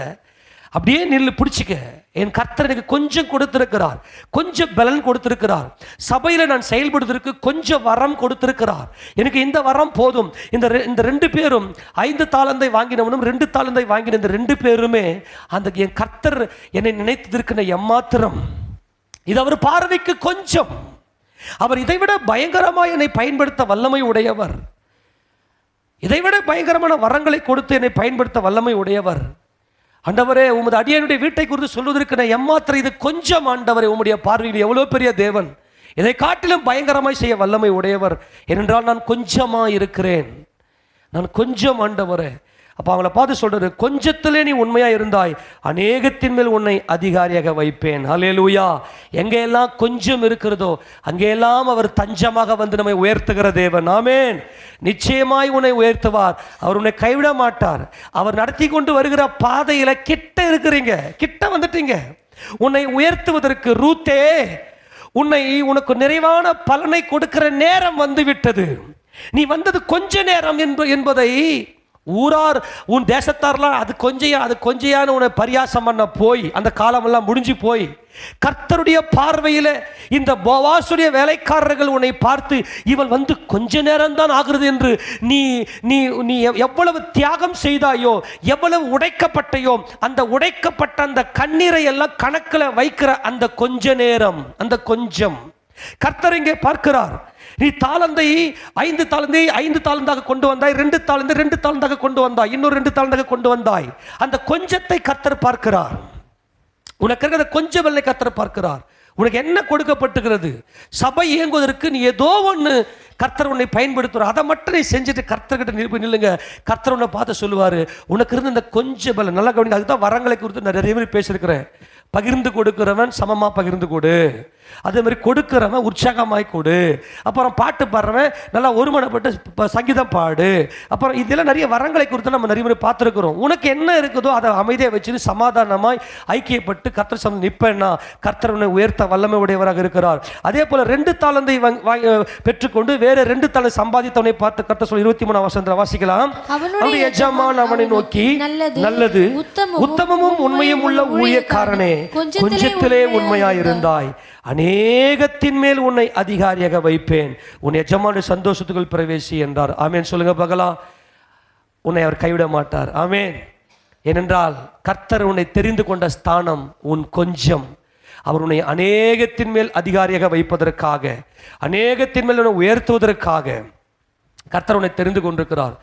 அப்படியே நில்லு பிடிச்சிக்க. என் கர்த்தர் எனக்கு கொஞ்சம் கொடுத்திருக்கிறார், கொஞ்சம் பலன் கொடுத்திருக்கிறார். சபையில் நான் செயல்படுவதற்கு கொஞ்சம் வரம் கொடுத்திருக்கிறார். எனக்கு இந்த வரம் போதும். இந்த 2 பேரும் 5 தாலந்தை வாங்கினவனும் 2 தாலந்தை வாங்கின இந்த 2 பேருமே அந்த என் கர்த்தர் என்னை நினைத்ததற்கு எம்மாத்திரம். இது அவர் பார்வைக்கு கொஞ்சம். அவர் இதைவிட பயங்கரமாக என்னை பயன்படுத்த வல்லமை உடையவர். இதைவிட பயங்கரமான வரங்களை கொடுத்து என்னை பயன்படுத்த வல்லமை உடையவர். ஆண்டவரே, உமது அடியனுடைய வீட்டை குறித்து சொல்வதற்கு நான் எம்மாத்திரம் இது கொஞ்சம். ஆண்டவரே, உம்முடைய பார்வையில் எவ்வளோ பெரிய தேவன், இதை காட்டிலும் பயங்கரமாய் செய்ய வல்லமை உடையவர். ஏனென்றால் நான் கொஞ்சமா இருக்கிறேன், நான் கொஞ்சம். ஆண்டவரே, அப்போ அவங்கள பார்த்து சொல்றாரு, கொஞ்சத்திலே நீ உண்மையா இருந்தாய், அநேகத்தின் மேல் உன்னை அதிகாரியாக வைப்பேன். ஹல்லேலூயா. எங்கெல்லாம் கொஞ்சம் இருக்கிறதோ அங்கெல்லாம் அவர் தஞ்சமாக வந்து நம்மை உயர்த்துகிற தேவன். ஆமென். நிச்சயமாய் உன்னை உயர்த்துவார். அவர் உன்னை கைவிட மாட்டார். அவர் நடத்தி கொண்டு வருகிற பாதையில கிட்ட இருக்கிறீங்க, கிட்ட வந்துட்டீங்க. உன்னை உயர்த்துவதற்கு ரூத்தே, உனக்கு நிறைவான பலனை கொடுக்கிற நேரம் வந்து விட்டது. நீ வந்தது கொஞ்ச நேரம் என்பதை ஊரார் உன் தேசத்தார்லாம் அது கொஞ்சையான உன்னை பரியாசம் பண்ண போய் அந்த காலமெல்லாம் முடிஞ்சு போய் கர்த்தருடைய பார்வையில் இந்த போவாசுடைய வேலைக்காரர்கள் உன்னை பார்த்து இவள் கொஞ்ச நேரம் தான் ஆகிறது என்று நீ நீ நீ எவ்வளவு தியாகம் செய்தாயோ, எவ்வளவு உடைக்கப்பட்டையோ, அந்த உடைக்கப்பட்ட அந்த கண்ணீரை எல்லாம் கணக்கில் வைக்கிற அந்த கொஞ்ச நேரம், அந்த கொஞ்சம் கர்த்தர் இங்கே பார்க்கிறார். நீ தாளந்தை 5 தாளந்தை 5 தாளந்தாக கொண்டு வந்தாய், 2 தாளந்தை 2 தாளந்தாக கொண்டு வந்தாய், இன்னொரு 2 தாளந்தாக கொண்டு வந்தாய். அந்த கொஞ்சத்தை கர்த்தர் பார்க்கிறார். உனக்கு இருக்கிற கொஞ்சம் வெள்ளை கர்த்தர் பார்க்கிறார். உனக்கு என்ன கொடுக்கப்பட்டுகிறது? சபை இயங்குவதற்கு நீ ஏதோ ஒன்று கர்த்தர் உன்னை பயன்படுத்துற, அதை மட்டும் நீ செஞ்சுட்டு கர்த்தர்கிட்ட நில்லுங்க. கர்த்தர் உன்னை பார்த்து சொல்லுவாரு, உனக்கு இருந்த இந்த கொஞ்சம் பலம் நல்லா கவனிங்க. அதுதான் வரங்களை குறித்து நான் நிறைய பேர் பேசியிருக்கிறேன். பகிர்ந்து கொடுக்கிறவன் சமமா பகிர்ந்து கொடு. அதே மாதிரி கொடுக்கிறவன் உற்சாகமாய் கொடு. அப்புறம் பாட்டு பாடுறவன் நல்லா ஒருமனப்பட்டு சங்கீதம் பாடு. அப்புறம் இதெல்லாம் நிறைய வரங்களை குறித்து நம்ம நிறைய முறை பார்த்துருக்கிறோம். உனக்கு என்ன இருக்குதோ அதை அமைதியாக வச்சுட்டு சமாதானமாய் ஐக்கியப்பட்டு கர்த்தர் சமூகத்தில் நிற்பேன்னா கர்த்தர் உன்னை உயர்த்த வல்லமை உடையவராக இருக்கிறார். அதே போல 2 தாலந்தை பெற்றுக்கொண்டு வேற 2 தாலந்தை சம்பாதித்தவனை பார்த்து கர்த்தர் சொல்லி 23ஆம் வசனத்தில் வாசிக்கலாம். அவனுடைய எஜமான் அவனை நோக்கி, நல்லது உத்தமமும் உண்மையும் உள்ள ஊழியக்காரனே, கொஞ்சத்திலே உண்மையாயிருந்தாய், அநேகத்தின் மேல் உன்னை அதிகாரியாக வைப்பேன், உன் எஜமான சந்தோஷத்துக்குள் பிரவேசி என்றார். ஆமேன் சொல்லுங்க பார்க்கலாம். உன்னை அவர் கைவிட மாட்டார். ஆமேன். ஏனென்றால் கர்த்தர் உன்னை தெரிந்து கொண்ட ஸ்தானம் உன் கொஞ்சம். அவர் உன்னை அநேகத்தின் மேல் அதிகாரியாக வைப்பதற்காக, அநேகத்தின் மேல் உன்னை உயர்த்துவதற்காக கர்த்தர் உன்னை தெரிந்து கொண்டிருக்கிறார்.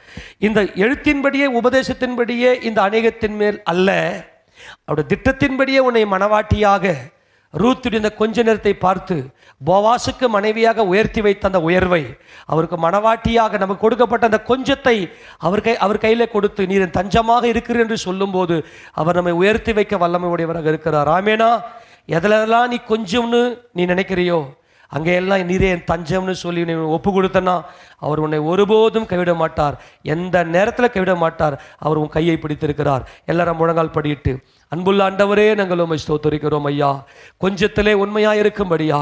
இந்த எழுத்தின்படியே உபதேசத்தின்படியே இந்த அநேகத்தின் மேல் அல்ல, அவருடைய திட்டத்தின்படியே உன்னை மனவாட்டியாக ரூத்துடைய இந்த கொஞ்ச நேரத்தை பார்த்து போவாசுக்கு மனைவியாக உயர்த்தி வைத்த அந்த உயர்வை அவருக்கு மனவாட்டியாக நமக்கு கொடுக்கப்பட்ட அந்த கொஞ்சத்தை அவர் கையில கொடுத்து நீர் தஞ்சமாக இருக்கிறீர் என்று சொல்லும்போது அவர் நம்மை உயர்த்தி வைக்க வல்லமை உடையவராக இருக்கிறார். ஆமேனா. எதுலெல்லாம் நீ கொஞ்சம்னு நீ நினைக்கிறியோ அங்கெல்லாம் நீரே என் தஞ்சம்னு சொல்லி நீ ஒப்பு கொடுத்தனா அவர் உன்னை ஒருபோதும் கைவிட மாட்டார். எந்த நேரத்தில் கைவிட மாட்டார். அவர் உன் கையை பிடித்திருக்கிறார். எல்லாரும் முழங்கால் படியிட்டு, அன்புள்ள ஆண்டவரே, நாங்கள் உம்மை ஸ்தோத்திரிக்கிறோம் ஐயா, கொஞ்சத்திலே உண்மையாக இருக்கும்படியா